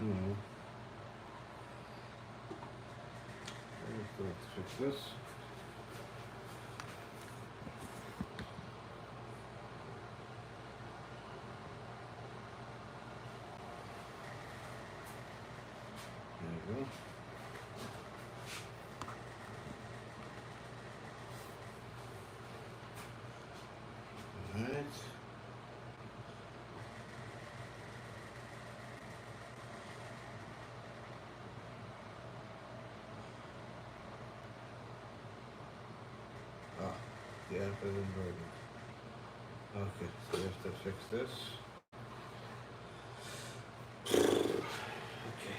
No. Let's fix this. There you go. Alright. The app is inverted. Okay, so we have to fix this. Okay.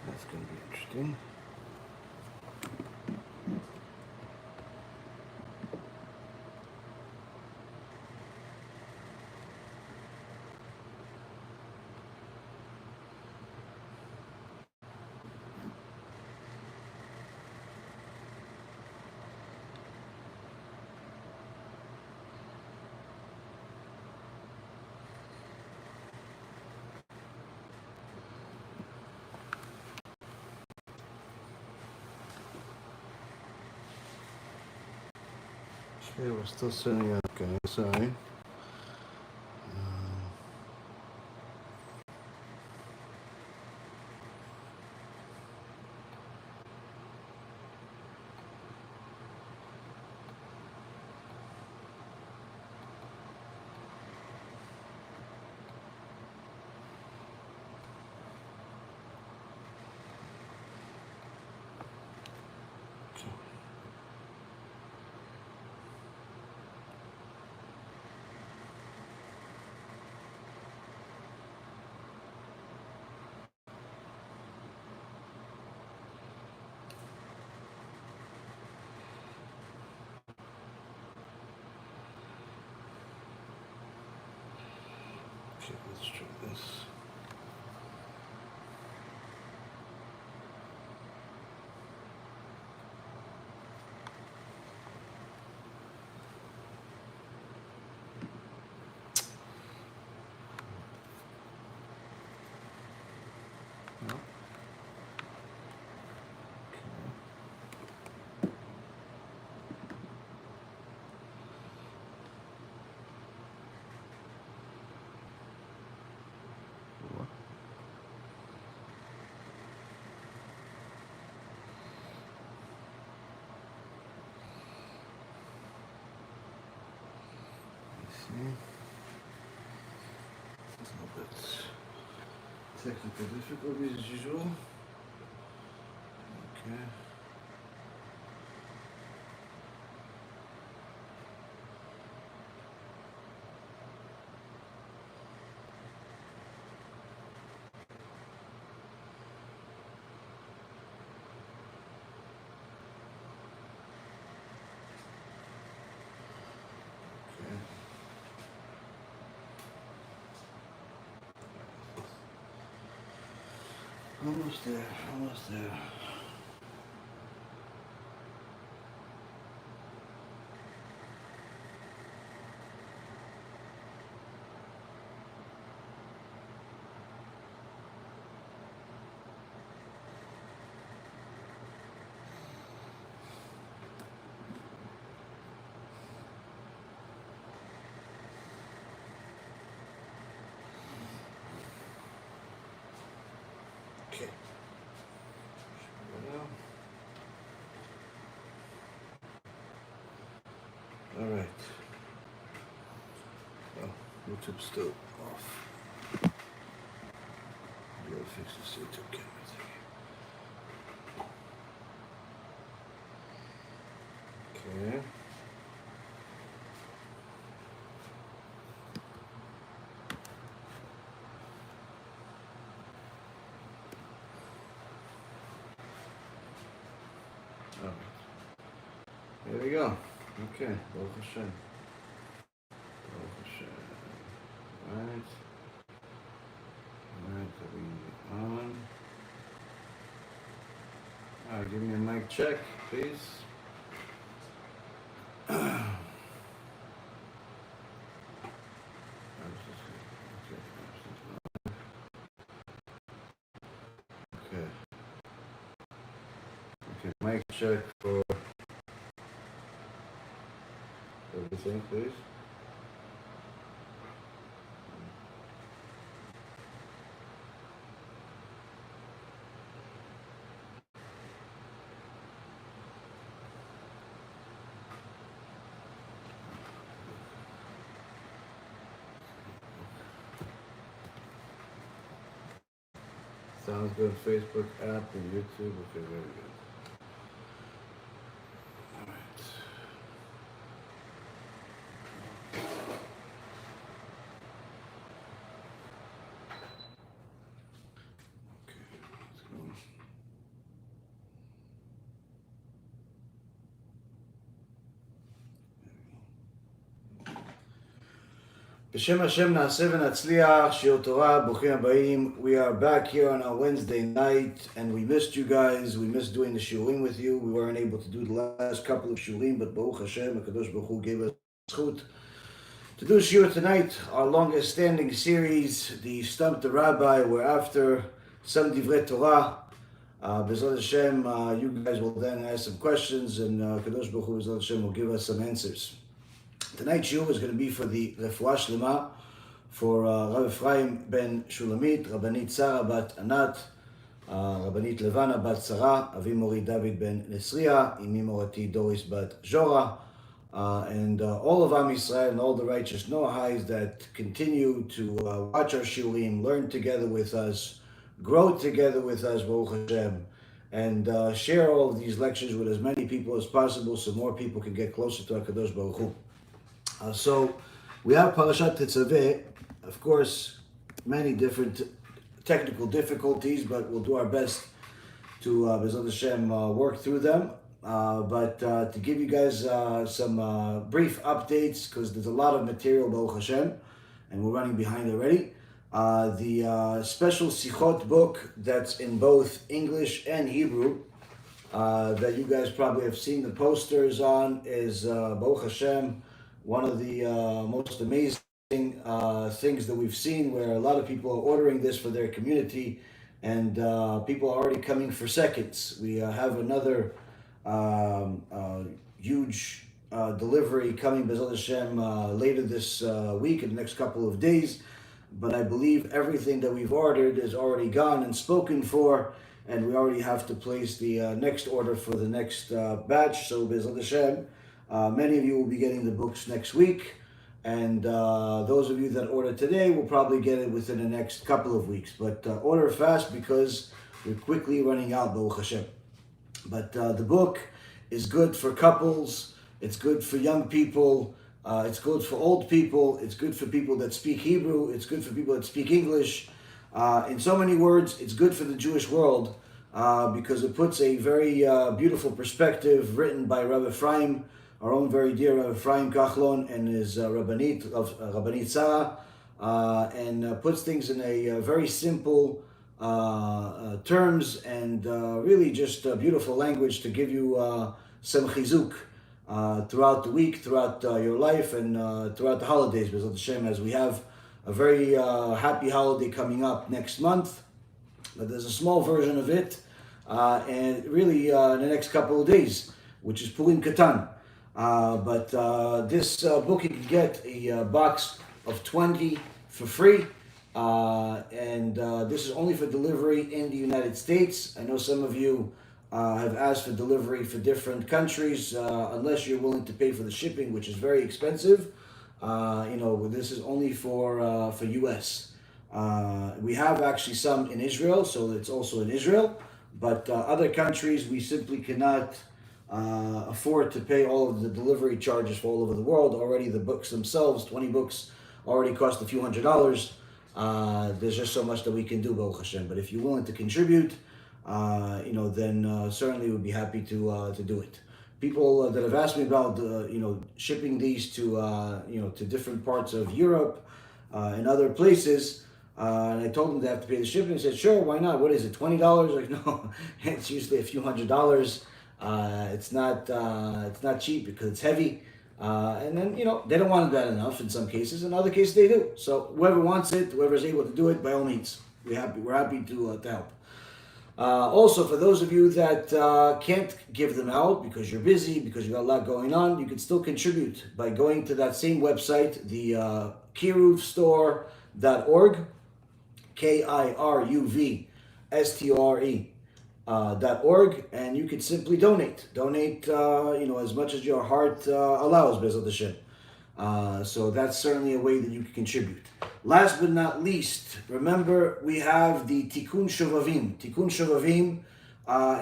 That's going to be interesting. Okay, we're still setting up, guys. Sorry. Okay, let's try this. No. What? See. It's a little bit technical difficulties as usual. Okay. Almost there, almost there. Okay. All right. Well, YouTube's still off. I gotta fix this YouTube camera thing. Okay. All right. There we go. Okay. Baruch HaShem. Baruch HaShem. All right. Give me a mic check, please. Okay. Okay, mic check for everything, please. Sounds good. Facebook app and YouTube. Okay, very good. All right. Okay, let's go. B'Shem HaShem na'aseh v'natzliach, Shiur Torah, Bruchim Habayim. We are back here on our Wednesday night, and we missed you guys. We missed doing the shiurim with you. We weren't able to do the last couple of shiurim, but Baruch Hashem, HaKadosh Baruch Hu gave us zchut to do shiur tonight, our longest standing series, the Stump the Rabbi. We're after some divrei Torah. B'ezrat Hashem, you guys will then ask some questions, and HaKadosh Baruch Hu, B'ezrat Hashem, will give us some answers. Tonight's shiur is going to be for the Refuah Shlema for Rav Ephraim ben Shulamit, Rabbanit Sarah bat Anat, Rabbanit Levana bat Sarah, Avi Mori David ben Nesriya, Imi Morati Doris bat Zora, and all of Am Yisrael and all the righteous Noahis that continue to watch our shiurim, learn together with us, grow together with us, Baruch Hashem, and share all of these lectures with as many people as possible so more people can get closer to HaKadosh Baruch Hu. So we have Parashat Tetzaveh, of course, many different technical difficulties, but we'll do our best to, B'ezrat Hashem, work through them. But to give you guys some brief updates, because there's a lot of material, Baruch Hashem, and we're running behind already. The special Sichot book that's in both English and Hebrew, that you guys probably have seen the posters on, is Baruch Hashem, one of the most amazing things that we've seen, where a lot of people are ordering this for their community, and people are already coming for seconds. We have another huge delivery coming, B'ezrat Hashem, later this week, in the next couple of days. But I believe everything that we've ordered is already gone and spoken for, and we already have to place the next order for the next batch. So B'ezrat Hashem, many of you will be getting the books next week, and those of you that order today will probably get it within the next couple of weeks. But order fast, because we're quickly running out, Baruch Hashem. But the book is good for couples, it's good for young people, it's good for old people, it's good for people that speak Hebrew, it's good for people that speak English. In so many words, it's good for the Jewish world, because it puts a very beautiful perspective, written by Rabbi Ephraim, our own very dear Rabbi Ephraim Kachlon, and his Rabbanit Sarah, and puts things in a very simple terms, and really just beautiful language to give you some chizuk throughout the week, throughout your life, and throughout the holidays, B'ezrat Hashem, as we have a very happy holiday coming up next month. But there's a small version of it, and really in the next couple of days, which is Purim Katan. But this book, you can get a box of 20 for free, and this is only for delivery in the United States. I know some of you have asked for delivery for different countries, unless you're willing to pay for the shipping, which is very expensive. This is only for US. We have actually some in Israel, so it's also in Israel, but other countries we simply cannot afford to pay all of the delivery charges for all over the world. Already the books themselves, 20 books, already cost a few $100s. There's just so much that we can do, Baruch Hashem. But if you're willing to contribute, then certainly we'd be happy to do it. People that have asked me about shipping these to to different parts of Europe and other places, And I told them they have to pay the shipping. He said, sure, why not? What is it, $20? Like, no, it's usually a few $100s. It's not cheap because it's heavy. And then, they don't want that enough in some cases. In other cases, they do. So whoever wants it, whoever is able to do it, by all means, we're happy to help. Also, for those of you that can't give them out because you're busy, because you got a lot going on, you can still contribute by going to that same website, the kiruvstore.org, KIRUVSTORE.org, and you can simply donate. Donate, as much as your heart allows, BeEzrat Hashem. So that's certainly a way that you can contribute. Last but not least, remember we have the Tikkun Shovavim. Tikkun Shovavim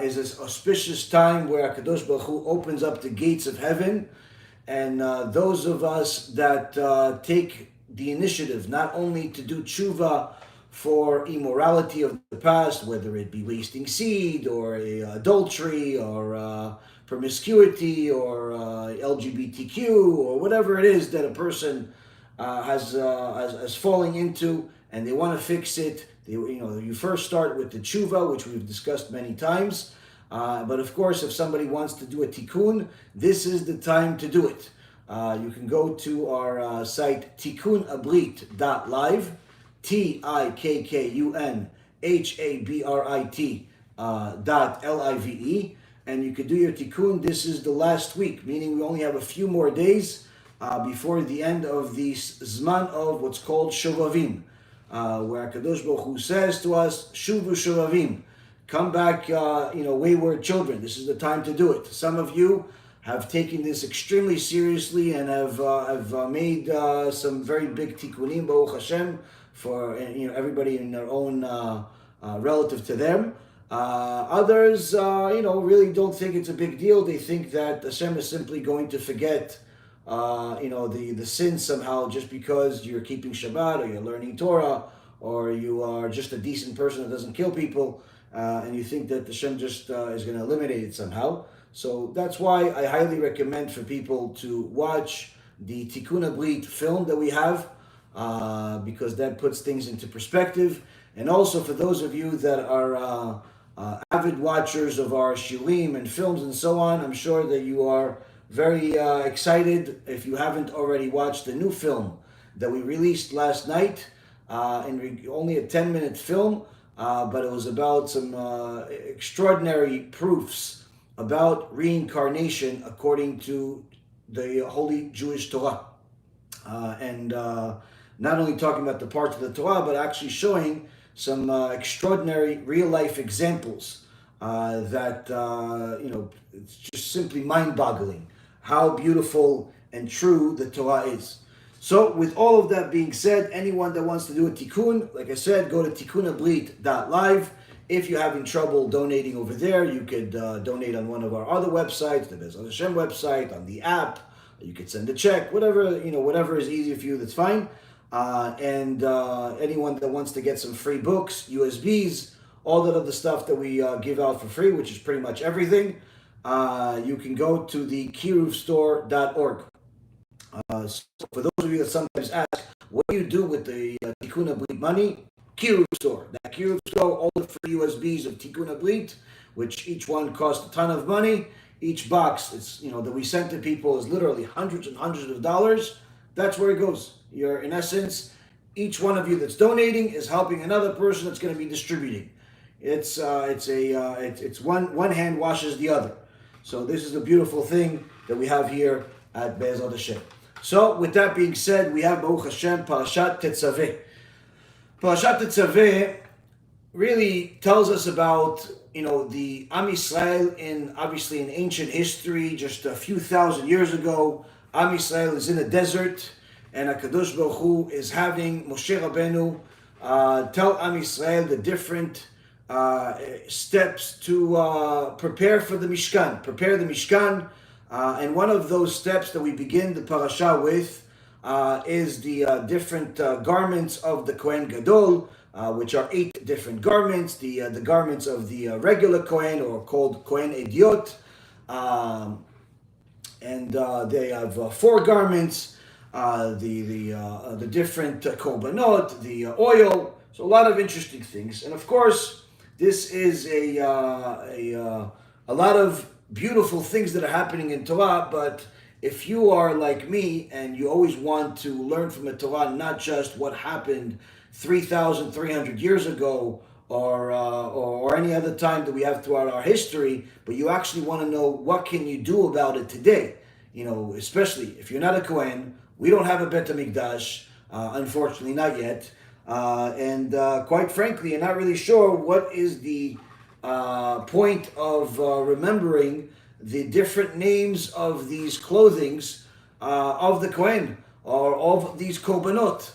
is this auspicious time where HaKadosh Baruch Hu opens up the gates of heaven, and those of us that take the initiative not only to do tshuva for immorality of the past, whether it be wasting seed or adultery or promiscuity or LGBTQ or whatever it is that a person has falling into, and they want to fix it. You first start with the tshuva, which we've discussed many times. But of course, if somebody wants to do a tikkun, this is the time to do it. You can go to our site tikkunabrit.live, TIKKUNHABRIT.LIVE, and you could do your tikkun. This is the last week, meaning we only have a few more days before the end of the Zman of what's called Shovavim, where HaKadosh Baruch Hu says to us, Shuvu Shovavim, come back, wayward children. This is the time to do it. Some of you have taken this extremely seriously and have made some very big tikkunim, Baruch Hashem, for everybody in their own relative to them. Others, really don't think it's a big deal. They think that Hashem is simply going to forget, the sin somehow just because you're keeping Shabbat or you're learning Torah or you are just a decent person that doesn't kill people, and you think that Hashem just is going to eliminate it somehow. So that's why I highly recommend for people to watch the Tikkun Abrit film that we have, because that puts things into perspective. And also for those of you that are avid watchers of our shirim and films and so on, I'm sure that you are very excited if you haven't already watched the new film that we released last night, only a 10-minute film, but it was about some extraordinary proofs about reincarnation according to the Holy Jewish Torah. And not only talking about the parts of the Torah, but actually showing some extraordinary real-life examples that, it's just simply mind-boggling how beautiful and true the Torah is. So with all of that being said, anyone that wants to do a tikkun, like I said, go to tikkunabrit.live. If you're having trouble donating over there, you could donate on one of our other websites, the BeEzrat Hashem website, on the app. You could send a check, whatever is easy for you, that's fine. And anyone that wants to get some free books, USBs, all that other stuff that we give out for free, which is pretty much everything, you can go to the kiruvstore.org. So for those of you that sometimes ask, what do you do with the Tikkun Abrit money? Kiruv Store. That Kiruv Store, all the free USBs of Tikkun Abrit, which each one costs a ton of money. Each box, that we send to people is literally hundreds and hundreds of dollars. That's where it goes. You're, in essence, each one of you that's donating is helping another person that's going to be distributing. It's one hand washes the other. So this is a beautiful thing that we have here at BeEzrat Hashem. So with that being said, we have Baruch Hashem Parashat Tetzaveh. Parashat Tetzaveh really tells us about the Am Yisrael in ancient history, just a few thousand years ago. Am Yisrael is in a desert, and HaKadosh Baruch Hu is having Moshe Rabbeinu tell Am Yisrael the different steps to prepare for the Mishkan, and one of those steps that we begin the parasha with is the different garments of the Kohen Gadol, which are 8 different garments. The garments of the regular Kohen, or called Kohen Ediot, and they have 4 garments. The different korbanot, the oil. So a lot of interesting things, and of course, this is a lot of beautiful things that are happening in Torah. But if you are like me and you always want to learn from the Torah, not just what happened 3,300 years ago or any other time that we have throughout our history, but you actually want to know what can you do about it today. Especially if you're not a Kohen, we don't have a Bet HaMikdash, unfortunately, not yet. And quite frankly, you're not really sure what is the point of remembering the different names of these clothings of the Kohen or of these korbanot.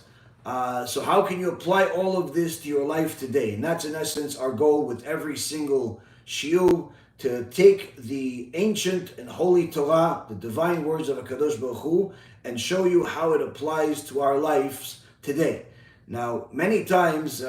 So how can you apply all of this to your life today? And that's in essence our goal with every single shiur, to take the ancient and holy Torah, the divine words of HaKadosh Baruch Hu, and show you how it applies to our lives today. Now, many times,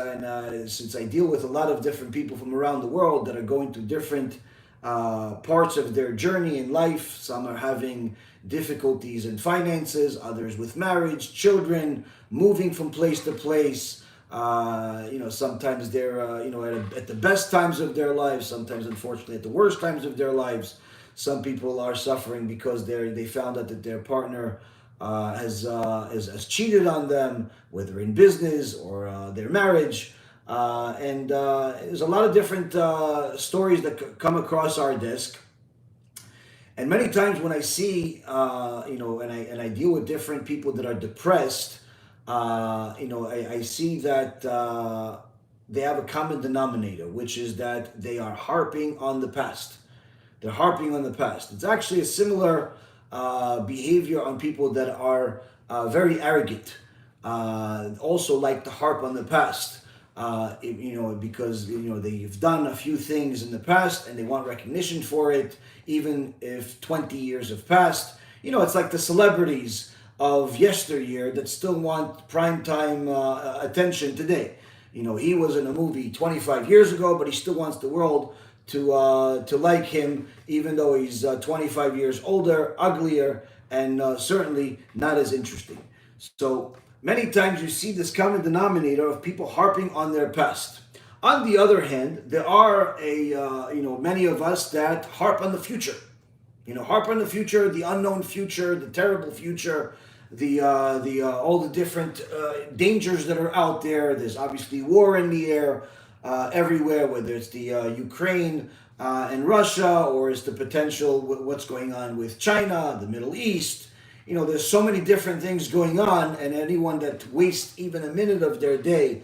since I deal with a lot of different people from around the world that are going through different parts of their journey in life, some are having difficulties in finances, others with marriage, children, moving from place to place. Sometimes they're at the best times of their lives, sometimes unfortunately at the worst times of their lives. Some people are suffering because they found out that their partner has cheated on them, whether in business or their marriage. And there's a lot of different stories that come across our desk. And many times when I see, and I deal with different people that are depressed, I see that they have a common denominator, which is that they are harping on the past. They're harping on the past. It's actually a similar behavior on people that are very arrogant, also like to harp on the past. Because they've done a few things in the past and they want recognition for it, even if 20 years have passed. It's like the celebrities of yesteryear that still want primetime attention today. He was in a movie 25 years ago, but he still wants the world to like him, even though he's 25 years older, uglier, and certainly not as interesting. So many times you see this common denominator of people harping on their past. On the other hand, there are many of us that harp on the future. Harp on the future, the unknown future, the terrible future, the all the different dangers that are out there. There's obviously war in the air everywhere, whether it's the Ukraine and Russia, or it's the potential what's going on with China, the Middle East. There's so many different things going on, and anyone that wastes even a minute of their day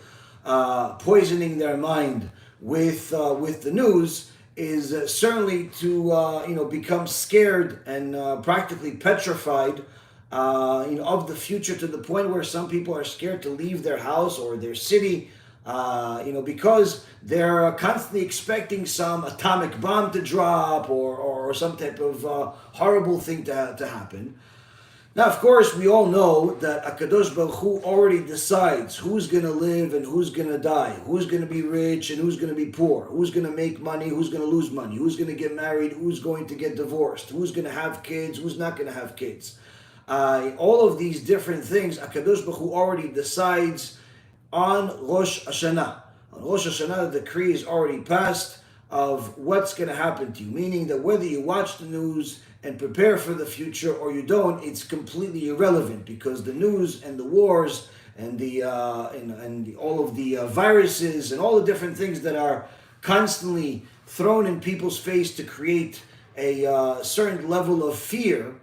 poisoning their mind with the news is certainly to become scared and practically petrified of the future, to the point where some people are scared to leave their house or their city, because they're constantly expecting some atomic bomb to drop or some type of horrible thing to happen. Now, of course, we all know that HaKadosh Baruch Hu already decides who's going to live and who's going to die, who's going to be rich and who's going to be poor, who's going to make money, who's going to lose money, who's going to get married, who's going to get divorced, who's going to have kids, who's not going to have kids. All of these different things, HaKadosh Baruch Hu already decides on Rosh Hashanah. On Rosh Hashanah, the decree is already passed of what's going to happen to you, meaning that whether you watch the news and prepare for the future or you don't, it's completely irrelevant, because the news and the wars and all of the viruses and all the different things that are constantly thrown in people's face to create a certain level of fear,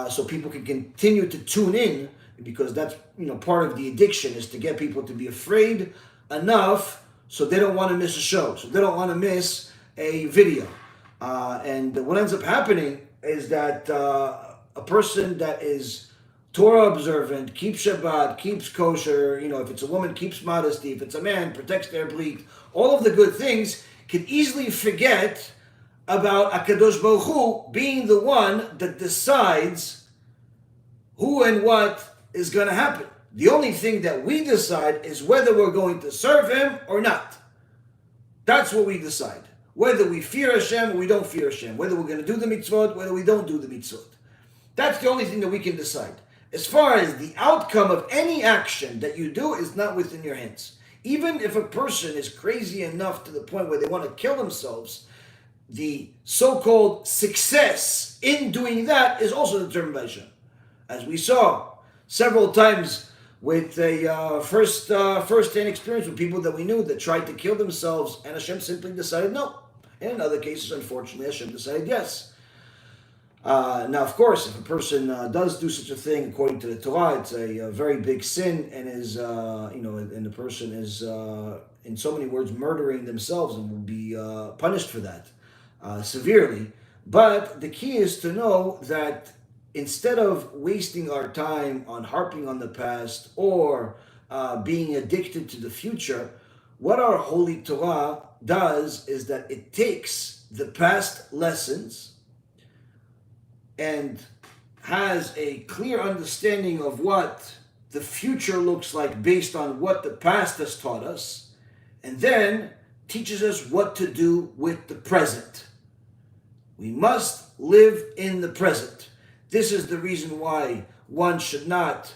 so people can continue to tune in, because that's part of the addiction, is to get people to be afraid enough so they don't want to miss a show, so they don't want to miss a video. And what ends up happening is that a person that is Torah observant, keeps Shabbat, keeps kosher, if it's a woman, keeps modesty, if it's a man, protects their BEIT, all of the good things, can easily forget about HaKadosh Baruch Hu being the one that decides who and what is going to happen. The only thing that we decide is whether we're going to serve Him or not. That's what we decide. Whether we fear Hashem or we don't fear Hashem. Whether we're going to do the mitzvot, whether we don't do the mitzvot. That's the only thing that we can decide. As far as the outcome of any action that you do is not within your hands. Even if a person is crazy enough to the point where they want to kill themselves, the so-called success in doing that is also determined by Hashem. As we saw several times with a first-hand experience with people that we knew that tried to kill themselves, and Hashem simply decided no. And in other cases, unfortunately, Hashem decided yes. Now, of course, if a person does do such a thing according to the Torah, it's a very big sin, and is and the person is, in so many words, murdering themselves, and will be punished for that severely. But the key is to know that instead of wasting our time on harping on the past or being addicted to the future, what our Holy Torah does is that it takes the past lessons and has a clear understanding of what the future looks like based on what the past has taught us, and then teaches us what to do with the present. We must live in the present. This is the reason why one should not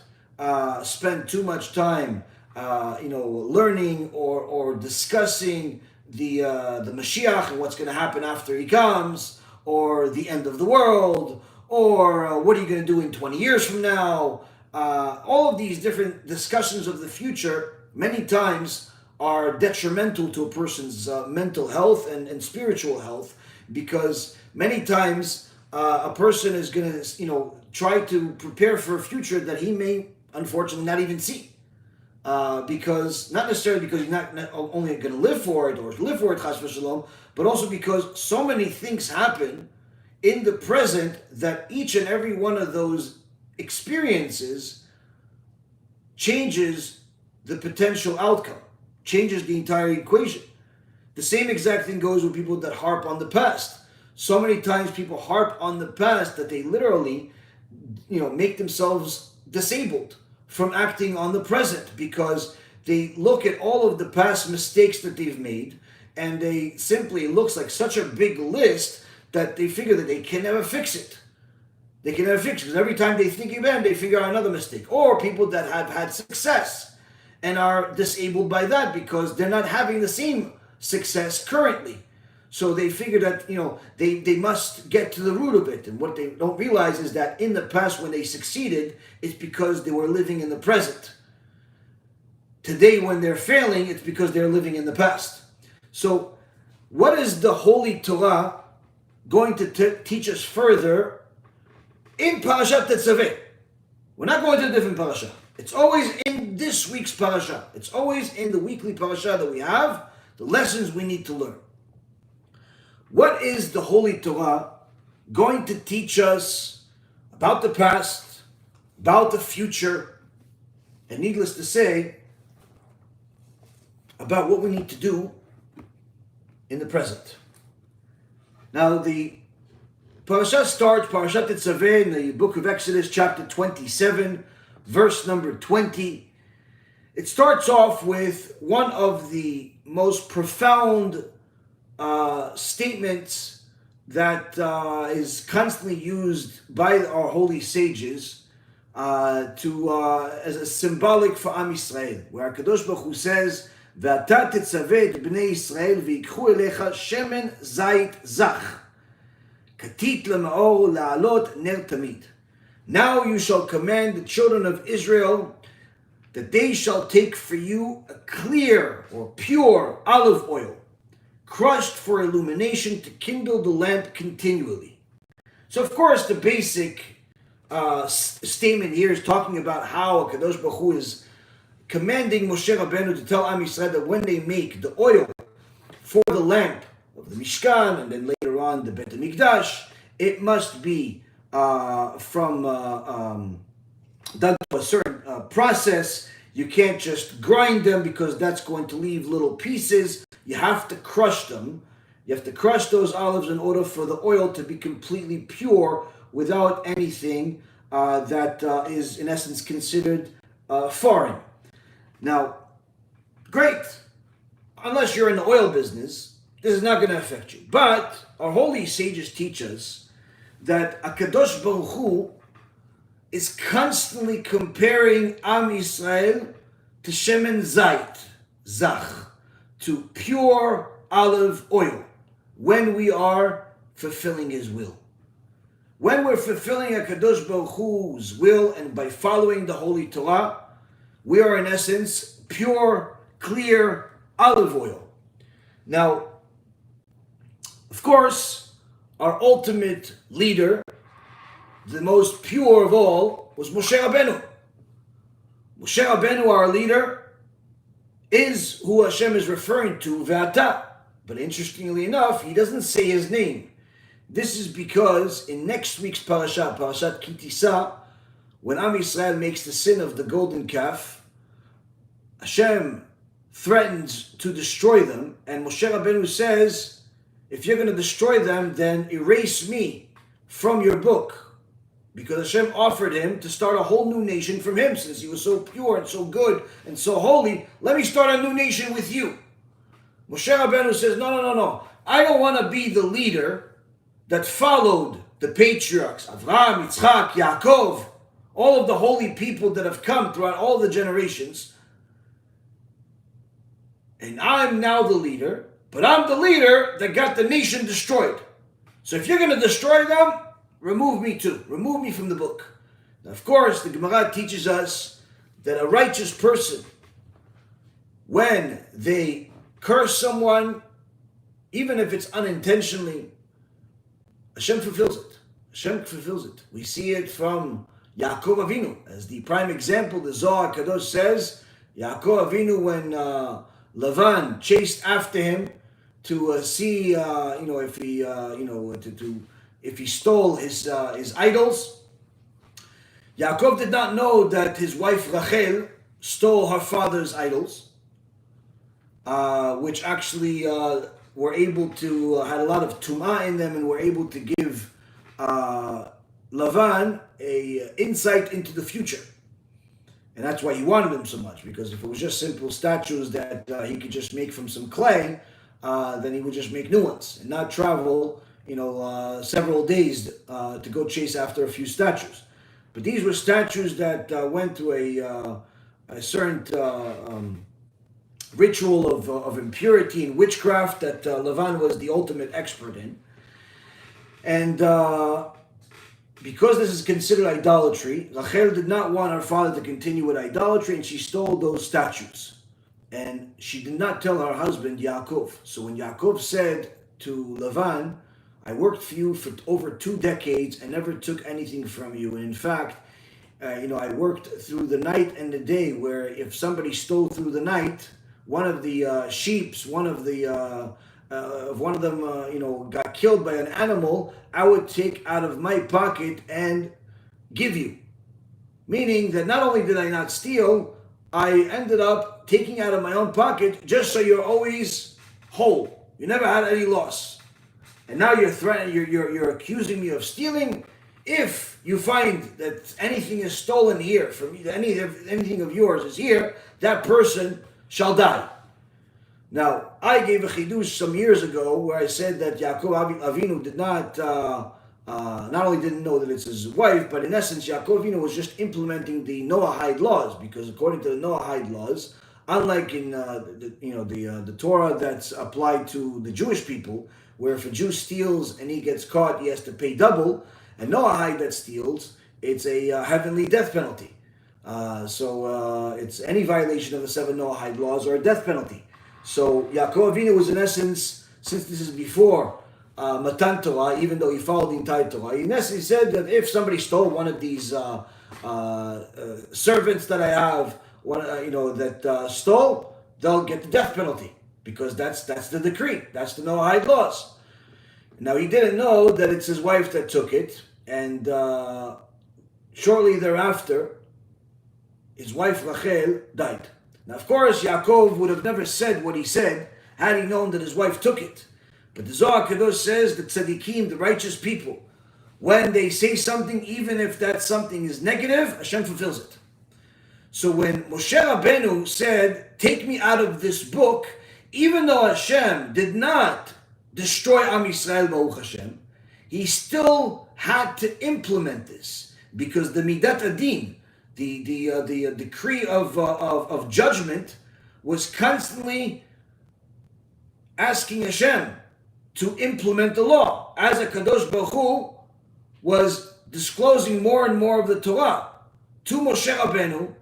spend too much time learning or discussing the Mashiach and what's going to happen after he comes, or the end of the world, or what are you going to do in 20 years from now. All of these different discussions of the future many times are detrimental to a person's mental health and spiritual health, because many times a person is going to try to prepare for a future that he may unfortunately not even see. Because not necessarily because he's not only going to live for it or live for it, chas v'shalom, but also because so many things happen in the present that each and every one of those experiences changes the potential outcome, changes the entire equation. The same exact thing goes with people that harp on the past. So many times people harp on the past that they literally, make themselves disabled from acting on the present, because they look at all of the past mistakes that they've made, and they simply, it looks like such a big list that they figure that they can never fix it. They can never fix it, because every time they think about it, they figure out another mistake. Or people that have had success and are disabled by that because they're not having the same success currently. So they figure that, they must get to the root of it. And what they don't realize is that in the past when they succeeded, it's because they were living in the present. Today when they're failing, it's because they're living in the past. So what is the Holy Torah going to teach us further in Parashat Tetzaveh? We're not going to a different parasha. It's always in this week's parasha. It's always in the weekly parasha that we have, the lessons we need to learn. What is the Holy Torah going to teach us about the past, about the future, and needless to say, about what we need to do in the present? Now, the parasha starts, Parashat Tetzaveh, in the book of Exodus, chapter 27, verse number 20. It starts off with one of the most profound statements that is constantly used by our holy sages as a symbolic for Am Yisrael, where HaKadosh Baruch Hu says, "Ve'ata tetzaveh et bnei Yisrael v'yikchu elecha shemen zayit zach, katit lemaor la'alot ner tamid." Now you shall command the children of Israel that they shall take for you a clear or pure olive oil, crushed for illumination, to kindle the lamp continually. So of course the basic statement here is talking about how Kadosh Baruch Hu is commanding Moshe Rabbeinu to tell Am Yisrael that when they make the oil for the lamp of the Mishkan and then later on the Bet HaMikdash, it must be done to a certain process. You can't just grind them because that's going to leave little pieces. You have to crush them. You have to crush those olives in order for the oil to be completely pure without anything that is in essence considered foreign. Now, great. Unless you're in the oil business, this is not going to affect you. But our holy sages teach us that HaKadosh Baruch Hu is constantly comparing Am Yisrael to Shemen Zayit, zach, to pure olive oil, when we are fulfilling His will. When we're fulfilling HaKadosh Baruch Hu's will and by following the Holy Torah, we are in essence pure, clear olive oil. Now, of course, our ultimate leader, the most pure of all, was Moshe Rabbeinu. Moshe Rabbeinu, our leader, is who Hashem is referring to, Ve'ata. But interestingly enough, he doesn't say his name. This is because in next week's parasha, Parashat Ki Tisa, when Am Yisrael makes the sin of the golden calf, Hashem threatens to destroy them, and Moshe Rabbeinu says, if you're going to destroy them, then erase me from your book. Because Hashem offered him to start a whole new nation from him, since he was so pure and so good and so holy. Let me start a new nation with you. Moshe Rabbeinu says, no. I don't want to be the leader that followed the patriarchs, Avraham, Yitzchak, Yaakov, all of the holy people that have come throughout all the generations. And I'm now the leader, but I'm the leader that got the nation destroyed. So if you're going to destroy them, remove me too. Remove me from the book. Now, of course, the Gemara teaches us that a righteous person, when they curse someone, even if it's unintentionally, Hashem fulfills it. Hashem fulfills it. We see it from Yaakov Avinu. As the prime example, the Zohar Kadosh says, Yaakov Avinu, when Lavan chased after him to see, if he stole his idols, Yaakov did not know that his wife Rachel stole her father's idols, which actually were able to, had a lot of tumah in them and were able to give Lavan a insight into the future. And that's why he wanted them so much, because if it was just simple statues that he could just make from some clay, then he would just make new ones and not travel several days to go chase after a few statues. But these were statues that went through a certain ritual of impurity and witchcraft that Lavan was the ultimate expert in. And because this is considered idolatry, Rachel did not want her father to continue with idolatry, and she stole those statues. And she did not tell her husband, Yaakov. So when Yaakov said to Lavan, I worked for you for over 2 decades and never took anything from you. And in fact, I worked through the night and the day, where if somebody stole through the night, one of the sheeps, one of them, got killed by an animal, I would take out of my pocket and give you. Meaning that not only did I not steal, I ended up taking out of my own pocket just so you're always whole. You never had any loss. And now you're threatening, you're accusing me of stealing. If you find that anything is stolen here from you, anything of yours is here, that person shall die. Now, I gave a chidush some years ago where I said that Yaakov Avinu did not only didn't know that it's his wife, but in essence, Yaakov Avinu was just implementing the Noahide laws, because according to the Noahide laws, unlike in the Torah that's applied to the Jewish people, where if a Jew steals and he gets caught, he has to pay double, and Noahide that steals, it's a heavenly death penalty. So it's any violation of the 7 Noahide laws or a death penalty. So Yaakov Avinu was in essence, since this is before Matan Torah, even though he followed the entire Torah, in essence he said that if somebody stole one of these servants that I have, that stole, they'll get the death penalty, because that's the decree, that's the Noahide laws. Now he didn't know that it's his wife that took it, and shortly thereafter, his wife Rachel died. Now, of course, Yaakov would have never said what he said had he known that his wife took it. But the Zohar Kadosh says that tzaddikim, the righteous people, when they say something, even if that something is negative, Hashem fulfills it. So when Moshe Rabbeinu said, take me out of this book, even though Hashem did not destroy Am Yisrael, Baruch Hashem, he still had to implement this, because the Midat Adin, the decree of judgment, was constantly asking Hashem to implement the law, as a Kadosh Baruch Hu was disclosing more and more of the Torah to Moshe Rabbeinu.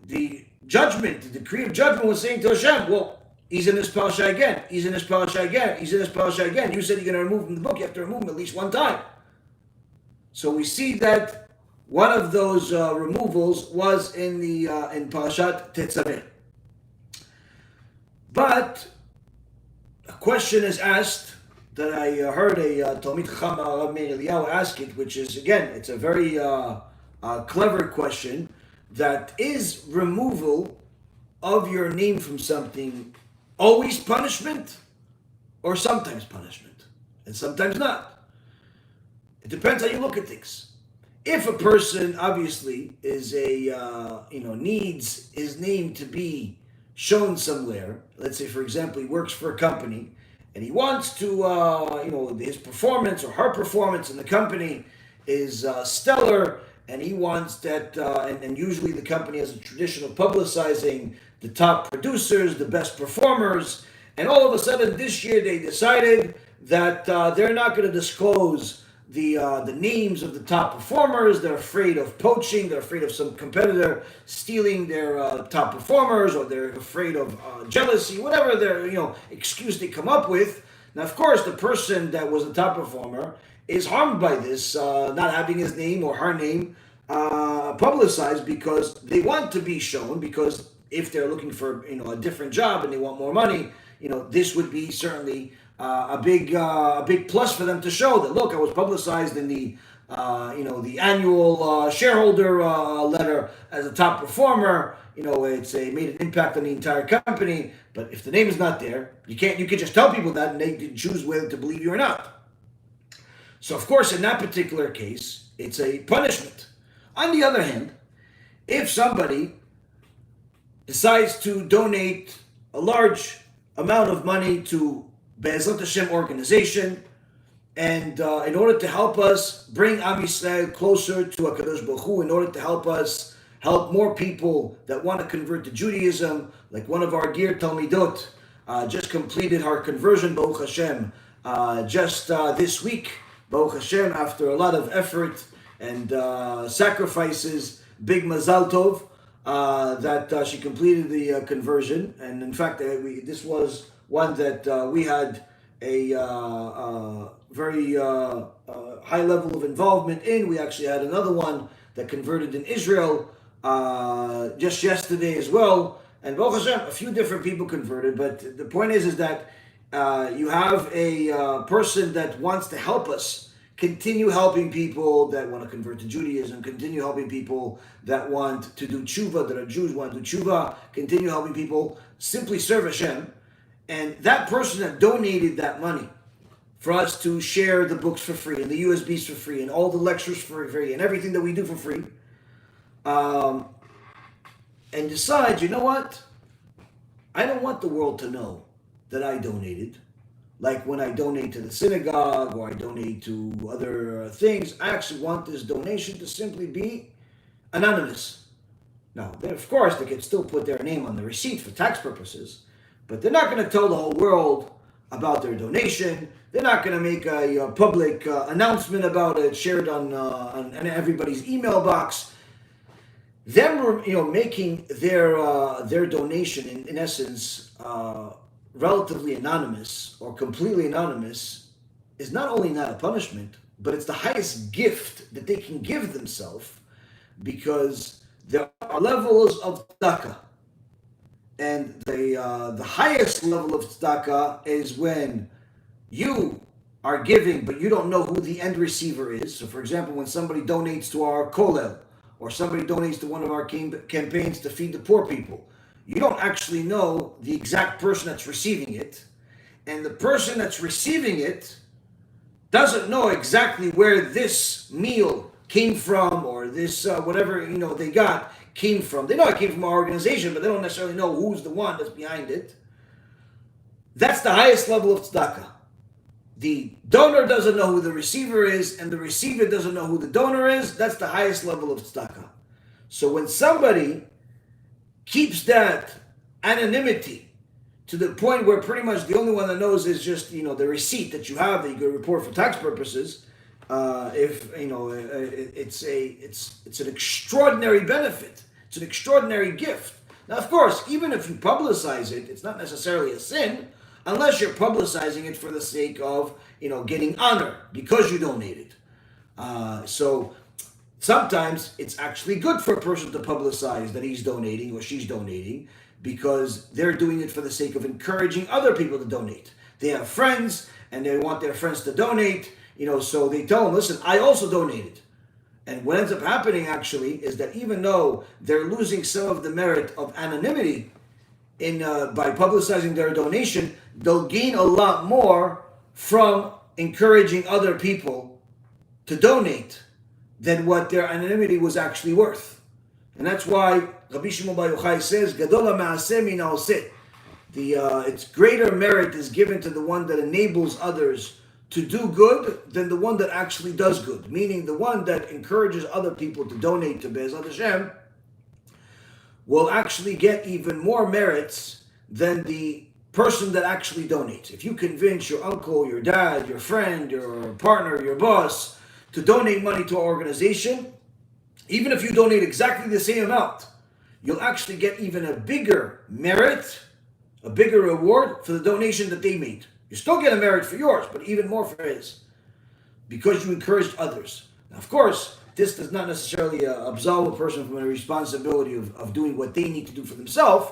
The judgment, the decree of judgment was saying to Hashem, well, he's in this parasha again, he's in this parasha again, he's in this parasha again. You said you're going to remove him from the book, you have to remove him at least one time. So we see that one of those removals was in the in Parashat Tetzaveh. But a question is asked that I heard a Talmid Chacham Rav Meir Eliyahu ask it, which is, again, it's a very clever question, that is removal of your name from something always punishment or sometimes punishment and sometimes not? It depends how you look at things. If a person obviously is needs his name to be shown somewhere, let's say for example he works for a company and he wants to his performance or her performance in the company is stellar, and he wants that, and usually the company has a tradition of publicizing the top producers, the best performers, and all of a sudden this year they decided that they're not going to disclose the names of the top performers. They're afraid of poaching, they're afraid of some competitor stealing their top performers, or they're afraid of jealousy, whatever their excuse they come up with. Now, of course, the person that was the top performer is harmed by this, not having his name or her name publicized, because they want to be shown, because if they're looking for a different job and they want more money, this would be certainly a big plus for them to show that, look, I was publicized in the the annual shareholder letter as a top performer. It's made an impact on the entire company. But if the name is not there, you can just tell people that, and they can choose whether to believe you or not. So, of course, in that particular case, it's a punishment. On the other hand, if somebody decides to donate a large amount of money to BeEzrat HaShem organization, and in order to help us bring Am Yisrael closer to HaKadosh Baruch Hu, in order to help us help more people that want to convert to Judaism, like one of our dear Talmidot just completed her conversion, Baruch Hashem, just this week, Baruch Hashem, after a lot of effort and sacrifices, big mazal tov, that she completed the conversion. And in fact, this was one that we had a very high level of involvement in. We actually had another one that converted in Israel just yesterday as well. And Baruch Hashem, a few different people converted. But the point is that you have a person that wants to help us continue helping people that want to convert to Judaism, continue helping people that want to do tshuva, that are Jews, want to do tshuva, continue helping people simply serve Hashem. And that person that donated that money for us to share the books for free, and the USBs for free, and all the lectures for free, and everything that we do for free, and decides, you know what? I don't want the world to know that I donated. Like when I donate to the synagogue or I donate to other things, I actually want this donation to simply be anonymous. Now, of course, they can still put their name on the receipt for tax purposes, but they're not going to tell the whole world about their donation. They're not going to make a public announcement about it, shared on everybody's email box. Them, making their donation in essence relatively anonymous or completely anonymous is not only not a punishment, but it's the highest gift that they can give themselves, because there are levels of tzedakah. And the highest level of tzedakah is when you are giving, but you don't know who the end receiver is. So, for example, when somebody donates to our kollel, or somebody donates to one of our campaigns to feed the poor people, you don't actually know the exact person that's receiving it. And the person that's receiving it doesn't know exactly where this meal came from, or this whatever they got came from. They know it came from our organization, but they don't necessarily know who's the one that's behind it. That's the highest level of tzedakah. The donor doesn't know who the receiver is, and the receiver doesn't know who the donor is. That's the highest level of tzedakah. So when somebody keeps that anonymity to the point where pretty much the only one that knows is just, the receipt that you have that you can report for tax purposes, it's an extraordinary benefit. It's an extraordinary gift. Now, of course, even if you publicize it, it's not necessarily a sin, unless you're publicizing it for the sake of, getting honor because you donated. So sometimes it's actually good for a person to publicize that he's donating or she's donating because they're doing it for the sake of encouraging other people to donate. They have friends and they want their friends to donate, so they tell them, listen, I also donated. And what ends up happening actually is that even though they're losing some of the merit of anonymity by publicizing their donation, they'll gain a lot more from encouraging other people to donate than what their anonymity was actually worth. And that's why Rabbi Shimon Bar Yochai says, Gadol ha'ma'aseh min ha'oseh. Its greater merit is given to the one that enables others to do good than the one that actually does good. Meaning the one that encourages other people to donate to BeEzrat HaShem will actually get even more merits than the person that actually donates. If you convince your uncle, your dad, your friend, your partner, your boss to donate money to an organization, even if you donate exactly the same amount, you'll actually get even a bigger merit, a bigger reward for the donation that they made. You still get a merit for yours, but even more for his, because you encouraged others. Now, of course, this does not necessarily absolve a person from the responsibility of doing what they need to do for themselves,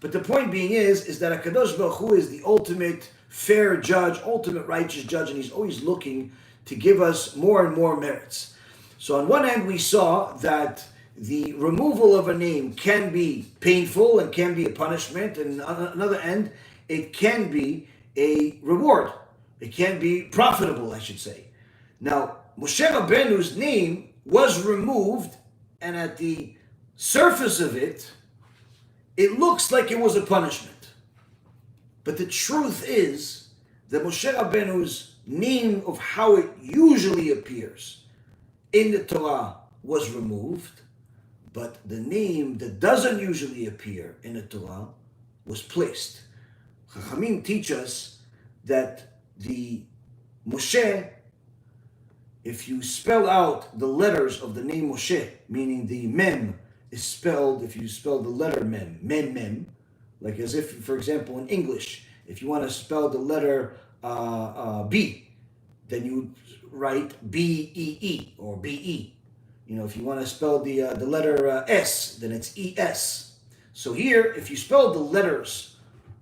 but the point being is that HaKadosh Baruch Hu is the ultimate fair judge, ultimate righteous judge, and he's always looking to give us more and more merits. So on one hand, we saw that the removal of a name can be painful and can be a punishment, and on another end, it can be a reward. It can be profitable, I should say. Now, Moshe Rabbeinu's name was removed, and at the surface of it, it looks like it was a punishment. But the truth is that Moshe Rabbeinu's name of how it usually appears in the Torah was removed, but the name that doesn't usually appear in the Torah was placed. Chachamim teach us that the Moshe, if you spell out the letters of the name Moshe, meaning the Mem is spelled, if you spell the letter Mem, like as if, for example, in English, if you want to spell the letter B, then you write B-E-E or B-E. If you want to spell the letter S, then it's E-S. So here, if you spell the letters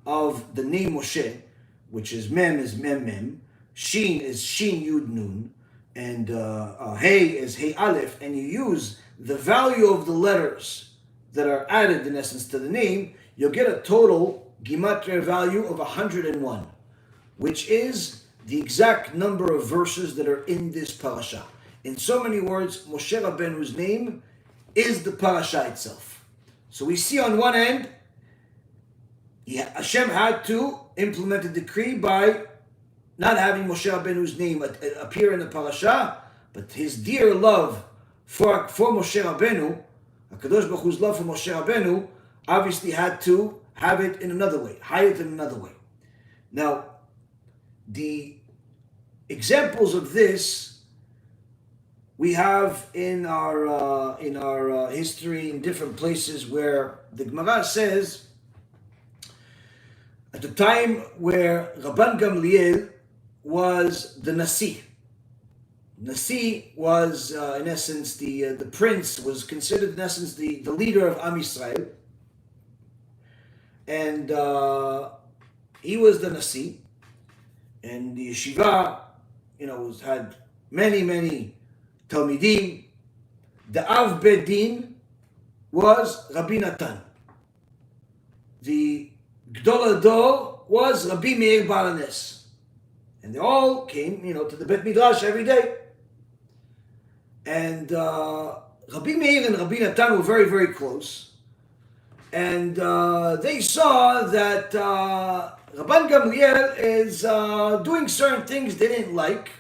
of the name Moshe, which is Mem is Mem, Shin is Shin Yud Nun, and Hey is Hey Aleph, and you use the value of the letters that are added in essence to the name, you'll get a total Gematria value of 101, which is the exact number of verses that are in this parasha. In so many words, Moshe Rabbeinu's name is the parasha itself. So we see on one end, Hashem had to implement a decree by not having Moshe Rabbeinu's name appear in the parasha, but his dear love for Moshe Rabbeinu, HaKadosh Baruch Hu's love for Moshe Rabbeinu, obviously had to have it in another way, hide it in another way. Now, the examples of this we have in our history in different places where the Gemara says at the time where Rabban Gamliel was the Nasi. Nasi was in essence the prince, was considered in essence the leader of Am Yisrael, and he was the Nasi, and the yeshiva, had many Talmidim. The Av Bedin was Rabbi Natan. The Gdol Ador was Rabbi Meir Baranes. And they all came, to the Bet Midrash every day. And Rabbi Meir and Rabbi Natan were very, very close. And they saw that Rabban Gamliel is doing certain things they didn't like.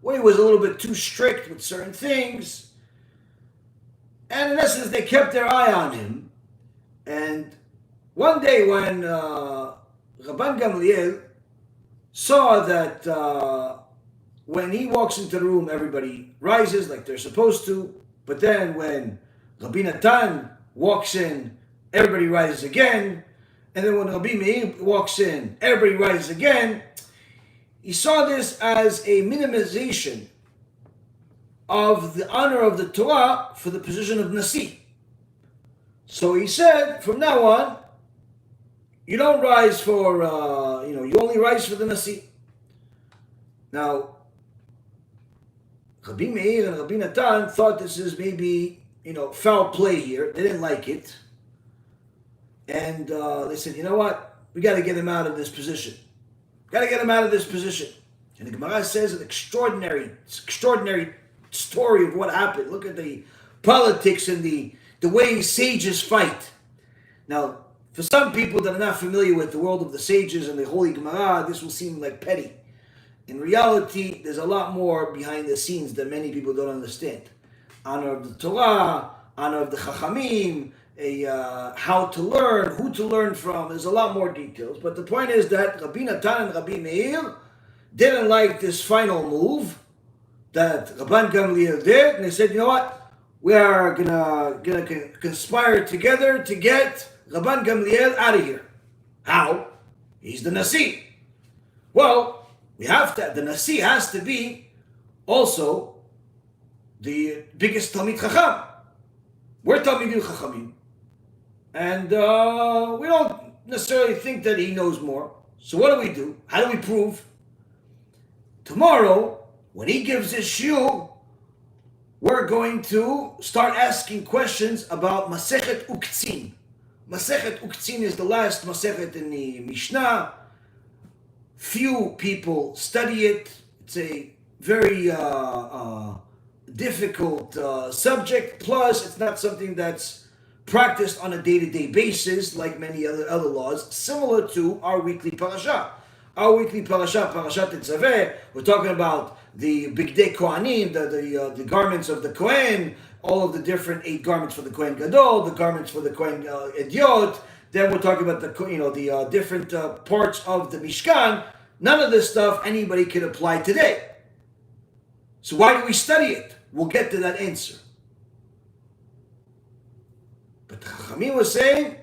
Well, he was a little bit too strict with certain things. And in essence, they kept their eye on him. And one day when Rabban Gamliel saw that when he walks into the room, everybody rises like they're supposed to. But then when Rabbi Natan walks in, everybody rises again. And then when Rabbi Meir walks in, everybody rises again. He saw this as a minimization of the honor of the Torah for the position of Nasi. So he said, from now on, you don't rise for, you only rise for the Nasi. Now, Rabbi Meir and Rabbi Natan thought this is maybe, foul play here. They didn't like it. And they said, you know what? We got to get him out of this position. Got to get him out of this position. And the Gemara says an extraordinary story of what happened. Look at the politics and the way sages fight. Now, for some people that are not familiar with the world of the sages and the Holy Gemara, this will seem like petty. In reality, there's a lot more behind the scenes that many people don't understand. Honor of the Torah, honor of the Chachamim, how to learn, who to learn from. There's a lot more details. But the point is that Rabbi Natan and Rabbi Meir didn't like this final move that Rabban Gamliel did. And they said, you know what? We are gonna conspire together to get Rabban Gamliel out of here. How? He's the Nasi. Well, the Nasi has to be also the biggest Talmid Chacham. We're Talmidim Chachamim. And we don't necessarily think that he knows more. So what do? How do we prove? Tomorrow, when he gives his shiur, we're going to start asking questions about Masechet Uktzin. Masechet Uktzin is the last Masechet in the Mishnah. Few people study it. It's a very difficult subject. Plus, it's not something that's practiced on a day-to-day basis like many other laws, similar to our weekly parasha. Our weekly parasha, Parashat Tetzaveh, we're talking about the Bigdei Kohanim, the garments of the Kohen, all of the different 8 garments for the Kohen Gadol, the garments for the Kohen Idiot. Then we're talking about the different parts of the Mishkan. None of this stuff anybody can apply today. So why do we study it? We'll get to that answer. But the Chachamim was saying,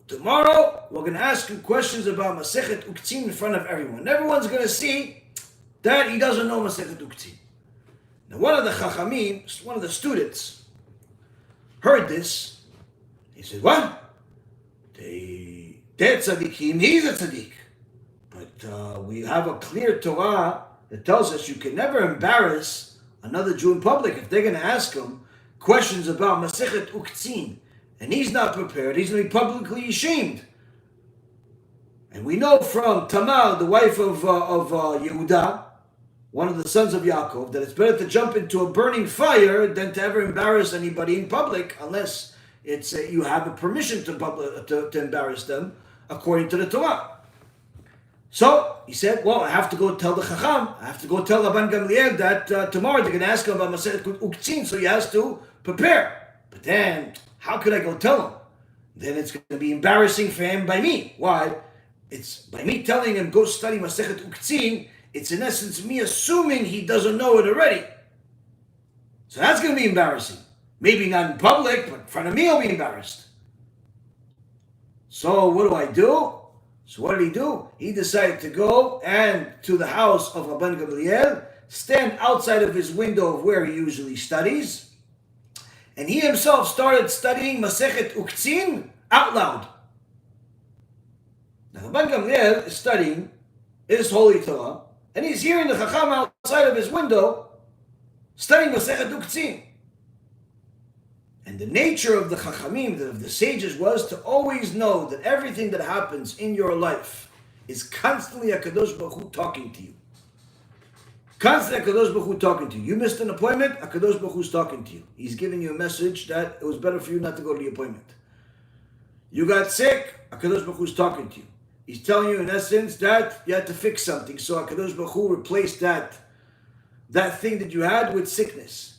tomorrow we're going to ask him questions about Masechet Uktzin in front of everyone. Everyone's going to see that he doesn't know Masechet Uktzin. Now one of the Chachamim, one of the students, heard this. He said, what? They're tzaddikim, he's a tzaddik. But we have a clear Torah that tells us you can never embarrass another Jew in public. If they're going to ask him questions about Masechet Uktzin, and he's not prepared, he's going to be publicly ashamed. And we know from Tamar, the wife of Yehuda, one of the sons of Yaakov, that it's better to jump into a burning fire than to ever embarrass anybody in public, unless it's you have a permission to embarrass them according to the Torah. So he said, well, I have to go tell the Chacham, I have to go tell Rabban Gamliel that tomorrow they're going to ask him about Masechet Uktzin, so he has to prepare. But then, how could I go tell him? Then it's going to be embarrassing for him by me. Why? It's by me telling him, go study Masechet Uktzin, it's in essence me assuming he doesn't know it already. So that's going to be embarrassing. Maybe not in public, but in front of me I'll be embarrassed. So what do? So what did he do? He decided to go and to the house of Rabban Gamliel, stand outside of his window of where he usually studies, and he himself started studying Masechet Uktzin out loud. Now Rabban Gamliel is studying his Holy Torah, and he's hearing the Chacham outside of his window studying Masechet Uktzin. And the nature of the Chachamim, of the sages, was to always know that everything that happens in your life is constantly HaKadosh Baruch Hu talking to you. Constantly HaKadosh Baruch Hu talking to you. You missed an appointment, HaKadosh Baruch Hu is talking to you. He's giving you a message that it was better for you not to go to the appointment. You got sick, HaKadosh Baruch Hu is talking to you. He's telling you in essence that you had to fix something. So HaKadosh Baruch Hu replaced that thing that you had with sickness.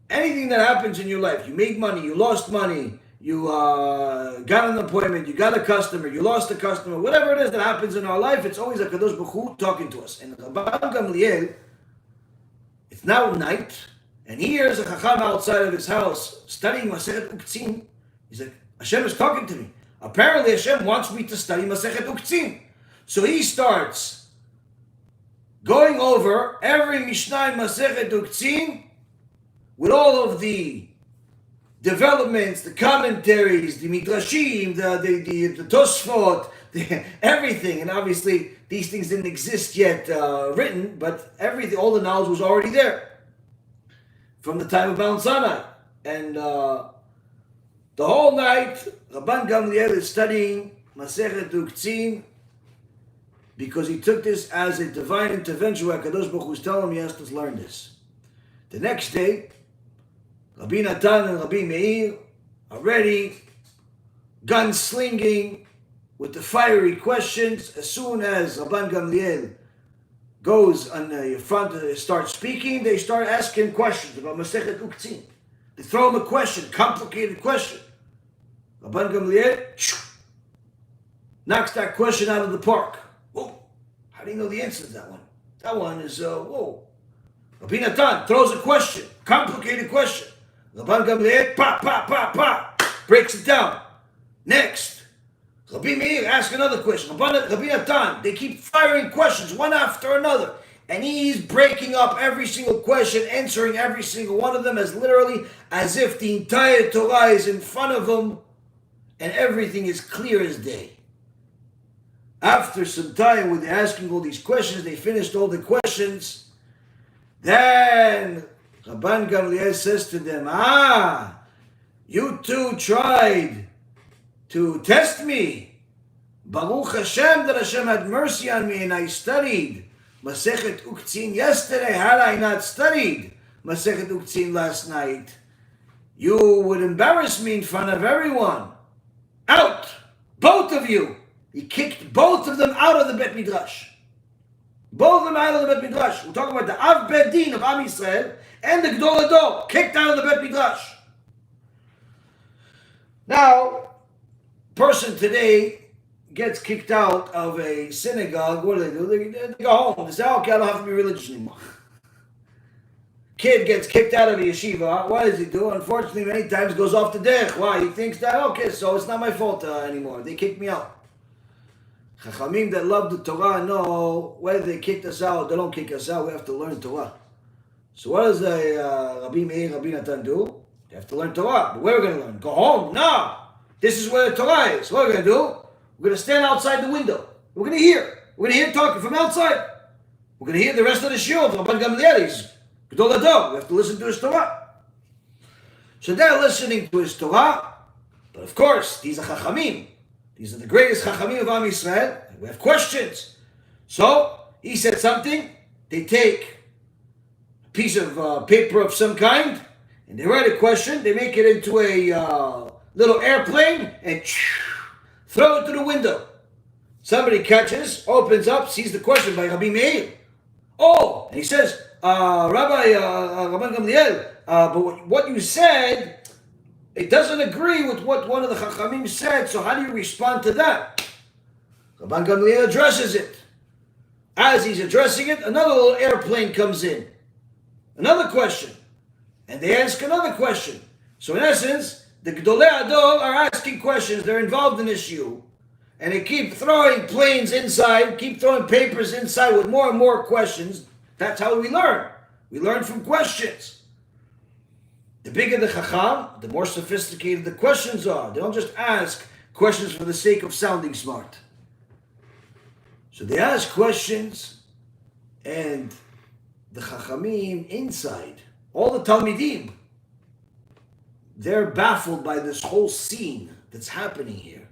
Anything that happens in your life, you made money, you lost money, you got an appointment, you got a customer, you lost a customer, whatever it is that happens in our life, it's always a Kadosh Baruch Hu talking to us. And Rabban Gamliel, it's now night, and he hears a Chacham outside of his house studying Masechet Uktzin. He's like, Hashem is talking to me. Apparently Hashem wants me to study Masechet Uktzin. So he starts going over every Mishnah in Masechet Uktzin with all of the developments, the commentaries, the midrashim, the Tosfot, everything. And obviously these things didn't exist yet written, but everything, all the knowledge was already there from the time of Mount Sinai. And the whole night, Rabban Gamliel is studying Masechet Uktzin because he took this as a divine intervention where Kadosh Baruch Hu was telling him he has to learn this. The next day, Rabbi Natan and Rabbi Meir are ready, gunslinging with the fiery questions. As soon as Rabban Gamliel goes on the front and starts speaking, they start asking questions about Masechet Uktzin. They throw him a question, complicated question. Rabban Gamliel knocks that question out of the park. Whoa, how do you know the answer to that one? That one is, whoa. Rabbi Natan throws a question, complicated question. Rabban Gamliel, breaks it down. Next, Rabbi Meir asks another question. Rabbi Natan, they keep firing questions one after another. And he's breaking up every single question, answering every single one of them as literally as if the entire Torah is in front of him and everything is clear as day. After some time when they're asking all these questions, they finished all the questions. Then Rabban Gamliel says to them, you two tried to test me. Baruch Hashem that Hashem had mercy on me and I studied Masechet Uktzin yesterday. Had I not studied Masechet Uktzin last night, you would embarrass me in front of everyone. Out! Both of you! He kicked both of them out of the Bet Midrash. Both of them out of the Bet Midrash. We're talking about the Av Bedin of Am Yisrael and the Gdol Ador, kicked out of the Bet Midrash. Now, person today gets kicked out of a synagogue. What do? They go home. They say, okay, I don't have to be religious anymore. Kid gets kicked out of a yeshiva. What does he do? Unfortunately, many times goes off the derech. Why? He thinks that, okay, so it's not my fault anymore. They kicked me out. Chachamim that love the Torah know whether they kicked us out, they don't kick us out, we have to learn Torah. So what does Rabbi Meir, Rabbi Natan do? They have to learn Torah. But where are we going to learn? Go home? No. This is where the Torah is. What are we going to do? We're going to stand outside the window. We're going to hear. We're going to hear talking from outside. We're going to hear the rest of the shiur from Rabban Gamliel. Gdol Ador. We have to listen to his Torah. So they're listening to his Torah. But of course, these are Chachamim. These are the greatest Chachamim of Am Yisrael. We have questions. So, he said something. They take a piece of paper of some kind, and they write a question. They make it into a little airplane, and throw it to the window. Somebody catches, opens up, sees the question by Rabbi Meir. Oh, and he says, Rabban Gamliel, but what you said, it doesn't agree with what one of the Chachamim said, so how do you respond to that? Rabban Gamliel addresses it. As he's addressing it, another little airplane comes in. Another question. And they ask another question. So in essence, the Gdolei Ador are asking questions. They're involved in this issue. And they keep throwing planes inside, keep throwing papers inside with more and more questions. That's how we learn. We learn from questions. The bigger the chacham, the more sophisticated the questions are. They don't just ask questions for the sake of sounding smart. So they ask questions, and the chachamim inside, all the talmidim, they're baffled by this whole scene that's happening here.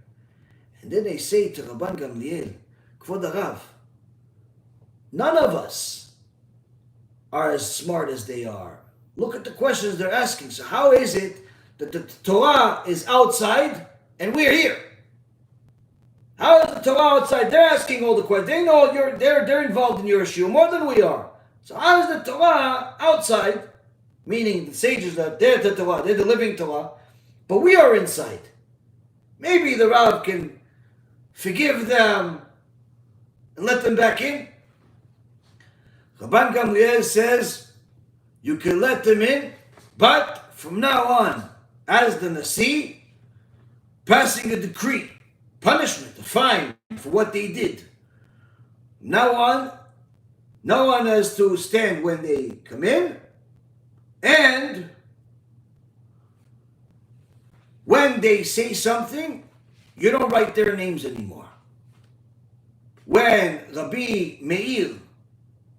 And then they say to Rabban Gamliel, Kvod Harav, none of us are as smart as they are. Look at the questions they're asking. So how is it that the Torah is outside and we're here? How is the Torah outside? They're asking all the questions. They know they're involved in your issue more than we are. So how is the Torah outside, meaning the sages that they're the Torah, they're the living Torah, but we are inside. Maybe the Rav can forgive them and let them back in. Rabban Gamliel says, you can let them in, but from now on, as the Nasi, passing a decree, punishment, a fine for what they did. Now on, no one has to stand when they come in, and when they say something, you don't write their names anymore. When Rabbi Meir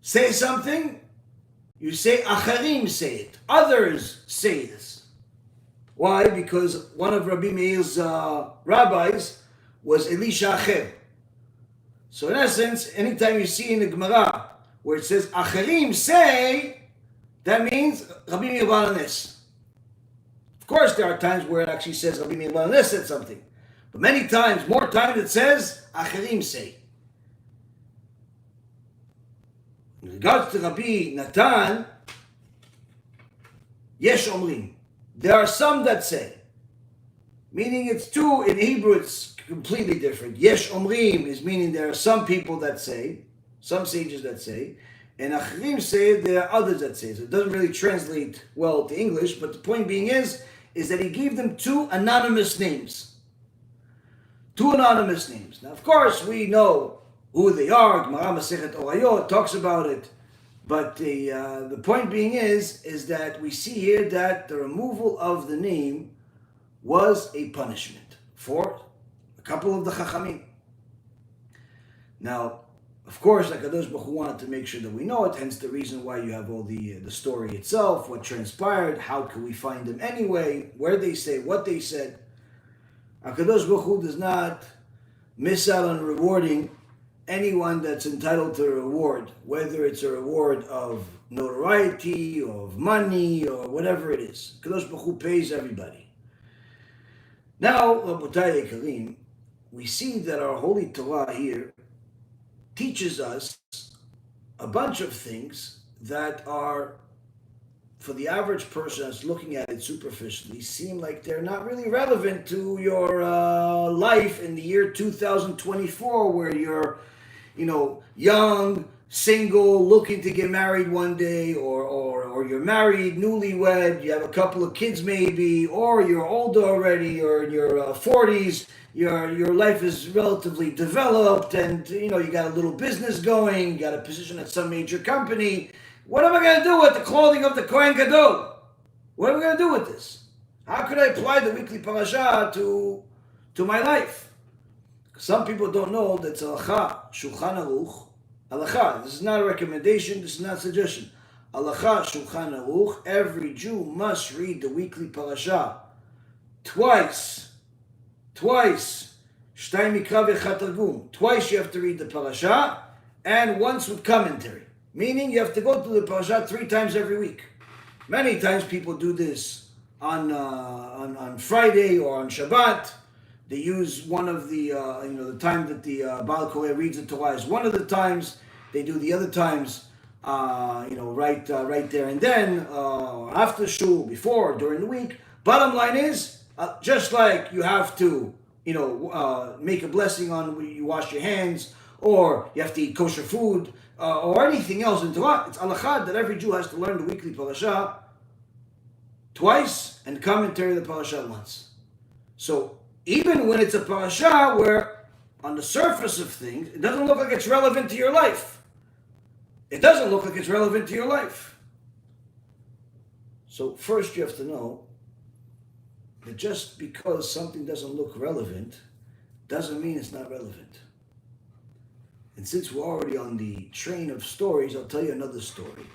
says something, you say Acharim say it. Others say this. Why? Because one of Rabbi Meir's rabbis was Elisha Acher. So in essence, anytime you see in the Gemara where it says Acharim say, that means Rabbi Meir Baal HaNes. Of course, there are times where it actually says Rabbi Meir Baal HaNes said something. But many times, more times it says Acharim say. In regards to Rabbi Natan, Yesh Omrim. There are some that say, meaning it's two, in Hebrew it's completely different. Yesh Omrim is meaning there are some people that say, some sages that say, and Acharim say there are others that say. So it doesn't really translate well to English, but the point being is that he gave them two anonymous names. Two anonymous names. Now, of course, we know who they are. Gemara Masechet Orayot talks about it. But the point being is that we see here that the removal of the name was a punishment for a couple of the Chachamim. Now, of course, HaKadosh Baruch Hu wanted to make sure that we know it, hence the reason why you have all the story itself, what transpired, how can we find them anyway, where they say, what they said. HaKadosh Baruch Hu does not miss out on rewarding anyone that's entitled to a reward, whether it's a reward of notoriety, or of money, or whatever it is. HaKadosh Baruch Hu pays everybody. Now, Rabotai Yekarim, we see that our Holy Torah here teaches us a bunch of things that are, for the average person that's looking at it superficially, seem like they're not really relevant to your life in the year 2024, where you're, young, single, looking to get married one day, or you're married, newlywed, you have a couple of kids maybe, or you're older already, or in your 40s, your life is relatively developed, and you got a little business going, you got a position at some major company. What am I going to do with the clothing of the Kohen Gadol? What am I going to do with this? How could I apply the weekly parasha to my life? Some people don't know that it's Halacha, Shulchan Aruch. Halacha, this is not a recommendation, this is not a suggestion. Halacha, Shulchan Aruch, every Jew must read the weekly parasha twice. Shtay mikra v'echad targum. Twice you have to read the parasha, and once with commentary. Meaning you have to go through the parasha 3 times every week. Many times people do this on Friday or on Shabbat. They use one of the the time that the Baal Koreh reads the Torah is one of the times. They do the other times right there and then, after shul, before, during the week. Bottom line is, just like you have to make a blessing on when you wash your hands, or you have to eat kosher food, or anything else in Torah, it's halakha that every Jew has to learn the weekly parasha twice and commentary the parasha once. So even when it's a parasha where on the surface of things it doesn't look like it's relevant to your life, so first you have to know that just because something doesn't look relevant doesn't mean it's not relevant. And since we're already on the train of stories, I'll tell you another story.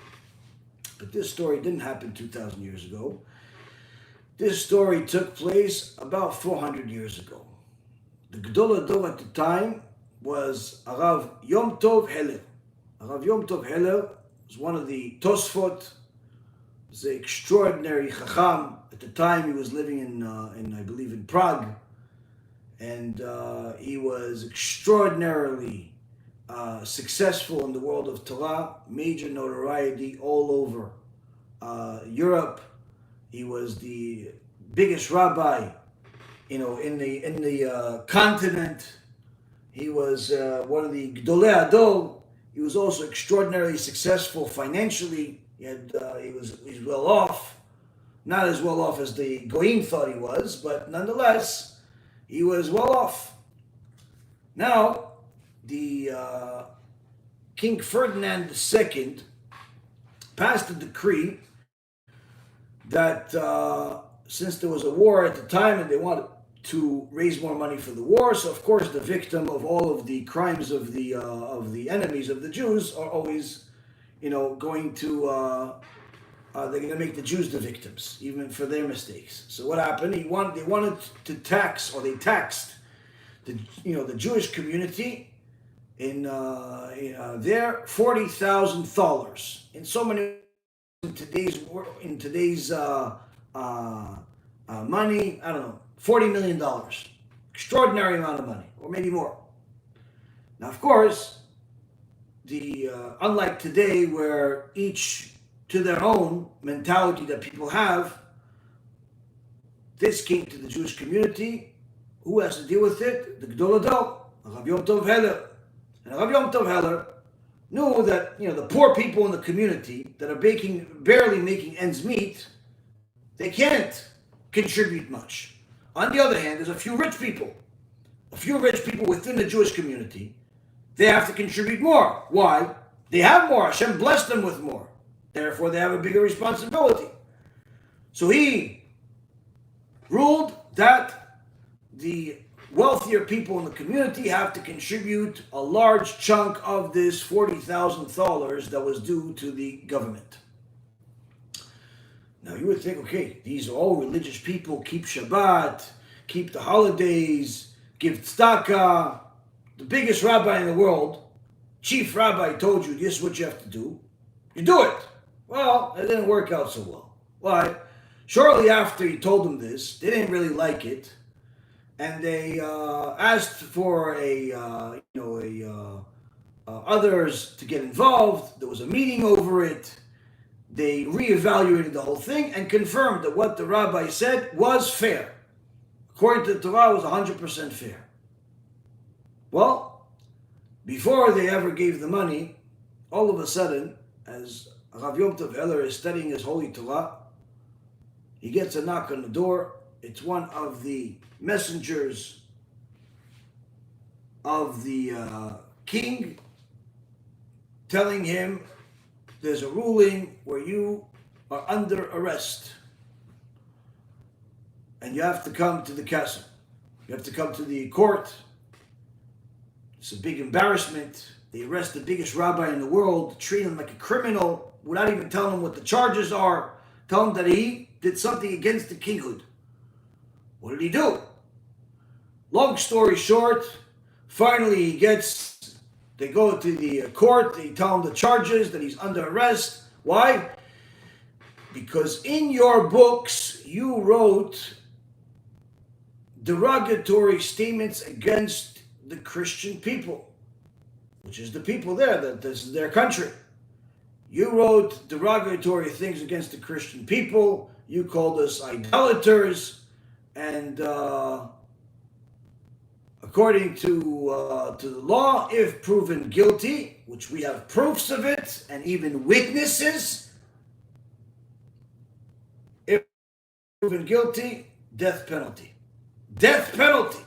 But this story didn't happen 2,000 years ago. This story took place about 400 years ago. The Gedol HaDor at the time was Arav Yom Tov Heller. Arav Yom Tov Heller was one of the Tosfot, was an extraordinary Chacham. At the time he was living in I believe in Prague. And he was extraordinarily successful in the world of Torah, major notoriety all over Europe. He was the biggest rabbi, in the continent. He was one of the Gdolei Ador. He was also extraordinarily successful financially. He's well off. Not as well off as the Goyim thought he was, but nonetheless, he was well off. Now, the King Ferdinand II passed a decree that since there was a war at the time and they wanted to raise more money for the war, so of course the victim of all of the crimes of the enemies of the Jews are always, going to they're going to make the Jews the victims, even for their mistakes. So what happened? They wanted to tax, or they taxed the Jewish community in their $40,000 in so many in today's money. I don't know, $40 million, extraordinary amount of money, or maybe more. Now, of course, unlike today, where each to their own mentality that people have, this came to the Jewish community. Who has to deal with it? The Gdol Ador, Rabbi Yom Tov Heller. And Rabbi Yom Tov Heller knew that the poor people in the community that are barely making ends meet, they can't contribute much. On the other hand, there's a few rich people within the Jewish community. They have to contribute more. Why? They have more. HaShem blessed them with more. Therefore, they have a bigger responsibility. So he ruled that the wealthier people in the community have to contribute a large chunk of this $40,000 that was due to the government. Now, you would think, okay, these are all religious people, keep Shabbat, keep the holidays, give tzedakah. The biggest rabbi in the world, chief rabbi, told you this is what you have to do. You do it. Well, it didn't work out so well. Why? Shortly after he told them this, they didn't really like it, and they asked for others to get involved. There was a meeting over it. They reevaluated the whole thing and confirmed that what the rabbi said was fair. According to the Torah, it was 100% fair. Well, before they ever gave the money, all of a sudden, as Rav Yom Tov Heller is studying his Holy Torah, he gets a knock on the door. It's one of the messengers of the king telling him there's a ruling where you are under arrest and you have to come to the castle. You have to come to the court. It's a big embarrassment. They arrest the biggest rabbi in the world, treat him like a criminal without even telling him what the charges are, tell him that he did something against the kinghood. What did he do? Long story short, finally they go to the court, they tell him the charges, that he's under arrest. Why? Because in your books, you wrote derogatory statements against the Christian people, which is the people there, that this is their country. You wrote derogatory things against the Christian people. You called us idolaters, and according to the law, if proven guilty, which we have proofs of it and even witnesses, if proven guilty, death penalty. Death penalty.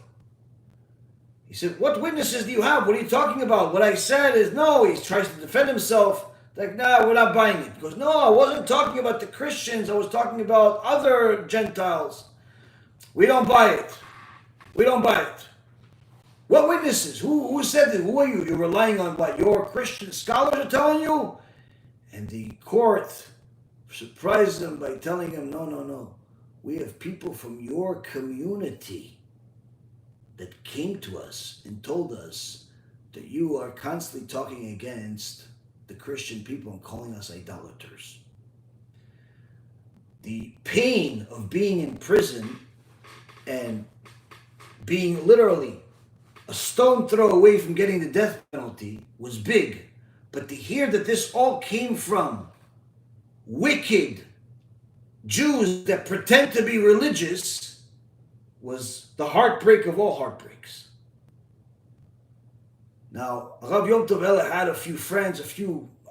He said, what witnesses do you have? What are you talking about? What I said is, no, he tries to defend himself. Like, no, we're not buying it. He goes, no, I wasn't talking about the Christians. I was talking about other Gentiles. We don't buy it. We don't buy it. What witnesses? Who said it? Who are you? You're relying on what your Christian scholars are telling you? And the court surprised him by telling him, no. We have people from your community that came to us and told us that you are constantly talking against the Christian people and calling us idolaters. The pain of being in prison and being literally a stone throw away from getting the death penalty was big. But to hear that this all came from wicked Jews that pretend to be religious was the heartbreak of all heartbreaks. Now, Rav Yom Tov Heller had a few friends,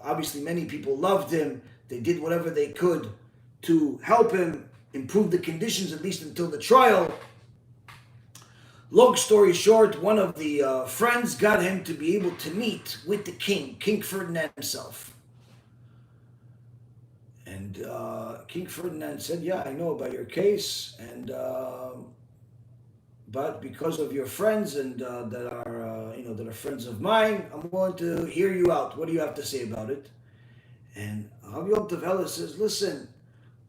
obviously many people loved him. They did whatever they could to help him improve the conditions, at least until the trial. Long story short, one of the friends got him to be able to meet with the king, King Ferdinand himself. And King Ferdinand said, yeah, I know about your case, and but because of your friends and that are friends of mine, I'm going to hear you out. What do you have to say about it? And Rabbi Yom Tov Heller says, listen,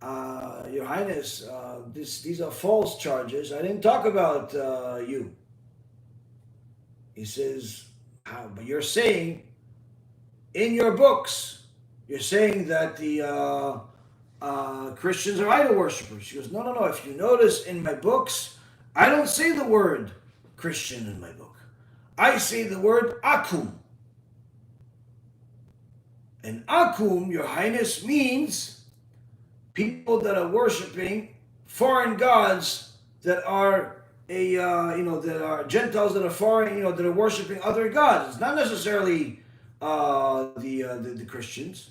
Your Highness, these are false charges. I didn't talk about you. He says, but you're saying in your books, you're saying that the Christians are idol worshippers. She goes, no. If you notice in my books, I don't say the word Christian in my book. I say the word Akum. And Akum, Your Highness, means people that are worshiping foreign gods that are that are Gentiles that are foreign, that are worshiping other gods. It's not necessarily the Christians.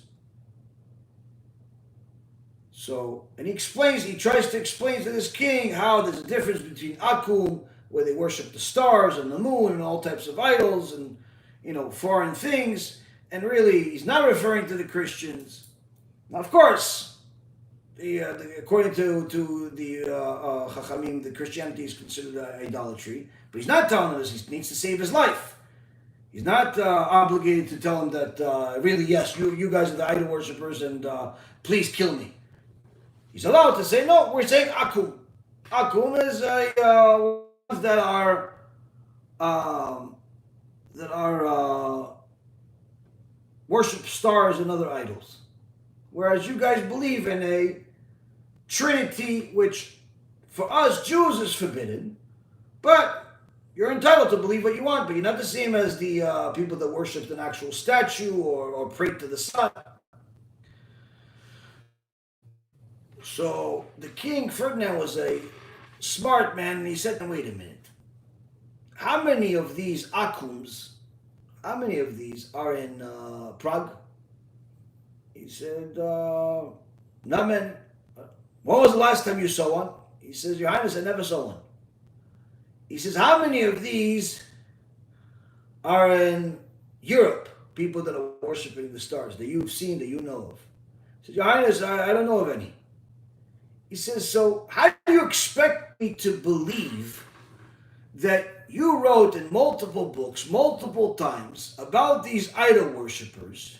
So, and he tries to explain to this king how there's a difference between Akum, where they worship the stars and the moon and all types of idols and, foreign things. And really, he's not referring to the Christians. Now, of course, according to the Chachamim, the Christianity is considered idolatry. But he's not telling us he needs to save his life. He's not obligated to tell him that, really, yes, you guys are the idol worshippers and please kill me. He's allowed to say, no, we're saying Akum. Akum is ones that are worship stars and other idols. Whereas you guys believe in a Trinity, which for us Jews is forbidden, but you're entitled to believe what you want, but you're not the same as the people that worship an actual statue or pray to the sun. So the king, Ferdinand, was a smart man, and he said, wait a minute. How many of these Akums, are in Prague? He said, Namen, when was the last time you saw one? He says, Your Highness, I never saw one. He says, how many of these are in Europe? People that are worshiping the stars, that you've seen, that you know of. He says, Your Highness, I don't know of any. He says, so how do you expect me to believe that you wrote in multiple books, multiple times, about these idol worshippers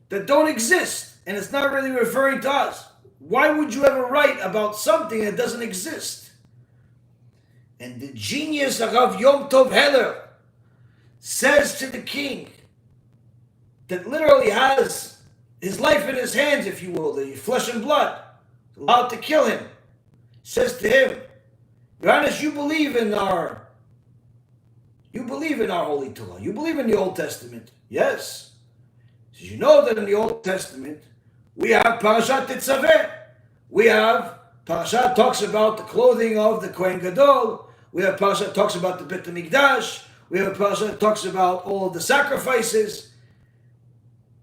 that don't exist, and it's not really referring to us? Why would you ever write about something that doesn't exist? And the genius of Rav Yom Tov Heller says to the king, that literally has his life in his hands, if you will, the flesh and blood, allowed to kill him, says to him, Your Highness, you believe in our Holy Torah. You believe in the Old Testament. Yes. So you know that in the Old Testament, we have Parashat Tetzaveh. We have Parashat talks about the clothing of the Kohen Gadol. We have Parashat talks about the Beit HaMikdash. We have Parashat talks about all of the sacrifices.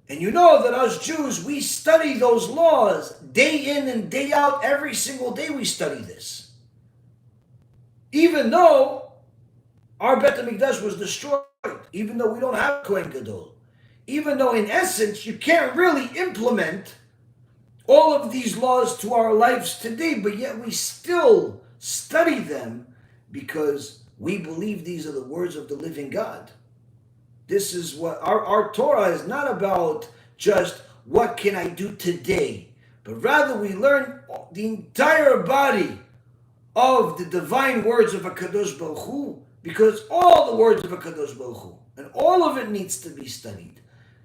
And you know that us Jews, we study those laws day in and day out. Every single day we study this. Even though our Beit HaMikdash was destroyed, even though we don't have Kohen Gadol, even though in essence you can't really implement all of these laws to our lives today, but yet we still study them because we believe these are the words of the living God. This is what our Torah is not about just what can I do today, but rather we learn the entire body of the divine words of HaKadosh Baruch Hu, because all the words of HaKadosh Baruch Hu, and all of it needs to be studied.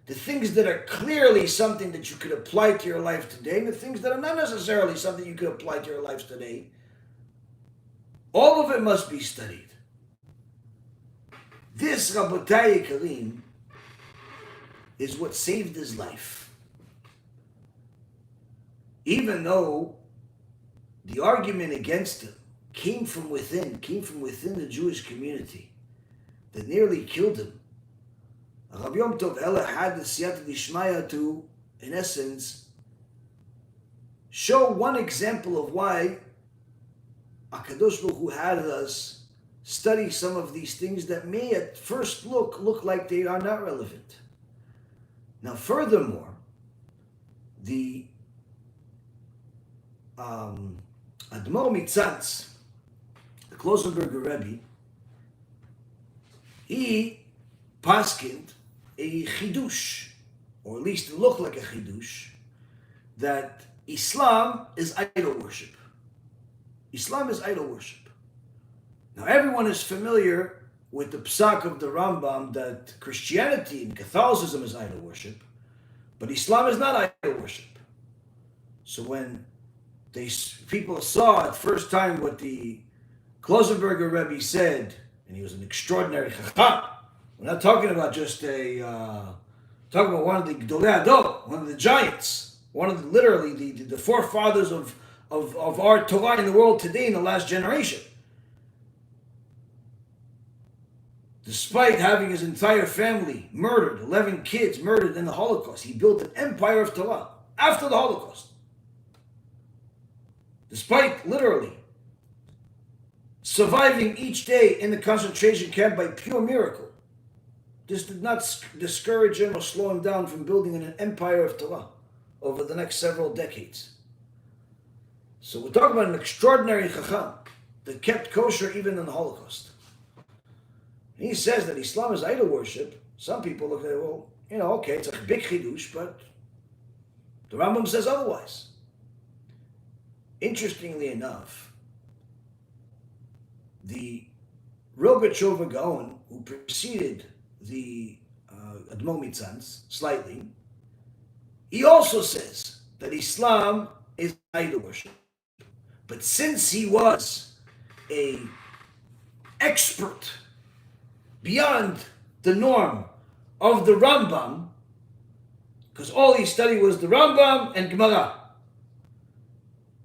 The things that are clearly something that you could apply to your life today, and the things that are not necessarily something you could apply to your life today, all of it must be studied. This, Rabotai Karim, is what saved his life. Even though the argument against him came from within the Jewish community that nearly killed him. Rabbi Yom Tov Ella had the siyata d'ishmaya to, in essence, show one example of why HaKadosh Baruch Hu had us study some of these things that may at first look like they are not relevant. Now, furthermore, the Admor Mitzatz, the Klosenberger Rebbe, he paskind a chidush, or at least it looked like a chidush, that Islam is idol worship. Islam is idol worship. Now everyone is familiar with the psak of the Rambam that Christianity and Catholicism is idol worship, but Islam is not idol worship. So when people saw at first time what the Klosenberger Rebbe said, and he was an extraordinary chacham. We're not talking about just talking about one of the Gdolei Hador, one of the giants, one of literally the forefathers of our Torah in the world today in the last generation. Despite having his entire family murdered, 11 kids murdered in the Holocaust, he built an empire of Torah after the Holocaust. Despite literally surviving each day in the concentration camp by pure miracle, this did not discourage him or slow him down from building an empire of Torah over the next several decades. So we're talking about an extraordinary chacham that kept kosher even in the Holocaust. And he says that Islam is idol worship. Some people look at it, well, okay, it's a big chidush, but the Rambam says otherwise. Interestingly enough, the Rogatchover Gaon, who preceded the Admor Mitzatz slightly, he also says that Islam is idol worship. But since he was an expert beyond the norm of the Rambam, because all he studied was the Rambam and Gemara,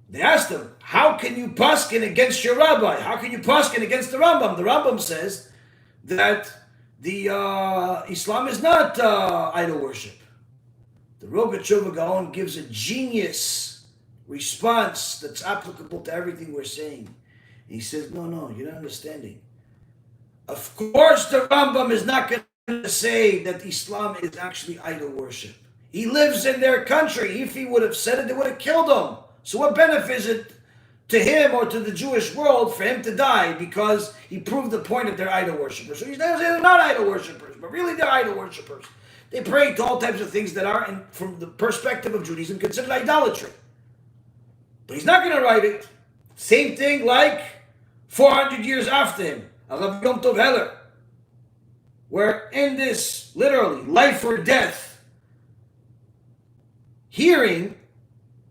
they asked him, how can you paskin against your rabbi? How can you paskin against the Rambam? The Rambam says that the Islam is not idol worship. The Rogatchover Gaon gives a genius response that's applicable to everything we're saying. He says, no, you're not understanding. Of course the Rambam is not going to say that Islam is actually idol worship. He lives in their country. If he would have said it, they would have killed him. So what benefit is it to him or to the Jewish world for him to die because he proved the point that they're idol worshippers? So he's not saying they're not idol worshippers, but really they're idol worshippers. They pray to all types of things that are, from the perspective of Judaism, considered idolatry. But he's not going to write it. Same thing like 400 years after him, Rabbi Yom Tov Heller, where in this literally life or death hearing,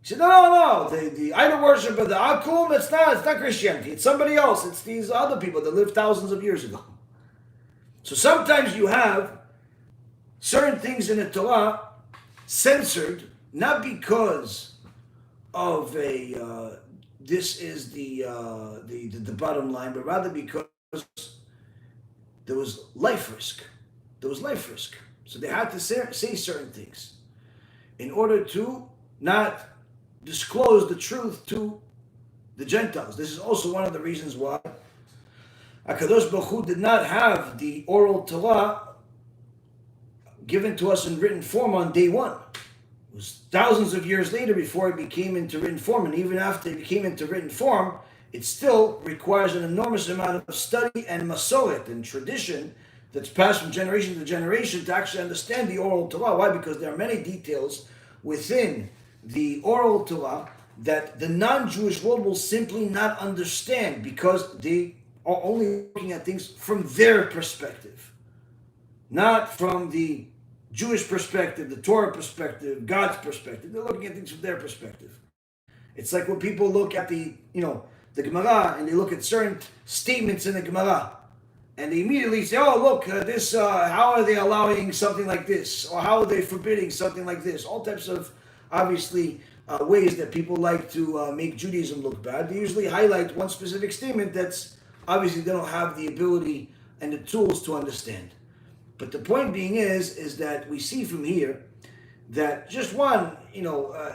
he said, no, the idol worship of the Akum, it's not Christianity, it's somebody else, it's these other people that lived thousands of years ago. So sometimes you have certain things in the Torah censored, not because of this is the bottom line, but rather because there was life risk. So they had to say certain things in order to not disclose the truth to the Gentiles. This is also one of the reasons why HaKadosh Baruch Hu did not have the oral Torah given to us in written form on day one. It was thousands of years later before it became into written form, and even after it became into written form, it still requires an enormous amount of study and masoret and tradition that's passed from generation to generation to actually understand the oral Torah. Why? Because there are many details within the oral Torah that the non-Jewish world will simply not understand because they are only looking at things from their perspective, not from the Jewish perspective, the Torah perspective, God's perspective. They're looking at things from their perspective. It's like when people look at the Gemara and they look at certain statements in the Gemara and they immediately say, oh, look, how are they allowing something like this? Or how are they forbidding something like this? All types of, obviously, ways that people like to make Judaism look bad. They usually highlight one specific statement that's obviously they don't have the ability and the tools to understand. But the point being is that we see from here that just one,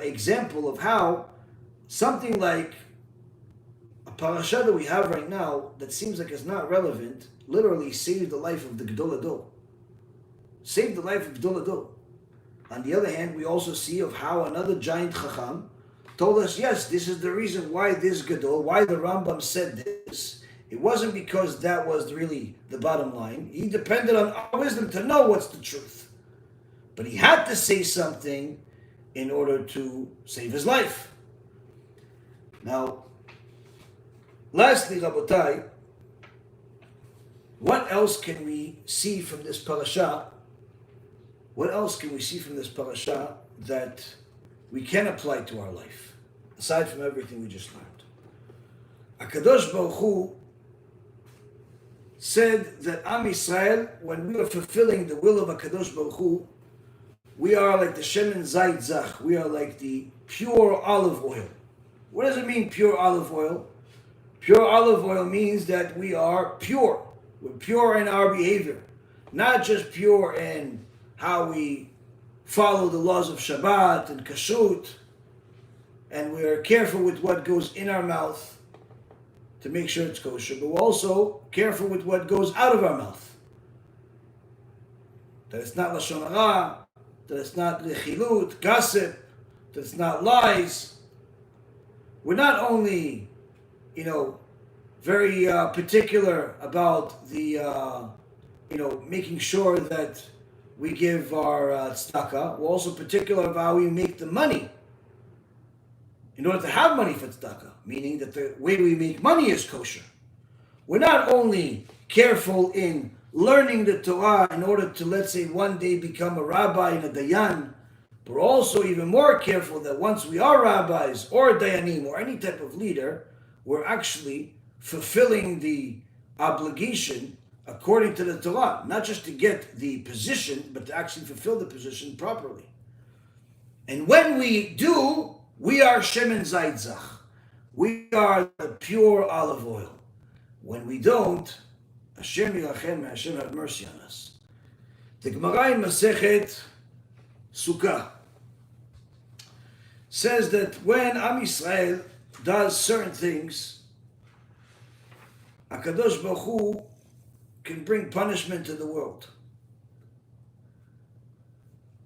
example of how something like a parasha that we have right now that seems like it's not relevant literally saved the life of the Gedol Hador. Saved the life of Gedol Hador. On the other hand, we also see of how another giant Chacham told us, yes, this is the reason why this Gadol, why the Rambam said this. It wasn't because that was really the bottom line. He depended on our wisdom to know what's the truth. But he had to say something in order to save his life. Now, lastly, Rabotai, what else can we see from this parasha? What else can we see from this parasha that we can apply to our life, aside from everything we just learned? HaKadosh Baruch Hu said that Am Yisrael, when we are fulfilling the will of HaKadosh Baruch Hu, we are like the Shemen Zayit Zach. We are like the pure olive oil. What does it mean, pure olive oil? Pure olive oil means that we are pure. We're pure in our behavior. Not just pure in how we follow the laws of Shabbat and Kashrut, and we're careful with what goes in our mouth to make sure it's kosher, but we're also careful with what goes out of our mouth. That it's not Lashon Hara, that it's not Lechilut, gossip, that it's not lies. We're not only, very particular about the, making sure that we give our tzedakah. We're also particular about how we make the money in order to have money for tzedakah, meaning that the way we make money is kosher. We're not only careful in learning the Torah in order to, let's say, one day become a rabbi and a dayan, but we're also even more careful that once we are rabbis or dayanim or any type of leader, we're actually fulfilling the obligation according to the Torah, not just to get the position, but to actually fulfill the position properly. And when we do, we are Shemen Zayit Zach. We are the pure olive oil. When we don't, Hashem Yilachem, Hashem have mercy on us. The Gemara in Masechet Sukkah says that when Am Yisrael does certain things, HaKadosh Baruch Hu can bring punishment to the world.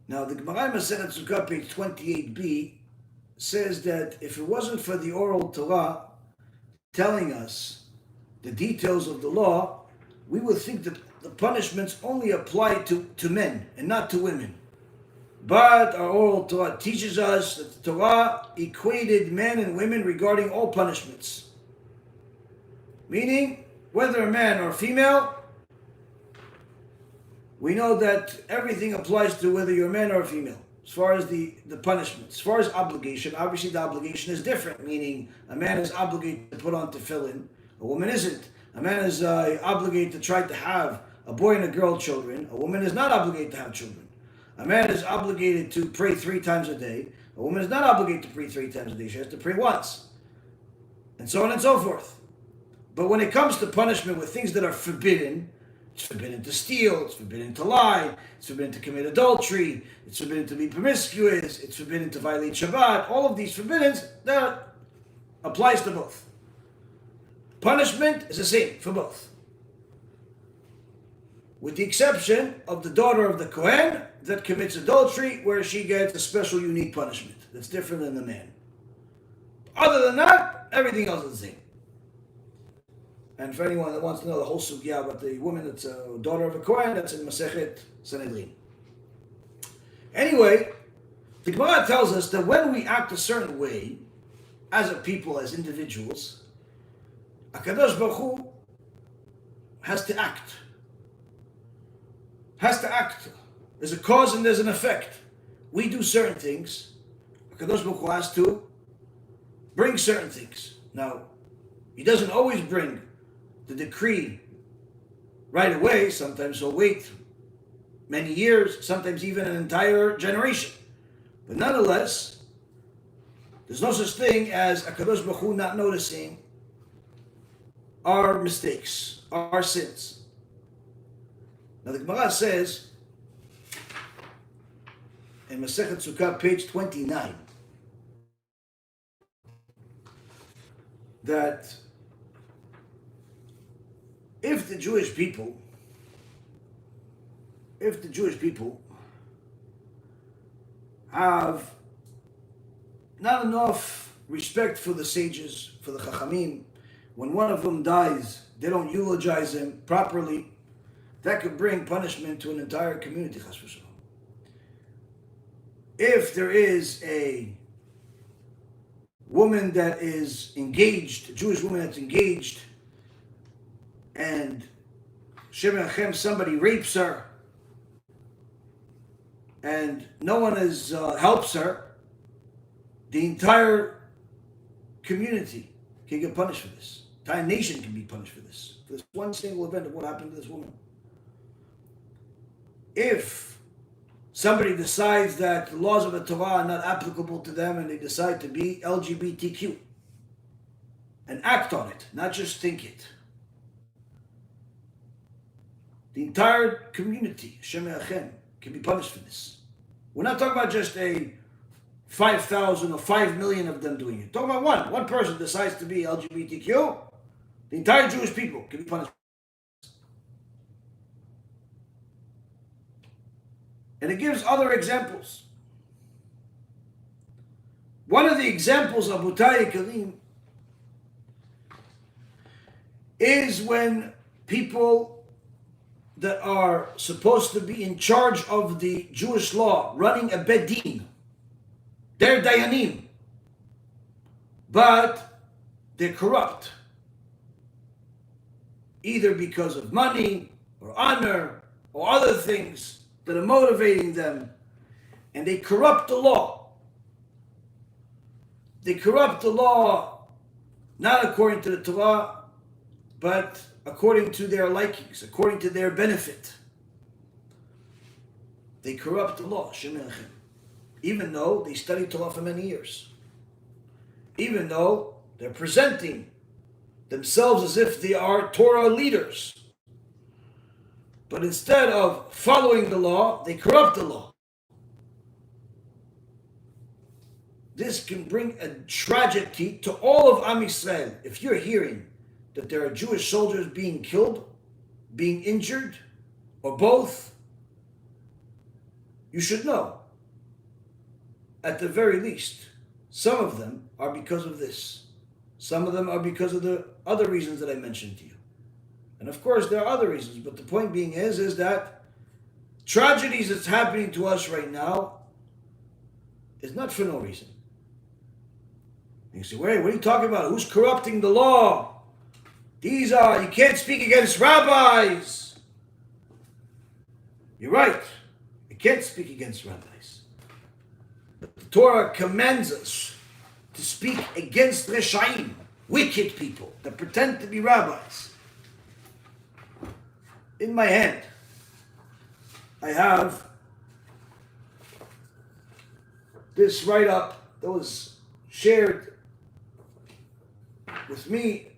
Now, the Gemara in Masechet Sukkah, page 28b, says that if it wasn't for the oral Torah telling us the details of the law, we would think that the punishments only apply to men and not to women. But our oral Torah teaches us that the Torah equated men and women regarding all punishments. Meaning, whether a man or female, we know that everything applies to whether you're a man or a female. As far as the punishment, as far as obligation, obviously the obligation is different, meaning a man is obligated to put on tefillin, a woman isn't. A man is obligated to try to have a boy and a girl children, a woman is not obligated to have children. A man is obligated to pray 3 times a day, a woman is not obligated to pray 3 times a day, she has to pray once. And so on and so forth. But when it comes to punishment with things that are forbidden, it's forbidden to steal, it's forbidden to lie, it's forbidden to commit adultery, it's forbidden to be promiscuous, it's forbidden to violate Shabbat. All of these forbiddens, that applies to both. Punishment is the same for both. With the exception of the daughter of the Kohen that commits adultery, where she gets a special unique punishment that's different than the man. Other than that, everything else is the same. And for anyone that wants to know the whole sugya about the woman that's a daughter of a Kohen, that's in Masechet Sanhedrin. Anyway, the Gemara tells us that when we act a certain way, as a people, as individuals, HaKadosh Baruch Hu has to act. Has to act. There's a cause and there's an effect. We do certain things. HaKadosh Baruch Hu has to bring certain things. Now, he doesn't always bring the decree right away. Sometimes he'll wait many years, sometimes even an entire generation. But nonetheless, There's no such thing as a Kadosh Baruch Hu not noticing our mistakes, our sins. Now the Gemara says in Masechet Sukkah, page 29, that if the Jewish people have not enough respect for the sages, for the Chachamim, when one of them dies, they don't eulogize him properly, that could bring punishment to an entire community. Chas v'shalom. If there is a woman that is engaged, a Jewish woman that's engaged, and Shem HaShem, somebody rapes her, and no one helps her, the entire community can get punished for this. The entire nation can be punished for this. For this one single event of what happened to this woman. If somebody decides that the laws of the Torah are not applicable to them and they decide to be LGBTQ and act on it, not just think it, the entire community, Shem HaShem, can be punished for this. We're not talking about just a 5,000 or 5 million of them doing it. We're talking about one person decides to be LGBTQ, the entire Jewish people can be punished. And it gives other examples. One of the examples of Butai Kalim is when people that are supposed to be in charge of the Jewish law, running a bedin, they're dayanim, but they're corrupt, either because of money or honor or other things that are motivating them, and they corrupt the law. They corrupt the law not according to the Torah, but according to their likings, according to their benefit. They corrupt the law, Shem HaShem, even though they studied Torah for many years, even though they're presenting themselves as if they are Torah leaders. But instead of following the law, they corrupt the law. This can bring a tragedy to all of Am Yisrael. If you're hearing that there are Jewish soldiers being killed, being injured, or both, you should know, at the very least, some of them are because of this. Some of them are because of the other reasons that I mentioned to you. And of course, there are other reasons, but the point being is that tragedies that's happening to us right now is not for no reason. And you say, wait, what are you talking about? Who's corrupting the law? You can't speak against rabbis. You're right. You can't speak against rabbis. But the Torah commands us to speak against reshaim, wicked people that pretend to be rabbis. In my hand, I have this write-up that was shared with me,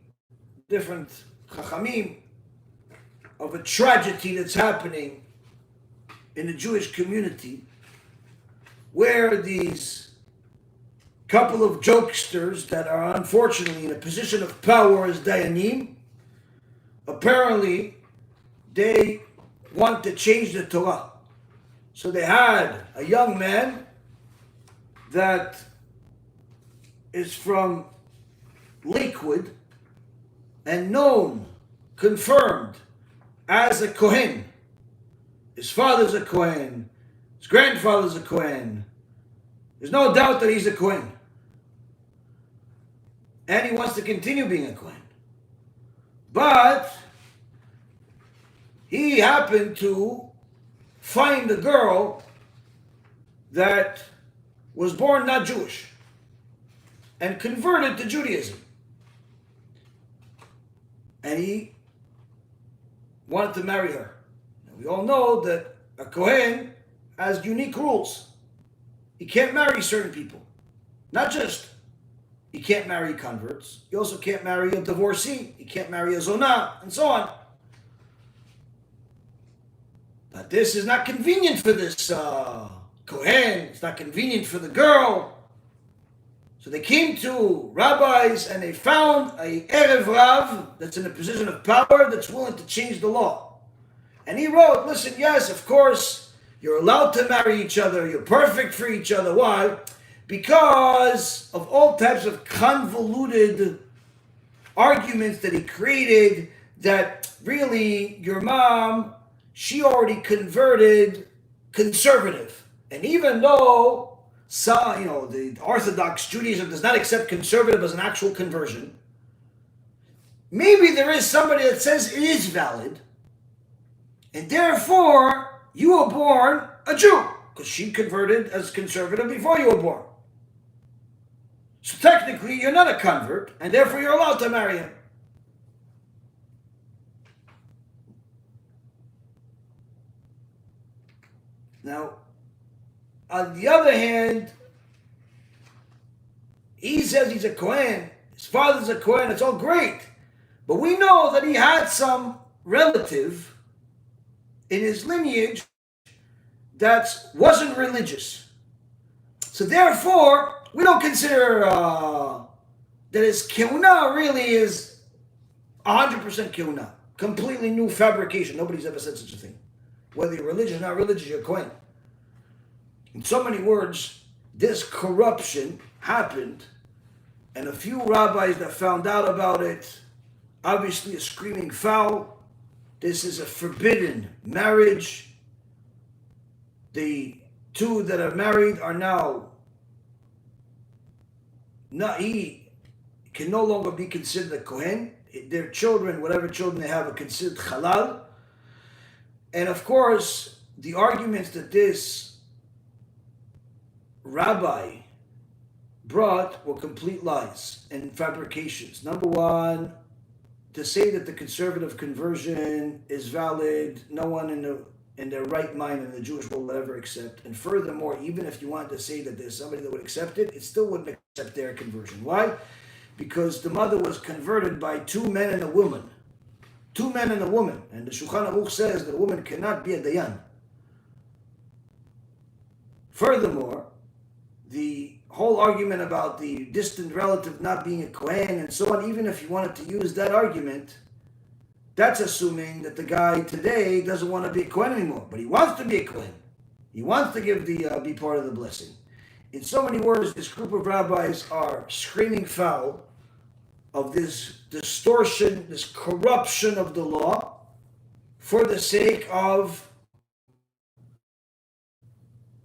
different chachamim, of a tragedy that's happening in the Jewish community, where these couple of jokesters that are unfortunately in a position of power as dayanim, apparently they want to change the Torah. So they had a young man that is from Lakewood and known, confirmed as a Kohen. His father's a Kohen. His grandfather's a Kohen. There's no doubt that he's a Kohen. And he wants to continue being a Kohen. But he happened to find a girl that was born not Jewish and converted to Judaism. And he wanted to marry her. Now, we all know that a Kohen has unique rules. He can't marry certain people. Not just you can't marry converts. You also can't marry a divorcee. You can't marry a zonah, and so on. But this is not convenient for this Kohen. It's not convenient for the girl. So they came to rabbis and they found a Erev Rav that's in a position of power that's willing to change the law. And he wrote, listen, yes, of course, you're allowed to marry each other. You're perfect for each other. Why? Because of all types of convoluted arguments that he created that really your mom, she already converted conservative. And even though the Orthodox Judaism does not accept conservative as an actual conversion, maybe there is somebody that says it is valid, and therefore you were born a Jew, because she converted as conservative before you were born. So technically you're not a convert, and therefore you're allowed to marry him. Now, on the other hand, he says he's a Kohen, his father's a Kohen, it's all great. But we know that he had some relative in his lineage that wasn't religious. So therefore, we don't consider that his Kehuna really is 100% Kehuna. Completely new fabrication. Nobody's ever said such a thing. Whether you're religious or not religious, you're Kohen. In so many words, this corruption happened, and a few rabbis that found out about it, obviously a screaming foul. This is a forbidden marriage. The two that are married are now he can no longer be considered a Kohen. Their children, whatever children they have, are considered halal. And of course, the arguments that this rabbi brought were complete lies and fabrications. Number one, to say that the conservative conversion is valid, no one in their right mind in the Jewish world would ever accept. And furthermore, even if you wanted to say that there's somebody that would accept it, it still wouldn't accept their conversion. Why? Because the mother was converted by two men and a woman. Two men and a woman. And the Shulchan Aruch says that a woman cannot be a dayan. Furthermore, the whole argument about the distant relative not being a Kohen and so on, even if you wanted to use that argument, that's assuming that the guy today doesn't want to be a Kohen anymore, but he wants to be a Kohen. He wants to give be part of the blessing. In so many words, this group of rabbis are screaming foul of this distortion, this corruption of the law for the sake of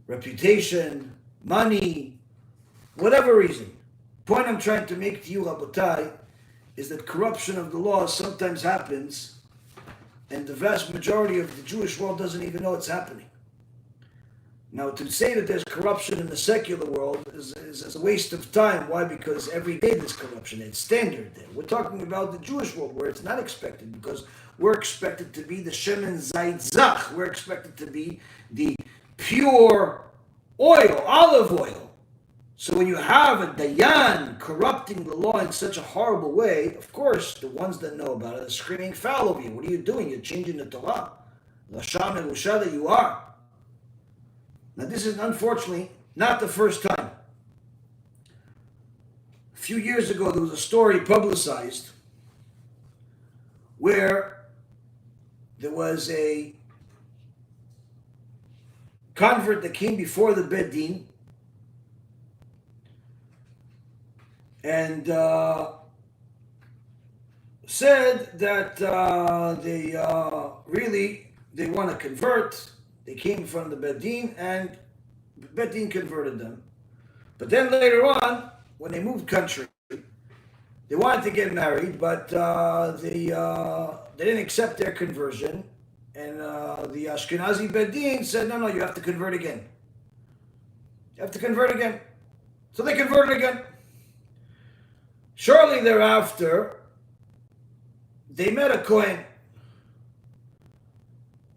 reputation, money, whatever reason. The point I'm trying to make to you, Rabotai, is that corruption of the law sometimes happens, and the vast majority of the Jewish world doesn't even know it's happening. Now, to say that there's corruption in the secular world is a waste of time. Why? Because every day there's corruption. It's standard there. We're talking about the Jewish world where it's not expected, because we're expected to be the Shemen Zayit Zach. We're expected to be the pure oil, olive oil. So when you have a dayan corrupting the law in such a horrible way, of course, the ones that know about it are screaming foul over you. What are you doing? You're changing the Torah. Rasha Merusha that you are. Now this is unfortunately not the first time. A few years ago there was a story publicized where there was a convert that came before the Beit Din and said that they want to convert. They came from the Beit Din, and Beit Din converted them. But then later on, when they moved country, they wanted to get married, but they didn't accept their conversion. And the Ashkenazi Beit Din said, no, you have to convert again. You have to convert again. So they converted again. Shortly thereafter, they met a Kohen.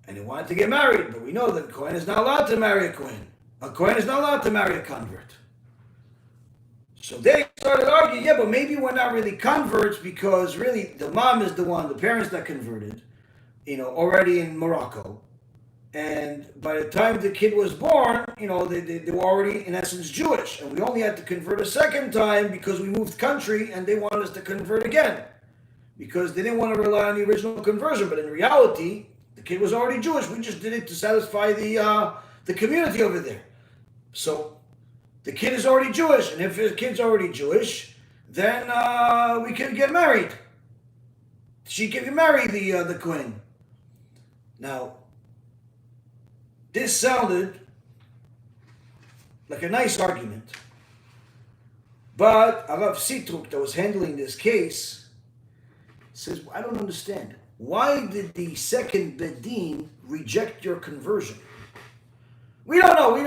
And they wanted to get married, but we know that a Kohen is not allowed to marry a Kohen. A Kohen is not allowed to marry a convert. So they started arguing, yeah, but maybe we're not really converts because really the mom is the one, the parents that converted, already in Morocco. And by the time the kid was born, they were already, in essence, Jewish. And we only had to convert a second time because we moved country and they wanted us to convert again. Because they didn't want to rely on the original conversion. But in reality, the kid was already Jewish. We just did it to satisfy the community over there. So the kid is already Jewish. And if the kid's already Jewish, then we can get married. She can marry the Kohen. Now, this sounded like a nice argument, but Rav Sitruk, that was handling this case, says, I don't understand. Why did the second Bedin reject your conversion? We don't know. What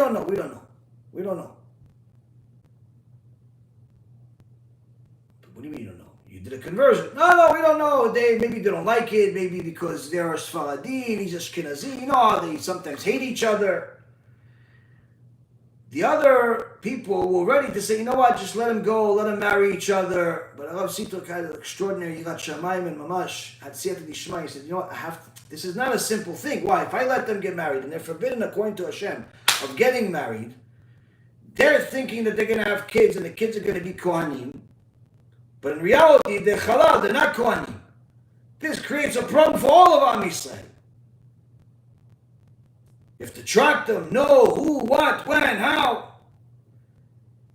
do you mean you don't know? You did a conversion. No, we don't know. Maybe they don't like it. Maybe because they're a Sfaradi and he's Ashkenazi. They sometimes hate each other. The other people were ready to say, you know what, just let them go, let them marry each other. But Rav Sitruk had an extraordinary Yirat Shamayim and Mamash, had Siyata Dishma. He said, you know what, this is not a simple thing. Why? If I let them get married and they're forbidden according to HaShem of getting married, they're thinking that they're going to have kids and the kids are going to be Kohanim. But in reality, they're halal, they're not Kohanim. This creates a problem for all of Am Yisrael. You have to track them, know who, what, when, how.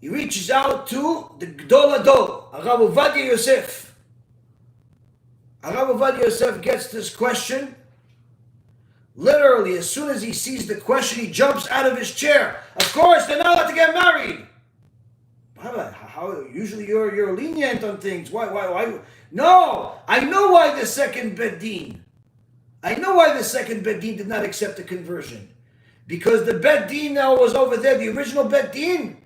He reaches out to the Gdol Adol, Rav Ovadia Yosef. Rav Ovadia Yosef gets this question. Literally, as soon as he sees the question, he jumps out of his chair. Of course, they're not allowed to get married. How usually you're lenient on things. Why? No, I know why the second Bedin. I know why the second Bedin did not accept the conversion. Because the Bedin that was over there, the original Bedin,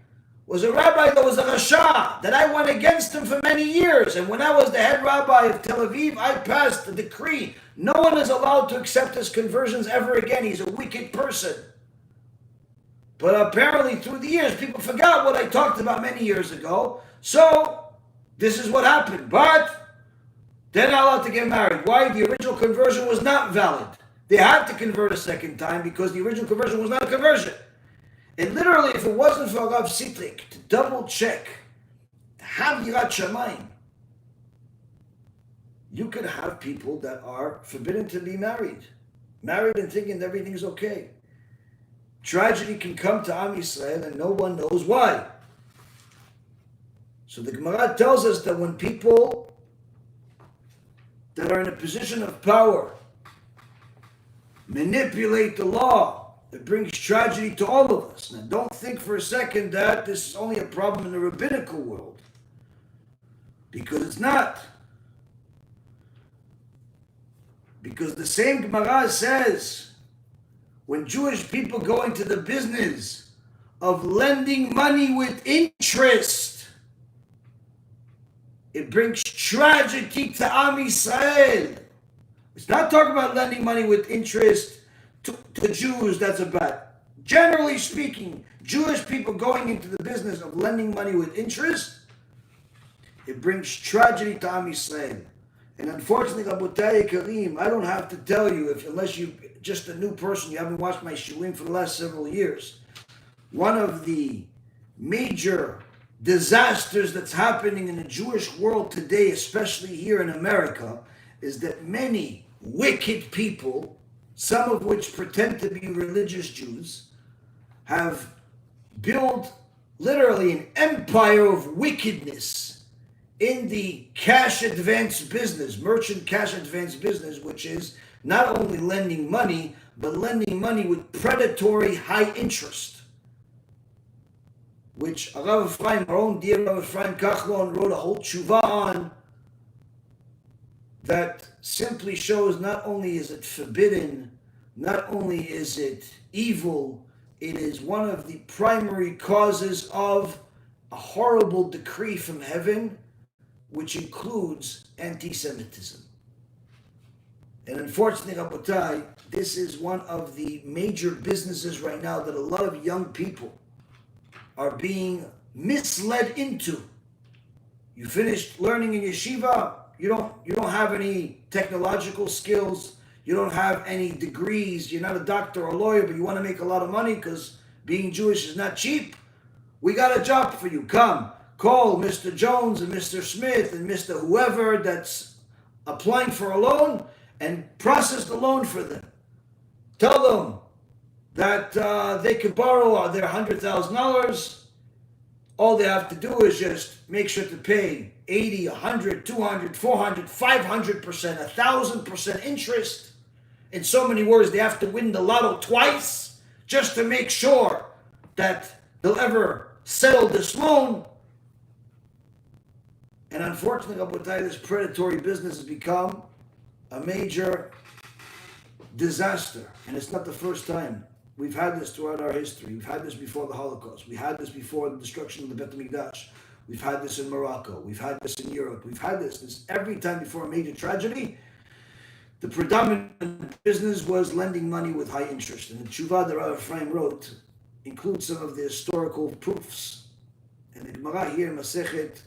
was a rabbi that was a Rasha, that I went against him for many years. And when I was the head rabbi of Tel Aviv, I passed a decree. No one is allowed to accept his conversions ever again. He's a wicked person. But apparently through the years, people forgot what I talked about many years ago. So, this is what happened. But, they're not allowed to get married. Why? The original conversion was not valid. They had to convert a second time because the original conversion was not a conversion. And literally, if it wasn't for Rav Sitruk to double check, to have Yirat Shamayim, you could have people that are forbidden to be married and thinking that everything's okay. Tragedy can come to Am Yisrael and no one knows why. So the Gemara tells us that when people that are in a position of power manipulate the law, it brings tragedy to all of us. Now don't think for a second that this is only a problem in the rabbinical world, because it's not. Because the same Gemara says, when Jewish people go into the business of lending money with interest, it brings tragedy to Am Yisrael. It's not talking about lending money with interest to Jews, that's about. Generally speaking, Jewish people going into the business of lending money with interest, it brings tragedy to Am Yisrael. And unfortunately, Rabotai Karim, I don't have to tell you, unless you're just a new person, you haven't watched my shulim for the last several years. One of the major disasters that's happening in the Jewish world today, especially here in America, is that many wicked people, some of which pretend to be religious Jews, have built literally an empire of wickedness in the cash advance business, merchant cash advance business, which is not only lending money, but lending money with predatory high interest, which Rav Ephraim, our own dear Rav Ephraim Kachlon, wrote a whole tshuva on, that simply shows not only is it forbidden, not only is it evil, it is one of the primary causes of a horrible decree from heaven, which includes anti-Semitism. And unfortunately, Rabotai, this is one of the major businesses right now that a lot of young people are being misled into. You finished learning in yeshiva, you don't have any technological skills, you don't have any degrees, you're not a doctor or a lawyer, but you want to make a lot of money because being Jewish is not cheap. We got a job for you. Come, call Mr. Jones and Mr. Smith and Mr. whoever that's applying for a loan and process the loan for them. Tell them that they could borrow their $100,000. All they have to do is just make sure to pay 80, 100, 200, 400, 500%, 1,000% interest. In so many words, they have to win the lotto twice just to make sure that they'll ever settle this loan. And unfortunately, Rabotai, this predatory business has become a major disaster. And it's not the first time. We've had this throughout our history. We've had this before the Holocaust. We had this before the destruction of the Beit HaMikdash. We've had this in Morocco. We've had this in Europe. We've had this every time before a major tragedy. The predominant business was lending money with high interest. And the Tshuva that Rabbi Ephraim wrote includes some of the historical proofs. And the Gemara here in Masechet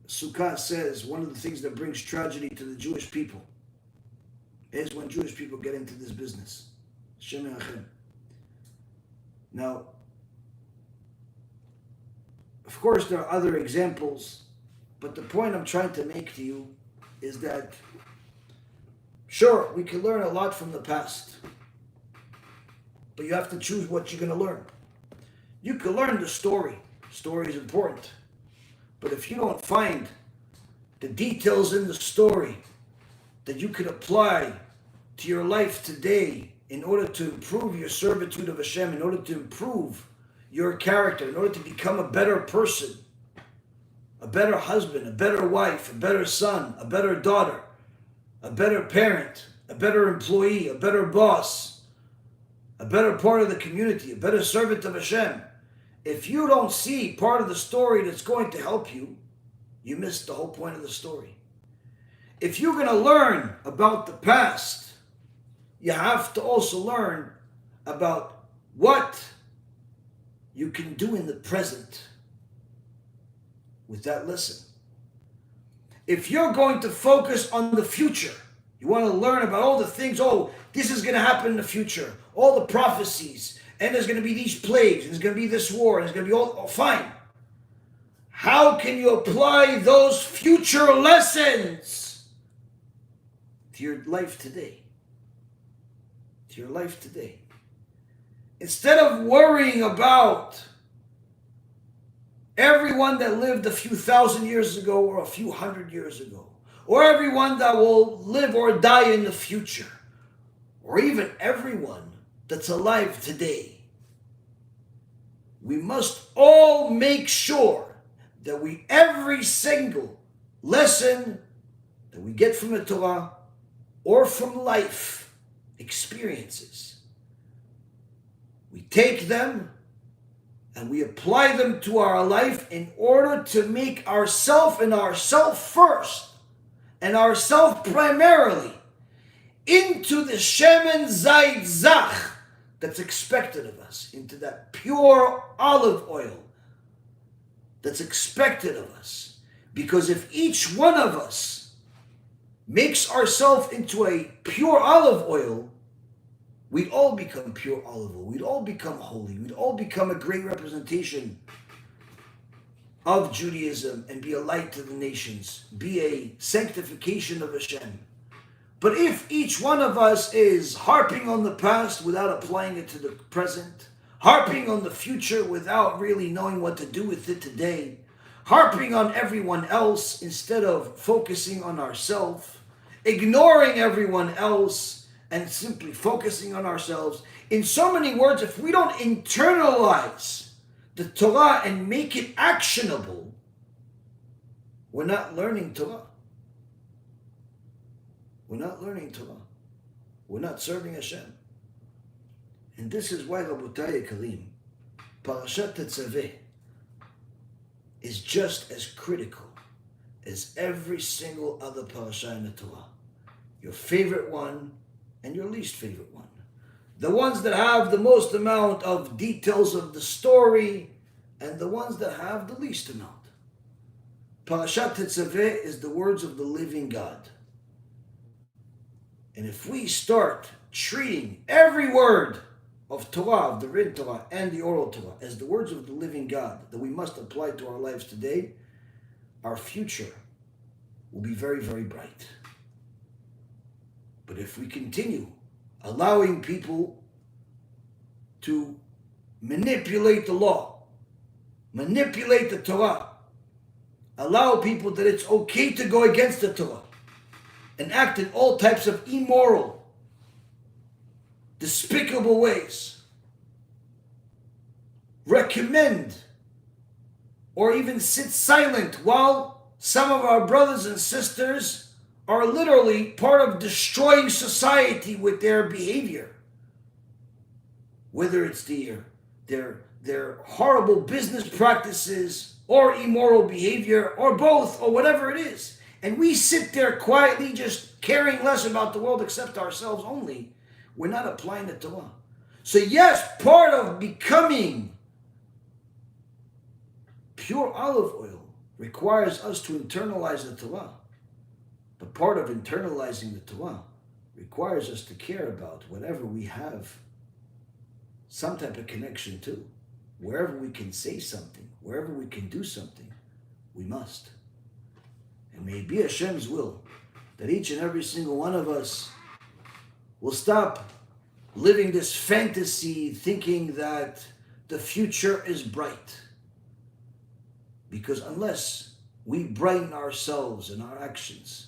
Sukkah says one of the things that brings tragedy to the Jewish people is when Jewish people get into this business. Shem HaShem. Now, of course, there are other examples, but the point I'm trying to make to you is that, sure, we can learn a lot from the past, but you have to choose what you're going to learn. You can learn the story. Story is important. But if you don't find the details in the story that you could apply to your life today in order to improve your servitude of HaShem, in order to improve your character, in order to become a better person, a better husband, a better wife, a better son, a better daughter, a better parent, a better employee, a better boss, a better part of the community, a better servant of HaShem. If you don't see part of the story that's going to help you, you missed the whole point of the story. If you're going to learn about the past, you have to also learn about what you can do in the present with that lesson. If you're going to focus on the future, you want to learn about all the things, this is going to happen in the future, all the prophecies, and there's going to be these plagues, and there's going to be this war, and there's going to be all fine. How can you apply those future lessons to your life today? To your life today. Instead of worrying about everyone that lived a few thousand years ago or a few hundred years ago, or everyone that will live or die in the future, or even everyone that's alive today, we must all make sure that every single lesson that we get from the Torah or from life experiences, we take them and we apply them to our life in order to make ourself and ourself first and ourself primarily into the Shemen Zayit Zach that's expected of us, into that pure olive oil that's expected of us. Because if each one of us makes ourselves into a pure olive oil, we'd all become pure olive oil. We'd all become holy. We'd all become a great representation of Judaism and be a light to the nations, be a sanctification of Hashem. But if each one of us is harping on the past without applying it to the present, harping on the future without really knowing what to do with it today, harping on everyone else instead of focusing on ourselves, ignoring everyone else and simply focusing on ourselves. In so many words, if we don't internalize the Torah and make it actionable, we're not learning Torah. We're not learning Torah. We're not serving Hashem. And this is why, Rabotai Kalim, Parashat Tetzaveh is just as critical as every single other parasha in the Torah. Your favorite one and your least favorite one. The ones that have the most amount of details of the story and the ones that have the least amount. Parashat Tetzaveh is the words of the living God. And if we start treating every word of Torah, of the written Torah and the oral Torah, as the words of the living God that we must apply to our lives today, our future will be very, very bright. But if we continue allowing people to manipulate the law, manipulate the Torah, allow people that it's okay to go against the Torah and act in all types of immoral, despicable ways, recommend or even sit silent while some of our brothers and sisters are literally part of destroying society with their behavior. Whether it's their horrible business practices or immoral behavior or both or whatever it is. And we sit there quietly just caring less about the world except ourselves only. We're not applying the Torah. So yes, part of becoming pure olive oil requires us to internalize the Torah. But part of internalizing the Torah requires us to care about whatever we have some type of connection to. Wherever we can say something, wherever we can do something, we must. And may it be Hashem's will that each and every single one of us will stop living this fantasy thinking that the future is bright. Because unless we brighten ourselves and our actions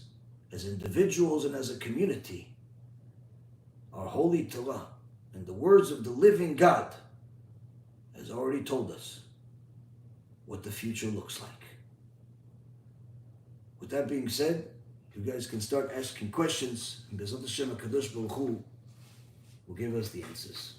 as individuals and as a community, our holy Torah and the words of the living God has already told us what the future looks like. With that being said, you guys can start asking questions, and BeEzrat HaShem HaKadosh Baruch Hu will give us the answers.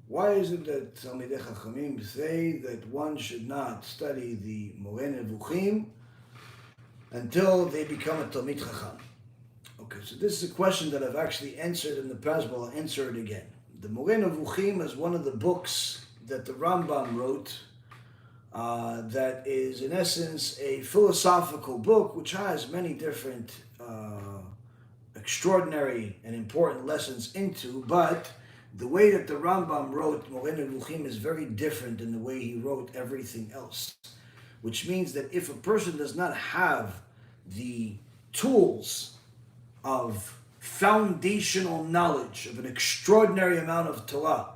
Why is it that Talmidei Chachamim say that one should not study the Moreh Nevuchim until they become a Talmid Chacham? Okay, so this is a question that I've actually answered in the past, but I'll answer it again. The Moreh Nevuchim is one of the books that the Rambam wrote that is in essence a philosophical book which has many different extraordinary and important lessons into, but the way that the Rambam wrote Moreh Nevuchim is very different than the way he wrote everything else. Which means that if a person does not have the tools of foundational knowledge of an extraordinary amount of Torah,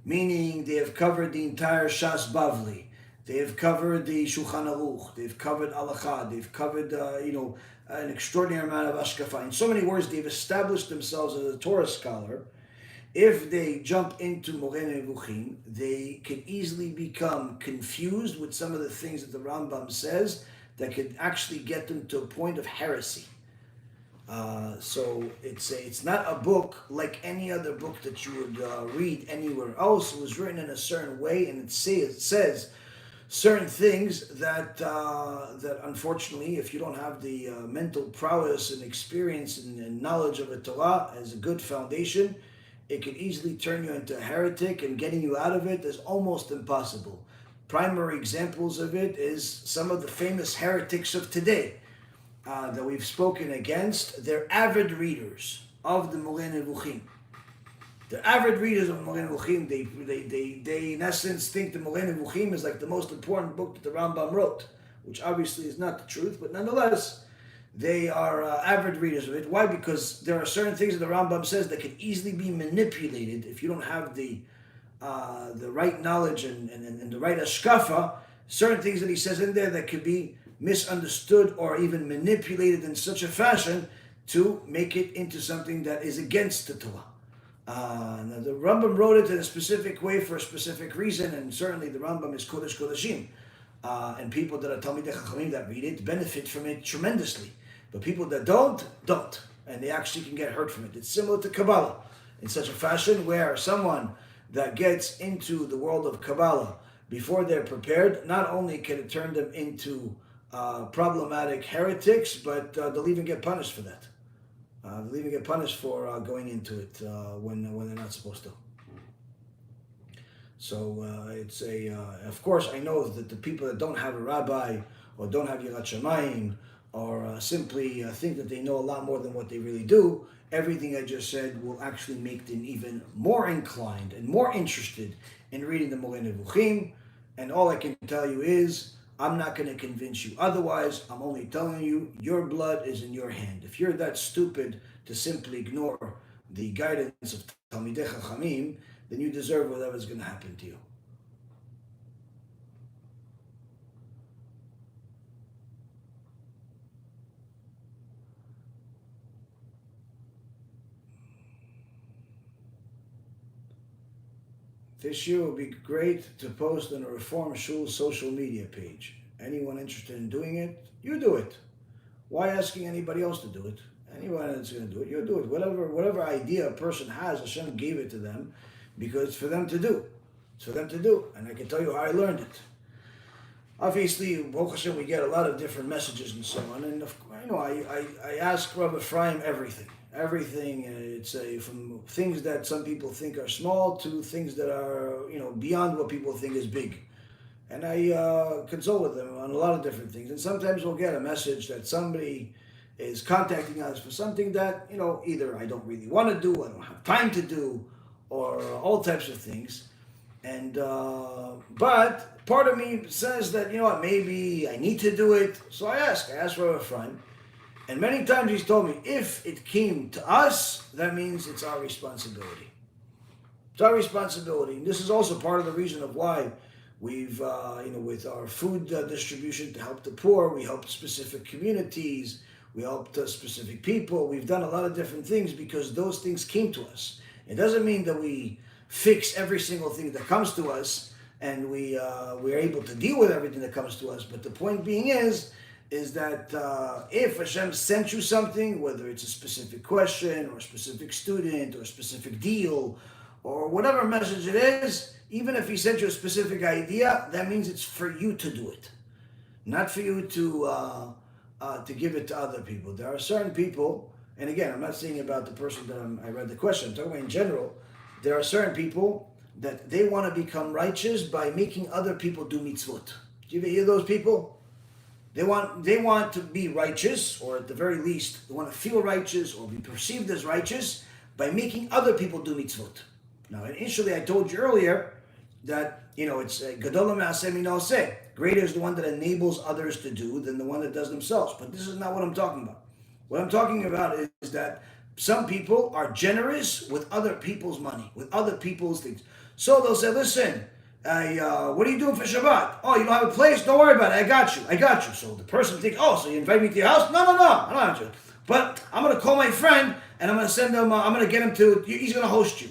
meaning they have covered the entire Shas Bavli, they have covered the Shulchan Aruch, they've covered Halakha, they've covered an extraordinary amount of Ashkafa. In so many words, they've established themselves as a Torah scholar. If they jump into Moreh Nevuchim, they can easily become confused with some of the things that the Rambam says that could actually get them to a point of heresy. So it's not a book like any other book that you would read anywhere else. It was written in a certain way, and it says certain things that unfortunately, if you don't have the mental prowess and experience and knowledge of a Torah as a good foundation, it can easily turn you into a heretic, and getting you out of it is almost impossible. Primary examples of it is some of the famous heretics of today that we've spoken against. They're avid readers of the Moreh Nevuchim. They're avid readers of Moreh Nevuchim. They in essence think the Moreh Nevuchim is like the most important book that the Rambam wrote, which obviously is not the truth, but nonetheless, they are avid readers of it. Why? Because there are certain things that the Rambam says that can easily be manipulated if you don't have the right knowledge and the right ashkafa. Certain things that he says in there that could be misunderstood or even manipulated in such a fashion to make it into something that is against the Torah. Now the Rambam wrote it in a specific way for a specific reason, and certainly the Rambam is Kodesh Kodeshim. and people that are Talmidei Chachamim that read it benefit from it tremendously. But people that don't, and they actually can get hurt from it. It's similar to Kabbalah in such a fashion where someone that gets into the world of Kabbalah before they're prepared, not only can it turn them into problematic heretics, but they'll even get punished for that. They'll even get punished for going into it when they're not supposed to. So it's of course, I know that the people that don't have a rabbi or don't have Yirat Shamayim or simply think that they know a lot more than what they really do, everything I just said will actually make them even more inclined and more interested in reading the Moreh Nevuchim. And all I can tell you is, I'm not going to convince you otherwise. I'm only telling you, your blood is in your hand. If you're that stupid to simply ignore the guidance of Talmidei Chachamim, then you deserve whatever's going to happen to you. This year would be great to post on a Reform Shul's social media page. Anyone interested in doing it, you do it. Why asking anybody else to do it? Anyone that's going to do it, you do it. Whatever idea a person has, Hashem gave it to them because it's for them to do. It's for them to do. And I can tell you how I learned it. Obviously, Baruch Hashem, we get a lot of different messages and so on. And I ask Rabbi Ephraim everything. Everything, it's from things that some people think are small to things that are, beyond what people think is big. And I consult with them on a lot of different things. And sometimes we'll get a message that somebody is contacting us for something that, either I don't really want to do, I don't have time to do, or all types of things. And, but part of me says that, maybe I need to do it. So I ask Rabbi Ephraim. And many times he's told me, if it came to us, that means it's our responsibility. It's our responsibility. And this is also part of the reason of why we've, with our food distribution to help the poor, we helped specific communities, we helped specific people. We've done a lot of different things because those things came to us. It doesn't mean that we fix every single thing that comes to us and we're able to deal with everything that comes to us. But the point being is that if Hashem sent you something, whether it's a specific question or a specific student or a specific deal or whatever message it is, even if he sent you a specific idea, that means it's for you to do it, not for you to give it to other people. There are certain people, and again, I'm not saying about the person that I read the question, I'm talking about in general, there are certain people that they want to become righteous by making other people do mitzvot. Do you ever hear those people? They want to be righteous, or at the very least, they want to feel righteous or be perceived as righteous by making other people do mitzvot. Now, initially, I told you earlier that, it's Gadol Ma'aseh Min Ha'oseh. Greater is the one that enables others to do than the one that does themselves. But this is not what I'm talking about. What I'm talking about is that some people are generous with other people's money, with other people's things. So they'll say, listen, what are you doing for Shabbat? Oh, you don't have a place? Don't worry about it. I got you. So the person thinks, so you invite me to your house? No. I don't have to. But I'm going to call my friend and I'm going to send him, I'm going to get him to, he's going to host you.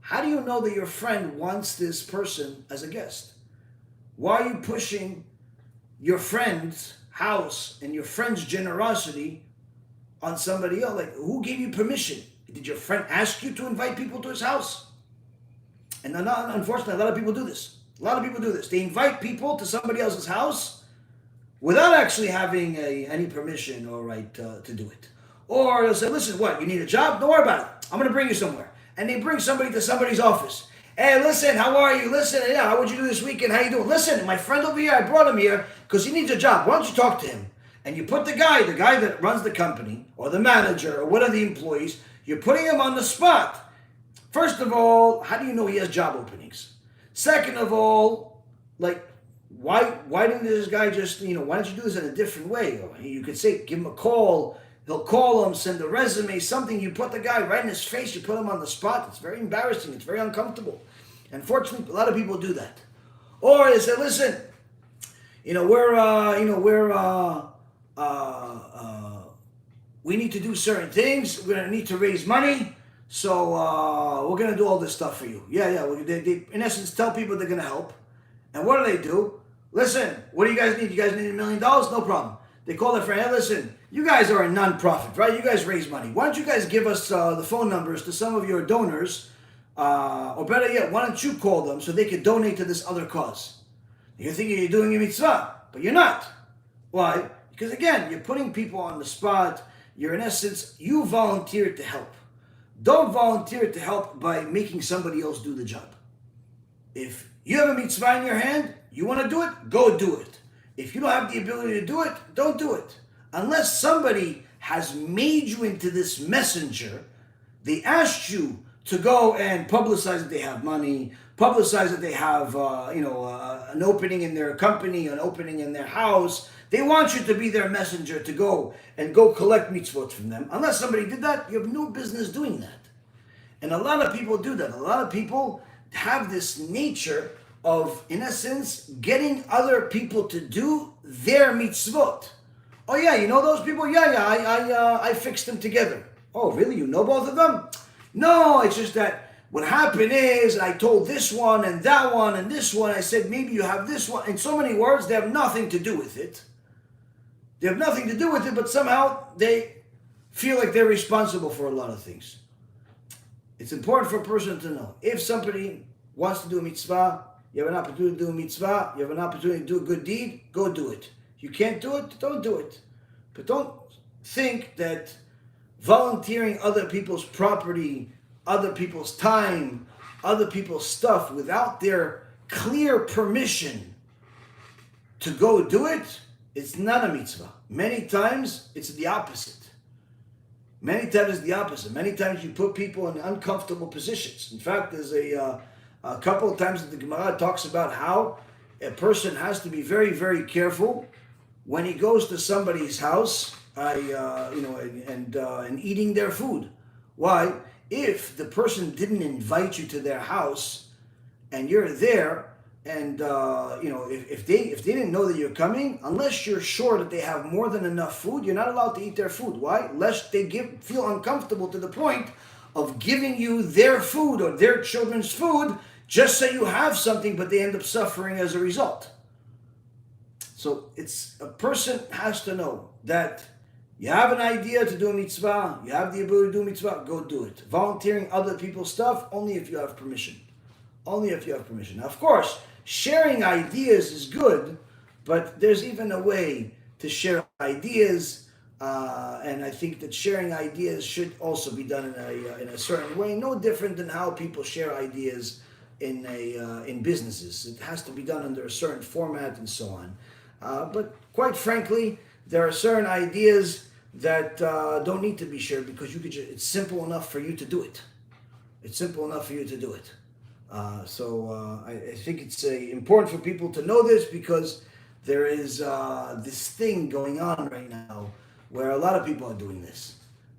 How do you know that your friend wants this person as a guest? Why are you pushing your friend's house and your friend's generosity on somebody else? Like, who gave you permission? Did your friend ask you to invite people to his house? And unfortunately, a lot of people do this. They invite people to somebody else's house without actually having any permission or right to do it. Or they'll say, listen, what, you need a job? Don't worry about it. I'm going to bring you somewhere. And they bring somebody to somebody's office. Hey, listen, how are you? Listen, how would you do this weekend? How you doing? Listen, my friend over here, I brought him here because he needs a job. Why don't you talk to him? And you put the guy that runs the company, or the manager, or one of the employees, you're putting him on the spot. First of all, how do you know he has job openings? Second of all, why didn't this guy just, why don't you do this in a different way? Or you could say, give him a call. He'll call him, send a resume, something. You put the guy right in his face. You put him on the spot. It's very embarrassing. It's very uncomfortable. Unfortunately, a lot of people do that. Or they say, listen, we need to do certain things. We're going to need to raise money. So we're going to do all this stuff for you. Yeah. They in essence tell people they're going to help. And what do? Listen, what do you guys need? You guys need $1 million? No problem. They call their friend, hey, listen, you guys are a non-profit, right? You guys raise money. Why don't you guys give us the phone numbers to some of your donors, or better yet, why don't you call them so they can donate to this other cause? You're thinking you're doing a mitzvah, but you're not. Why? Because again, you're putting people on the spot. You're in essence, you volunteered to help. Don't volunteer to help by making somebody else do the job. If you have a mitzvah in your hand, you want to do it, go do it. If you don't have the ability to do it, don't do it. Unless somebody has made you into this messenger, they asked you to go and publicize that they have money, publicize that they have an opening in their company, an opening in their house. They want you to be their messenger to go collect mitzvot from them. Unless somebody did that, you have no business doing that. And a lot of people do that. A lot of people have this nature of, in essence, getting other people to do their mitzvot. Oh yeah, you know those people? Yeah, I fixed them together. Oh really, you know both of them? No, it's just that what happened is I told this one and that one and this one, I said maybe you have this one. In so many words, they have nothing to do with it. They have nothing to do with it, but somehow they feel like they're responsible for a lot of things. It's important for a person to know, if somebody wants to do a mitzvah, you have an opportunity to do a mitzvah, you have an opportunity to do a good deed, go do it. You can't do it, don't do it. But don't think that volunteering other people's property, other people's time, other people's stuff without their clear permission to go do it, it's not a mitzvah. Many times it's the opposite. Many times it's the opposite. Many times you put people in uncomfortable positions. In fact, there's a couple of times that the Gemara talks about how a person has to be very, very careful when he goes to somebody's house, and eating their food. Why? If the person didn't invite you to their house, and you're there, and if they didn't know that you're coming, unless you're sure that they have more than enough food, you're not allowed to eat their food. Why? Lest they feel uncomfortable to the point of giving you their food or their children's food just so you have something, but they end up suffering as a result. So a person has to know that you have an idea to do a mitzvah, you have the ability to do a mitzvah, go do it. Volunteering other people's stuff, only if you have permission. Only if you have permission. Now, of course, sharing ideas is good, but there's even a way to share ideas, and I think that sharing ideas should also be done in a certain way, no different than how people share ideas in businesses. It has to be done under a certain format and so on. But quite frankly, there are certain ideas that don't need to be shared because it's simple enough for you to do it. It's simple enough for you to do it. So I think it's important for people to know this, because there is this thing going on right now where a lot of people are doing this.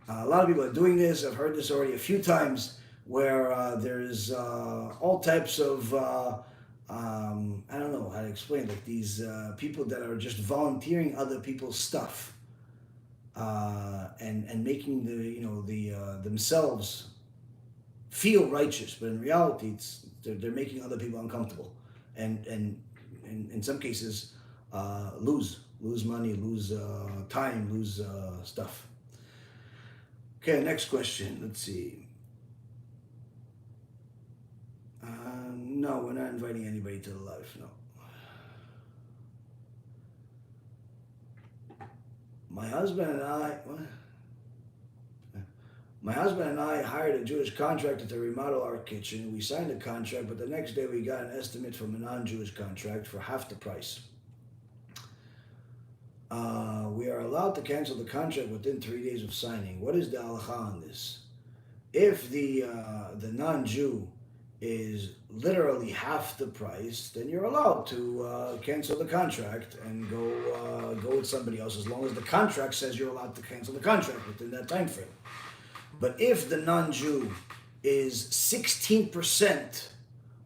A lot of people are doing this. I've heard this already a few times, where there's all types of, I don't know how to explain, like these people that are just volunteering other people's stuff and making themselves feel righteous, but in reality, they're making other people uncomfortable, and in some cases lose money, lose time, lose stuff. Okay, next question. Let's see. No, we're not inviting anybody to the live. No. My husband and I hired a Jewish contractor to remodel our kitchen. We signed a contract, but the next day we got an estimate from a non-Jewish contract for half the price. We are allowed to cancel the contract within 3 days of signing. What is the halacha on this? If the non-Jew is literally half the price, then you're allowed to cancel the contract and go with somebody else, as long as the contract says you're allowed to cancel the contract within that time frame. But if the non-Jew is 16%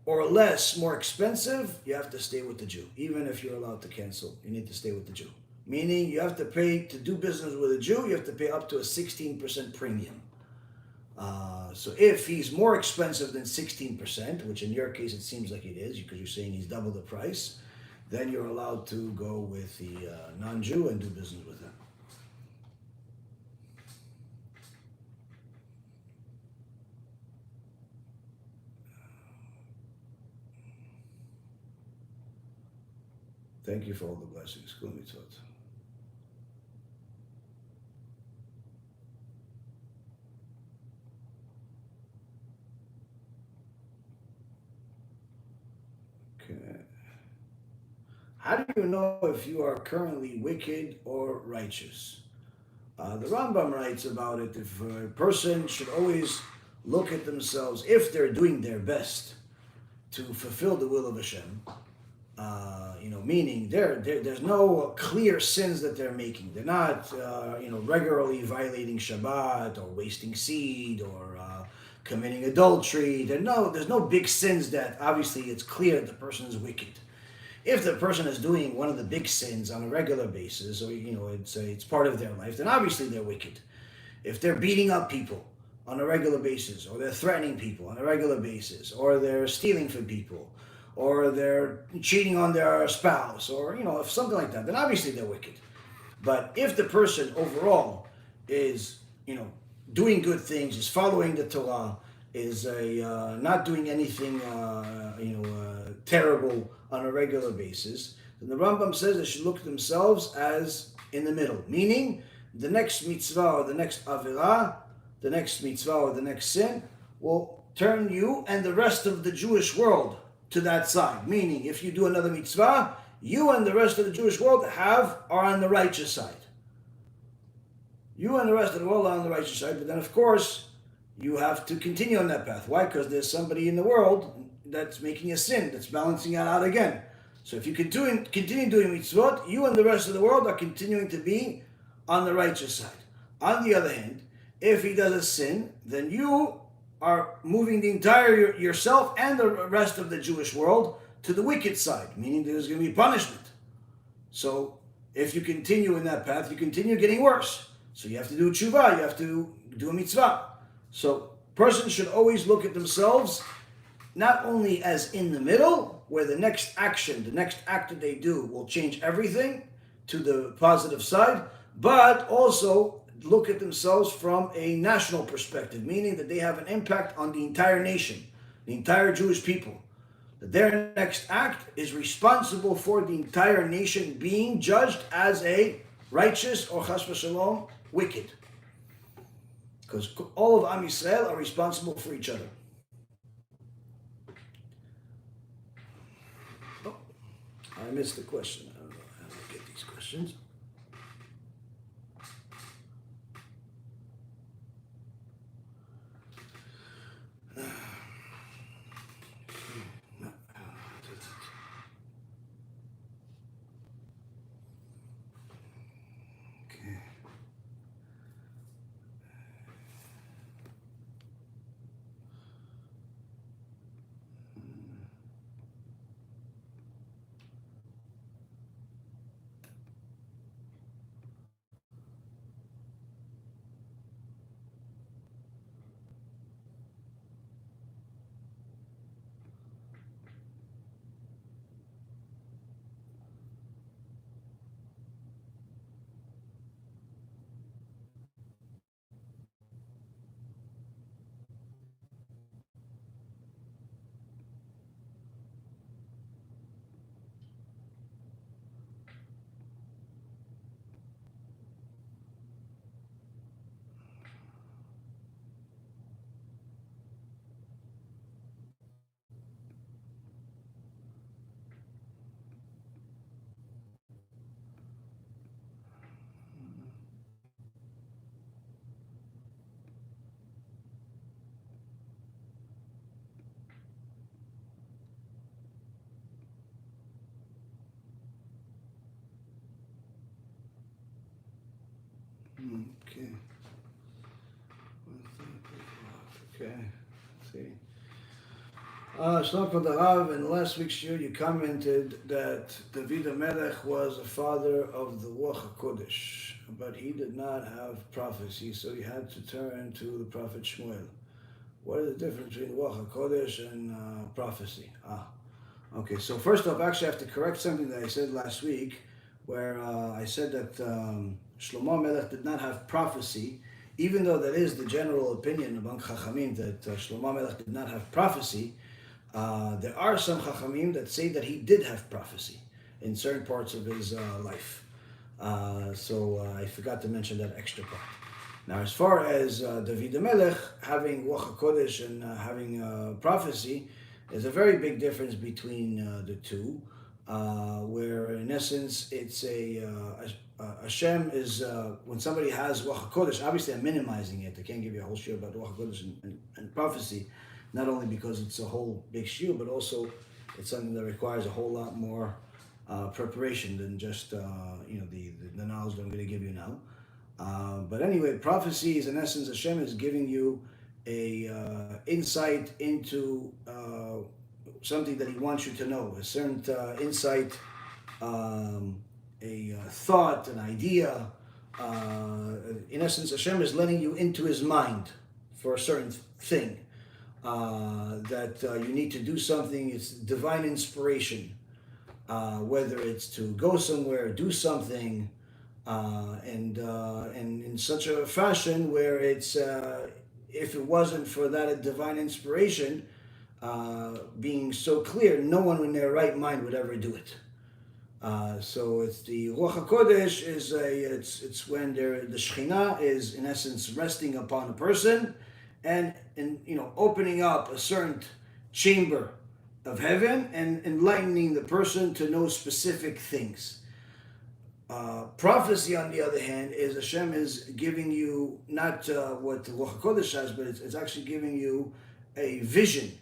or less more expensive, you have to stay with the Jew. Even if you're allowed to cancel, you need to stay with the Jew. Meaning you have to pay, to do business with a Jew, you have to pay up to a 16% premium. So if he's more expensive than 16%, which in your case it seems like it is, because you're saying he's double the price, then you're allowed to go with the non-Jew and do business with them. Thank you for all the blessings. Kol mitzvot. Okay. How do you know if you are currently wicked or righteous? The Rambam writes about it. If a person should always look at themselves, if they're doing their best to fulfill the will of Hashem, meaning there's no clear sins that they're making. They're not, regularly violating Shabbat or wasting seed or committing adultery. There's no big sins that obviously it's clear that the person is wicked. If the person is doing one of the big sins on a regular basis, or it's part of their life, then obviously they're wicked. If they're beating up people on a regular basis, or they're threatening people on a regular basis, or they're stealing from people, or they're cheating on their spouse, or if something like that, then obviously they're wicked. But if the person overall is doing good things, is following the Torah, is not doing anything terrible on a regular basis, then the Rambam says they should look at themselves as in the middle, meaning the next mitzvah or the next avirah, the next mitzvah or the next sin will turn you and the rest of the Jewish world to that side. Meaning, if you do another mitzvah, you and the rest of the Jewish world are on the righteous side. You and the rest of the world are on the righteous side, but then of course, you have to continue on that path. Why? Because there's somebody in the world that's making a sin, that's balancing it out again. So if you continue doing mitzvot, you and the rest of the world are continuing to be on the righteous side. On the other hand, if he does a sin, then you are moving the entire yourself and the rest of the Jewish world to the wicked side, meaning there's going to be punishment. So if you continue in that path, you continue getting worse. So you have to do tshuva, you have to do a mitzvah. So person should always look at themselves not only as in the middle, where the next action, the next act that they do will change everything to the positive side, but also look at themselves from a national perspective, meaning that they have an impact on the entire nation, the entire Jewish people. That their next act is responsible for the entire nation being judged as a righteous or chas v'shalom wicked. Because all of Am Yisrael are responsible for each other. Oh, I missed the question. I don't know how to get these questions. Okay. Okay. Let's see. Shalom for the Rav. In last week's shiur, you commented that David HaMelech was a father of the Ruach HaKodesh, but he did not have prophecy, so he had to turn to the prophet Shmuel. What is the difference between Ruach HaKodesh and prophecy? Okay, so first off, actually, I have to correct something that I said last week, where I said that Shlomo Melech did not have prophecy, even though that is the general opinion among Chachamim that Shlomo Melech did not have prophecy. There are some Chachamim that say that he did have prophecy in certain parts of his life. So I forgot to mention that extra part. Now, as far as David HaMelech having Ruach HaKodesh and having prophecy, there's a very big difference between the two, where in essence it's Hashem is, when somebody has Ruach HaKodesh, obviously I'm minimizing it. I can't give you a whole shiur about Ruach HaKodesh and prophecy, not only because it's a whole big shiur, but also it's something that requires a whole lot more preparation than just the knowledge that I'm going to give you now. But anyway, prophecy is in essence Hashem is giving you a insight into something that He wants you to know, a certain insight, a thought, an idea. In essence, Hashem is letting you into His mind for a certain thing, that you need to do something. It's divine inspiration, whether it's to go somewhere, do something, and in such a fashion where it's if it wasn't for that divine inspiration being so clear, no one in their right mind would ever do it. So it's the Ruach HaKodesh it's when the Shekhinah is in essence resting upon a person and opening up a certain chamber of heaven and enlightening the person to know specific things. Prophecy, on the other hand, is Hashem is giving you not what the Ruach HaKodesh has, but it's actually giving you a vision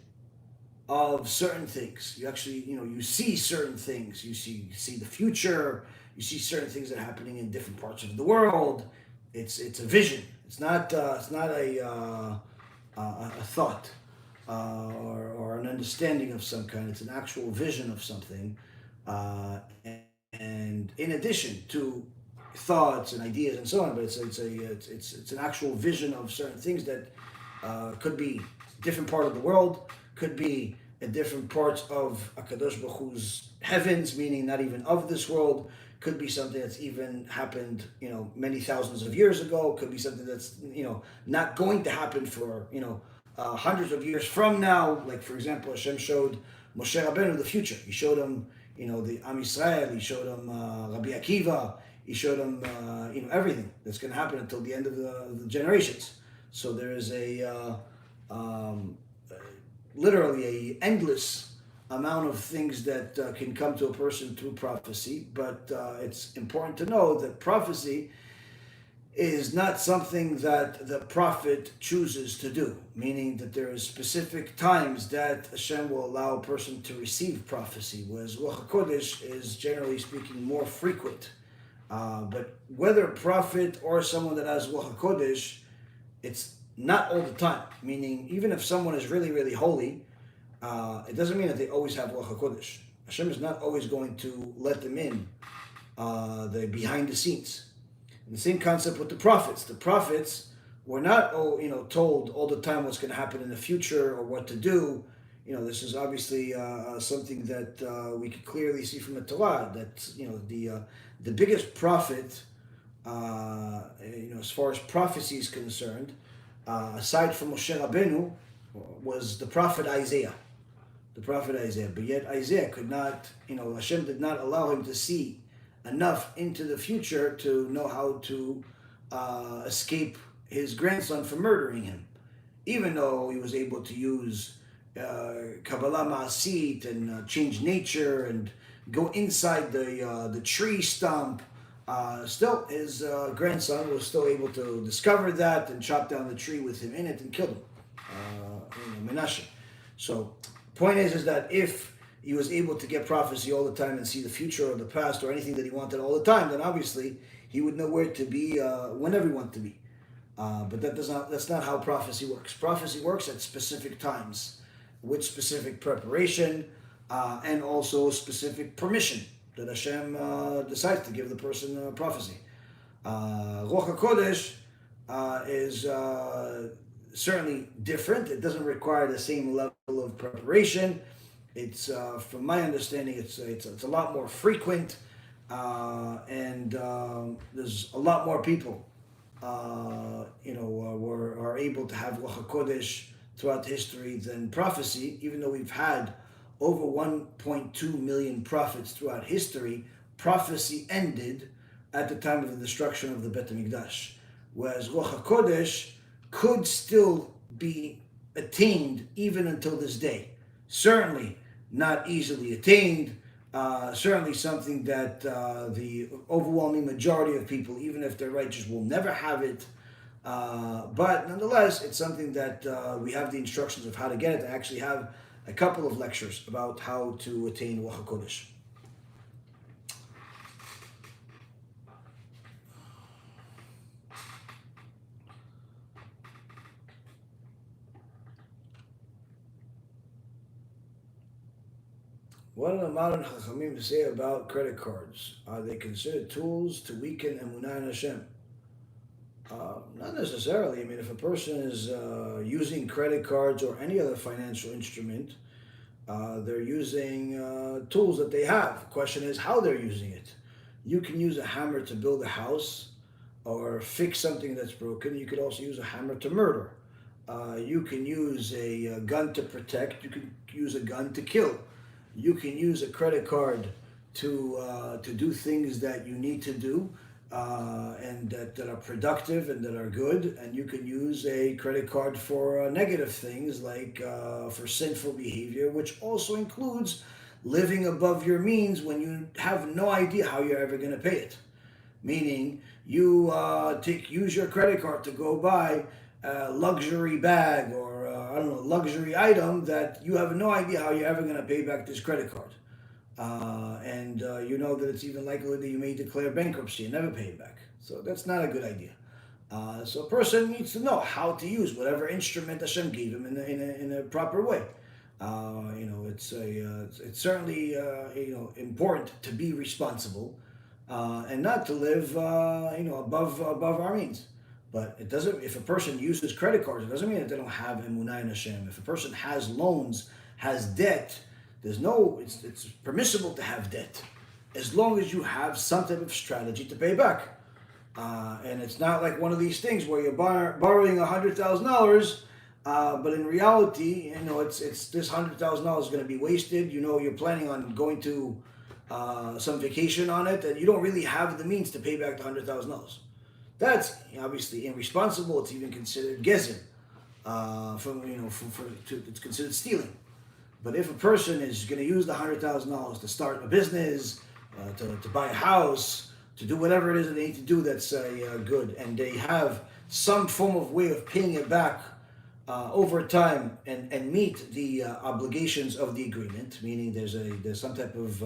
of certain things. You actually, you see certain things. You see the future. You see certain things that are happening in different parts of the world. It's a vision. It's not a thought or an understanding of some kind. It's an actual vision of something. And in addition to thoughts and ideas and so on, but it's an actual vision of certain things that could be a different part of the world, could be in different parts of HaKadosh Baruch Hu's heavens, meaning not even of this world, could be something that's even happened, many thousands of years ago, could be something that's, not going to happen for, hundreds of years from now. Like, for example, Hashem showed Moshe Rabbeinu the future. He showed him the Am Yisrael, he showed him Rabbi Akiva, he showed him everything that's going to happen until the end of the generations. So there is literally a endless amount of things that can come to a person through prophecy, but it's important to know that prophecy is not something that the prophet chooses to do, meaning that there is specific times that Hashem will allow a person to receive prophecy, whereas Ruach HaKodesh is generally speaking more frequent. But whether a prophet or someone that has Ruach HaKodesh, it's not all the time, meaning even if someone is really, really holy, it doesn't mean that they always have Ruach HaKodesh. Hashem is not always going to let them in the behind the scenes. And the same concept with the prophets. The prophets were not told all the time what's going to happen in the future or what to do. This is obviously something that we could clearly see from the Torah, that the biggest prophet, as far as prophecy is concerned, aside from Moshe Rabbeinu, was the prophet Isaiah. But yet Isaiah could not, Hashem did not allow him to see enough into the future to know how to escape his grandson from murdering him, even though he was able to use Kabbalah Ma'asit and change nature and go inside the tree stump. Still, his grandson was still able to discover that and chop down the tree with him in it and kill him, Menashe. So, point is that if he was able to get prophecy all the time and see the future or the past or anything that he wanted all the time, then obviously he would know where to be whenever he wanted to be. But that's not how prophecy works. Prophecy works at specific times with specific preparation and also specific permission that Hashem decides to give the person prophecy. Ruach HaKodesh is certainly different. It doesn't require the same level of preparation. It's from my understanding, it's a lot more frequent, and there's a lot more people, are able to have Ruach HaKodesh throughout history than prophecy. Even though we've had over 1.2 million prophets throughout history, prophecy ended at the time of the destruction of the Bet HaMikdash, whereas Ruach HaKodesh could still be attained even until this day. Certainly not easily attained. Certainly something that the overwhelming majority of people, even if they're righteous, will never have it. But nonetheless, it's something that we have the instructions of how to get it. I actually have a couple of lectures about how to attain Ruach HaKodesh. What do the modern Chachamim say about credit cards? Are they considered tools to weaken Emunah in HaShem? Not necessarily. I mean, if a person is using credit cards or any other financial instrument, they're using tools that they have. The question is how they're using it. You can use a hammer to build a house or fix something that's broken. You could also use a hammer to murder. You can use a gun to protect. You can use a gun to kill. You can use a credit card to do things that you need to do, and that are productive and that are good. And you can use a credit card for negative things, like for sinful behavior, which also includes living above your means when you have no idea how you're ever going to pay it. Meaning, you use your credit card to go buy a luxury bag or luxury item that you have no idea how you're ever going to pay back this credit card. And you know that it's even likely that you may declare bankruptcy and never pay it back. So that's not a good idea. So a person needs to know how to use whatever instrument HaShem gave him in a proper way. It's certainly important to be responsible and not to live above our means. But it doesn't. If a person uses credit cards, it doesn't mean that they don't have emunah in Hashem. If a person has loans, has debt, it's permissible to have debt, as long as you have some type of strategy to pay back. And it's not like one of these things where you're borrowing $100,000, but in reality, it's this $100,000 is going to be wasted. You're planning on going to some vacation on it, and you don't really have the means to pay back the $100,000. That's obviously irresponsible. It's even considered gezer. It's considered stealing. But if a person is going to use the $100,000 to start a business, to buy a house, to do whatever it is that they need to do, that's good, and they have some form of way of paying it back over time and meet the obligations of the agreement, meaning there's some type of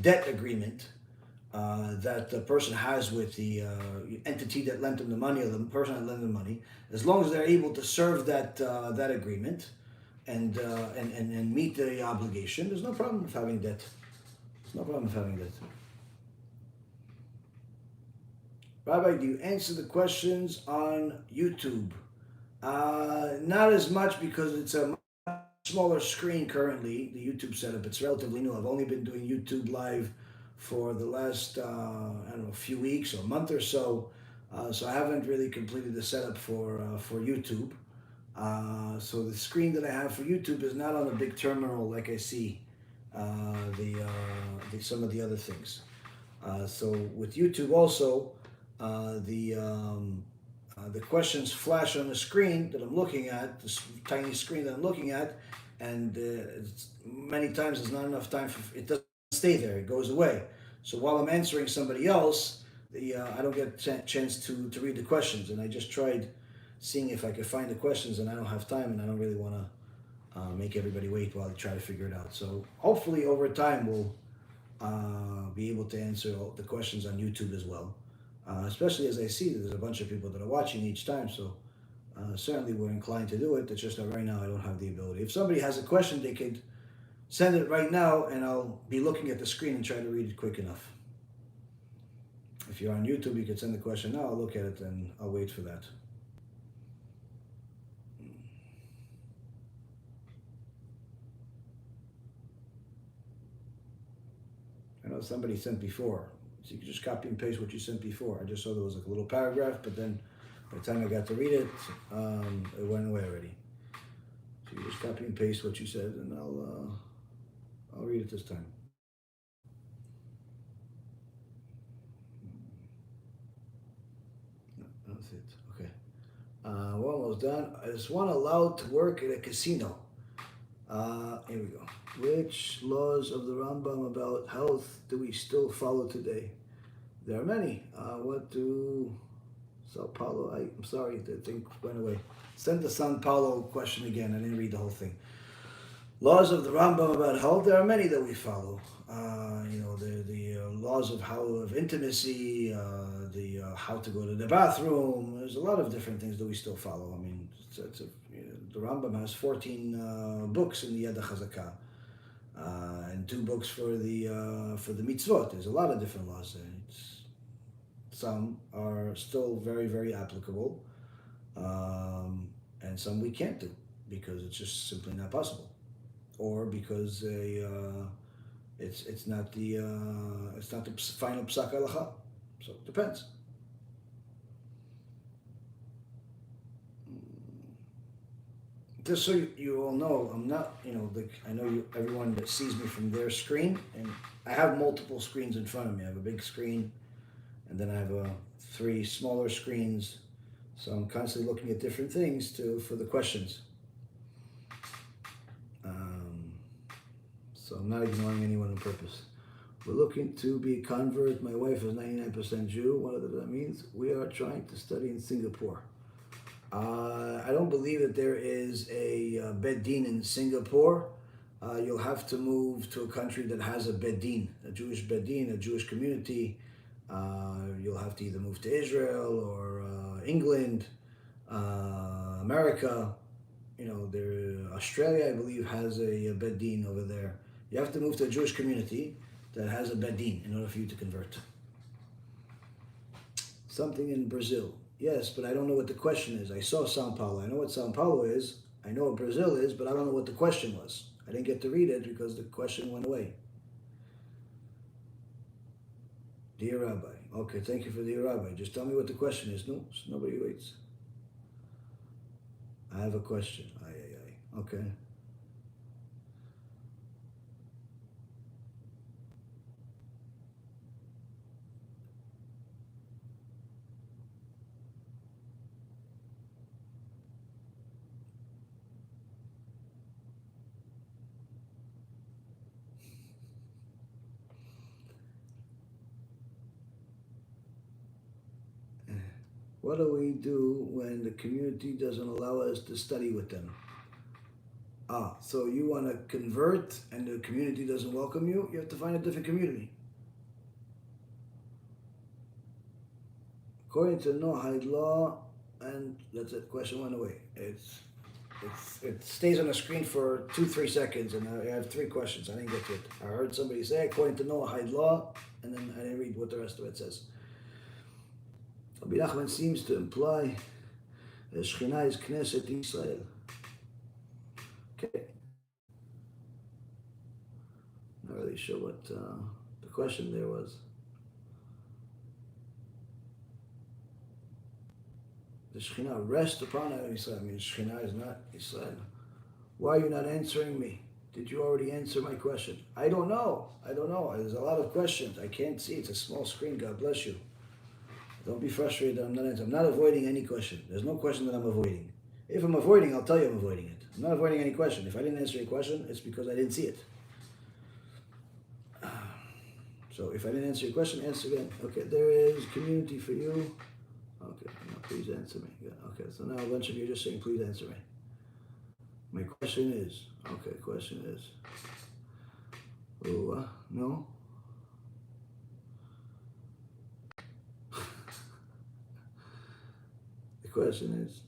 debt agreement that the person has with the entity that lent them the money, or the person that lent them the money. As long as they're able to serve that agreement and meet the obligation, there's no problem with having debt. There's no problem with having debt. Rabbi, do you answer the questions on YouTube? Not as much, because it's a much smaller screen currently, the YouTube setup. It's relatively new. I've only been doing YouTube live for the last, a few weeks or a month or so. So I haven't really completed the setup for YouTube. So the screen that I have for YouTube is not on a big terminal like I see some of the other things. So with YouTube also, the questions flash on the screen that I'm looking at, this tiny screen that I'm looking at, and many times there's not enough time for it. Doesn't stay there, it goes away. So while I'm answering somebody else, I don't get a chance to read the questions. And I just tried seeing if I could find the questions, and I don't have time, and I don't really want to make everybody wait while I try to figure it out. So hopefully over time we'll be able to answer all the questions on YouTube as well. Especially as I see that there's a bunch of people that are watching each time, so certainly we're inclined to do it. It's just that right now I don't have the ability. If somebody has a question, they could send it right now, and I'll be looking at the screen and try to read it quick enough. If you're on YouTube, you can send the question now. I'll look at it and I'll wait for that. what somebody sent before. So you can just copy and paste what you sent before. I just saw there was like a little paragraph, but then by the time I got to read it, it went away already. So you just copy and paste what you said, and I'll read it this time. That's it. Okay. We're almost done. Is one allowed to work at a casino? Here we go. Which laws of the Rambam about health do we still follow today? There are many. What do Sao Paulo? I'm sorry, the thing went away. Send the Sao Paulo question again. I didn't read the whole thing. Laws of the Rambam about health. There are many that we follow. The laws of intimacy, how to go to the bathroom. There's a lot of different things that we still follow. I mean, the Rambam has 14 books in the Yad HaChazakah, and 2 books for the mitzvot. There's a lot of different laws there. Some are still very, very applicable, and some we can't do because it's just simply not possible, or because it's not the final psak halacha. So it depends. Just so you all know, I'm not, I know everyone that sees me from their screen, and I have multiple screens in front of me. I have a big screen, and then I have 3 smaller screens. So I'm constantly looking at different things for the questions. So I'm not ignoring anyone on purpose. We're looking to be a convert. My wife is 99% Jew. Whatever that means. We are trying to study in Singapore. I don't believe that there is a Bet Din in Singapore. You'll have to move to a country that has a Bet Din, a Jewish Bet Din, a Jewish community. You'll have to either move to Israel or England, America. Australia, I believe, has a Bet Din over there. You have to move to a Jewish community that has a Bet Din in order for you to convert. Something in Brazil. Yes, but I don't know what the question is. I saw Sao Paulo. I know what Sao Paulo is. I know what Brazil is, but I don't know what the question was. I didn't get to read it because the question went away. Dear Rabbi. Okay, thank you for Dear Rabbi. Just tell me what the question is. No, nobody waits. I have a question. Okay. What do we do when the community doesn't allow us to study with them? So you want to convert and the community doesn't welcome you? You have to find a different community. According to Noahide law, and that's it, question went away. It stays on the screen for 2-3 seconds, and I have 3 questions. I didn't get to it. I heard somebody say, according to Noahide law, and then I didn't read what the rest of it says. Rabbi Nachman seems to imply that Shekhinah is Knesset Israel. Okay. Not really sure what the question there was. The Shekhinah rests upon Israel. I mean, Shekhinah is not Israel. Why are you not answering me? Did you already answer my question? I don't know. There's a lot of questions. I can't see. It's a small screen. God bless you. Don't be frustrated that I'm not answering. I'm not avoiding any question. There's no question that I'm avoiding. If I'm avoiding, I'll tell you I'm avoiding it. I'm not avoiding any question. If I didn't answer your question, it's because I didn't see it. So if I didn't answer your question, answer again. Okay, there is community for you. Okay, now please answer me. Yeah, okay, so now a bunch of you are just saying, please answer me. My question is, no? The question is,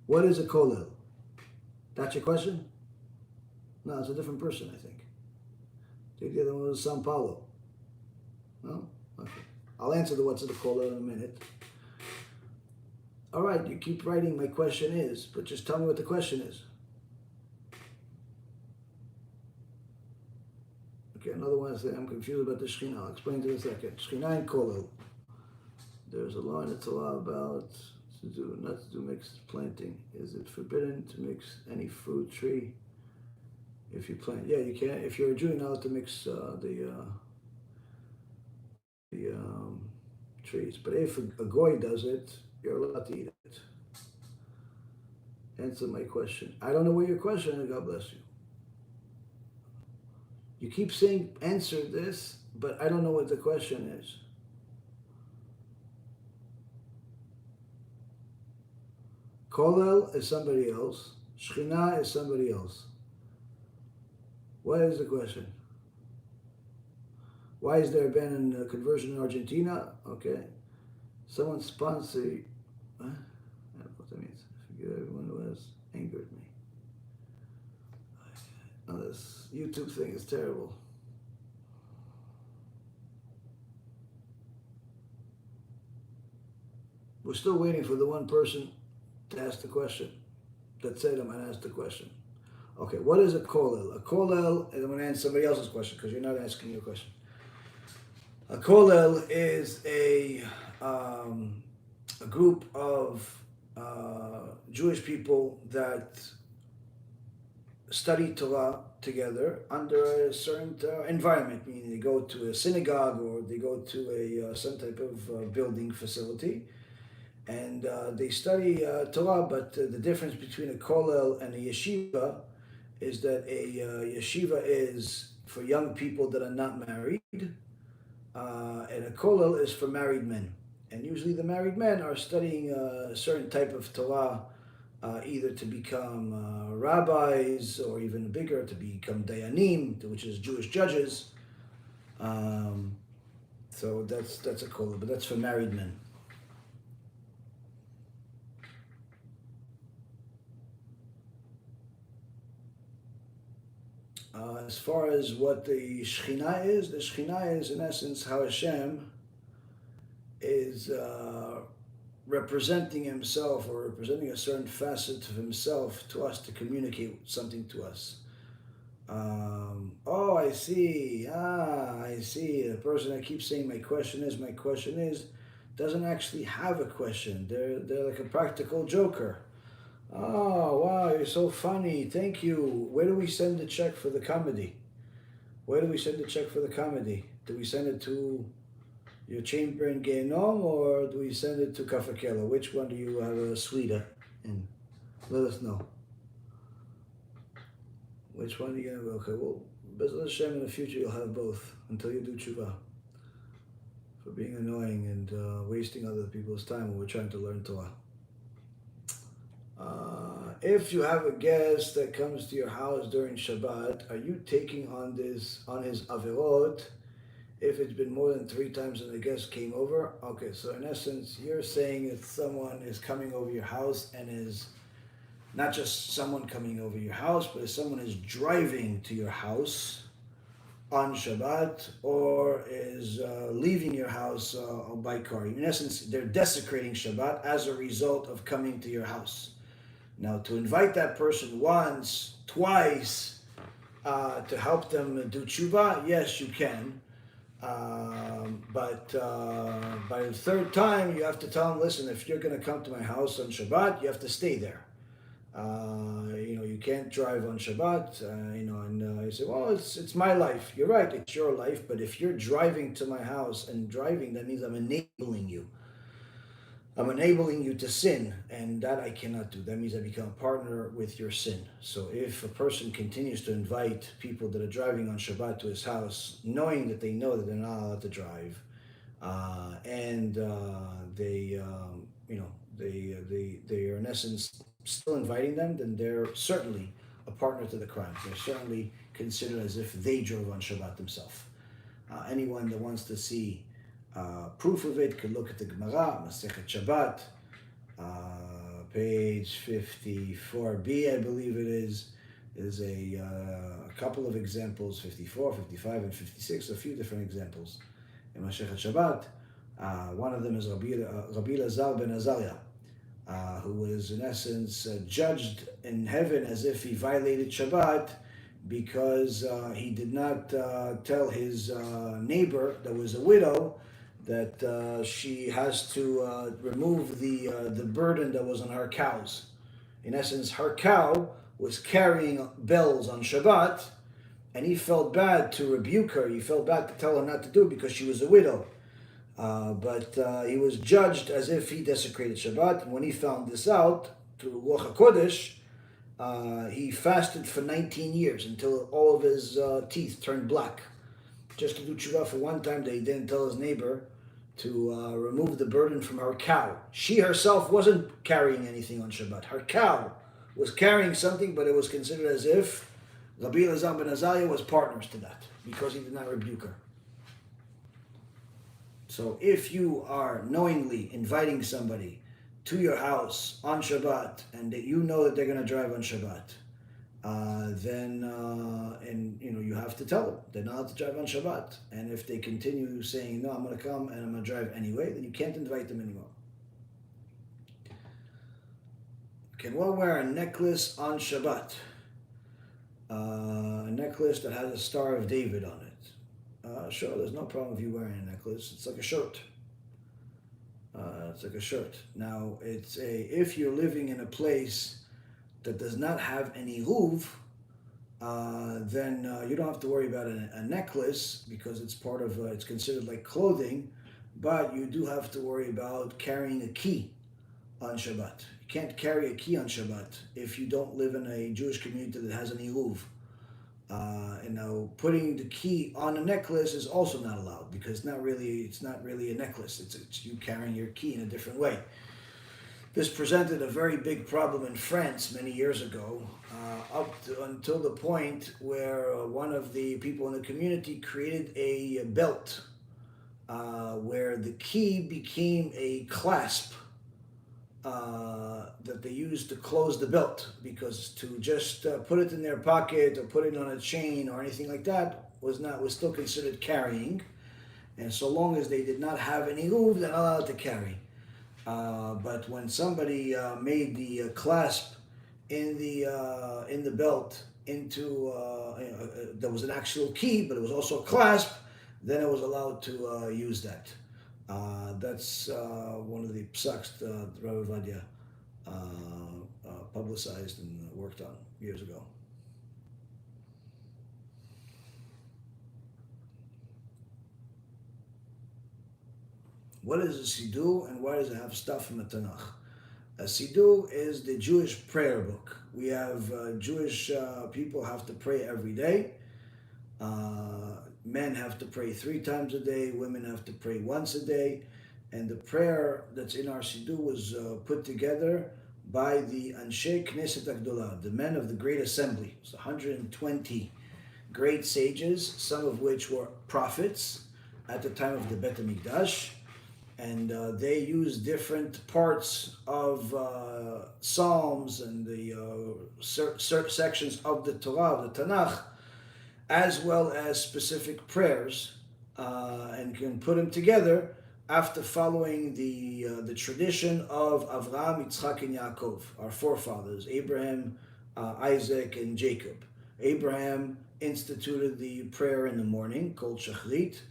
what is a kollel? That's your question? No, it's a different person, I think. The other one was Sao Paulo. No? Okay. I'll answer the what's a kollel in a minute. All right, you keep writing my question is, but just tell me what the question is. Okay, another one is saying, I'm confused about the Shekhinah. I'll explain to you in a second. Shekhinah and Kolel. There's a law in the Torah about not to do mixed planting. Is it forbidden to mix any fruit tree if you plant? Yeah, you can. If you're a Jew, you're not allowed to mix the trees. But if a goy does it, you're allowed to eat it. Answer my question. I don't know what your question is. God bless you. You keep saying answer this, but I don't know what the question is. Kolel is somebody else. Shekhinah is somebody else. What is the question? Why is there a ban on conversion in Argentina? Okay. Someone sponsor. Huh? I don't know what that means. Forgive everyone who has angered me. Oh, this YouTube thing is terrible. We're still waiting for the one person to ask the question. That said, I'm going to ask the question. Okay, what is a kolel? A kolel, and I'm going to answer somebody else's question because you're not asking your question. A kolel is a group of Jewish people that study Torah together under a certain environment, meaning they go to a synagogue or they go to some type of building facility, and they study Torah. But the difference between a kollel and a yeshiva is that a yeshiva is for young people that are not married, and a kollel is for married men. And usually the married men are studying a certain type of Torah, either to become rabbis or even bigger, to become dayanim, which is Jewish judges. So that's a kollel, but that's for married men. As far as what the Shekhinah is in essence how HaShem is representing himself or representing a certain facet of himself to us to communicate something to us. Oh, I see. I see. The person that keeps saying my question is, doesn't actually have a question. They're like a practical joker. Oh, wow, you're so funny. Thank you. Where do we send the check for the comedy? Do we send it to your chamber in Gehenom, or do we send it to Kafakela? Which one do you have a sweeter in? Let us know. Which one are you going to go? Okay, well, BeEzrat HaShem, in the future you'll have both until you do tshuva for being annoying and wasting other people's time when we're trying to learn Torah. If you have a guest that comes to your house during Shabbat, are you taking on his averot if it's been more than 3 times and the guest came over? Okay, so in essence, you're saying if someone is coming over your house and is not just someone coming over your house, but if someone is driving to your house on Shabbat or is leaving your house by car. In essence, they're desecrating Shabbat as a result of coming to your house. Now, to invite that person once, twice, to help them do tshuva, yes, you can. But by the 3rd time, you have to tell them, listen, if you're going to come to my house on Shabbat, you have to stay there. You can't drive on Shabbat, and you say, well, it's my life. You're right, it's your life, but if you're driving to my house and driving, that means I'm enabling you. I'm enabling you to sin, and that I cannot do. That means I become a partner with your sin. So if a person continues to invite people that are driving on Shabbat to his house, knowing that they know that they're not allowed to drive, and they are in essence still inviting them, then they're certainly a partner to the crime. They're certainly considered as if they drove on Shabbat themselves. Anyone that wants to see proof of it could look at the Gemara, Masechet Shabbat, page 54b, I believe it is. There's a couple of examples, 54, 55, and 56, a few different examples in Masechet Shabbat. One of them is Rabbi Lazar ben Azariah, who was in essence judged in heaven as if he violated Shabbat because he did not tell his neighbor that was a widow that she has to remove the burden that was on her cows. In essence, her cow was carrying bells on Shabbat, and he felt bad to rebuke her. He felt bad to tell her not to do it because she was a widow. But he was judged as if he desecrated Shabbat. And when he found this out, through Ruach HaKodesh, he fasted for 19 years until all of his teeth turned black. Just to do tshuva for one time that he didn't tell his neighbor to remove the burden from her cow. She herself wasn't carrying anything on Shabbat. Her cow was carrying something, but it was considered as if Rabbi Elazar ben Azariah was partners to that, because he did not rebuke her. So if you are knowingly inviting somebody to your house on Shabbat, and that you know that they're going to drive on Shabbat, then you have to tell them they're not allowed to drive on Shabbat. And if they continue saying, no, I'm going to come and I'm going to drive anyway, then you can't invite them anymore. Can one wear a necklace on Shabbat? A necklace that has a Star of David on it. Sure, there's no problem if you wearing a necklace. It's like a shirt. It's like a shirt. Now, if you're living in a place that does not have any roof, then you don't have to worry about a necklace, because it's part of, it's considered like clothing, but you do have to worry about carrying a key on Shabbat. You can't carry a key on Shabbat if you don't live in a Jewish community that has any roof. And now putting the key on a necklace is also not allowed, because it's not really a necklace. It's you carrying your key in a different way. This presented a very big problem in France many years ago, until the point where one of the people in the community created a belt where the key became a clasp that they used to close the belt, because to just put it in their pocket or put it on a chain or anything like that was still considered carrying, and so long as they did not have any roof, they're not allowed to carry. But when somebody made the clasp in the belt into there was an actual key, but it was also a clasp, then it was allowed to use that. That's one of the psaks that Rabbi Vadia publicized and worked on years ago. What is a siddur, and why does it have stuff from the Tanakh? A siddur is the Jewish prayer book. We have Jewish people have to pray every day. Men have to pray 3 times a day. Women have to pray once a day. And the prayer that's in our siddur was put together by the Anshe Knesset Agdolah, the men of the Great Assembly. It's 120 great sages, some of which were prophets at the time of the Bet HaMikdash. And they use different parts of Psalms and the sections of the Torah, of the Tanakh, as well as specific prayers, and can put them together after following the tradition of Avraham, Yitzchak, and Yaakov, our forefathers, Abraham, Isaac, and Jacob. Abraham instituted the prayer in the morning, called Shachrit.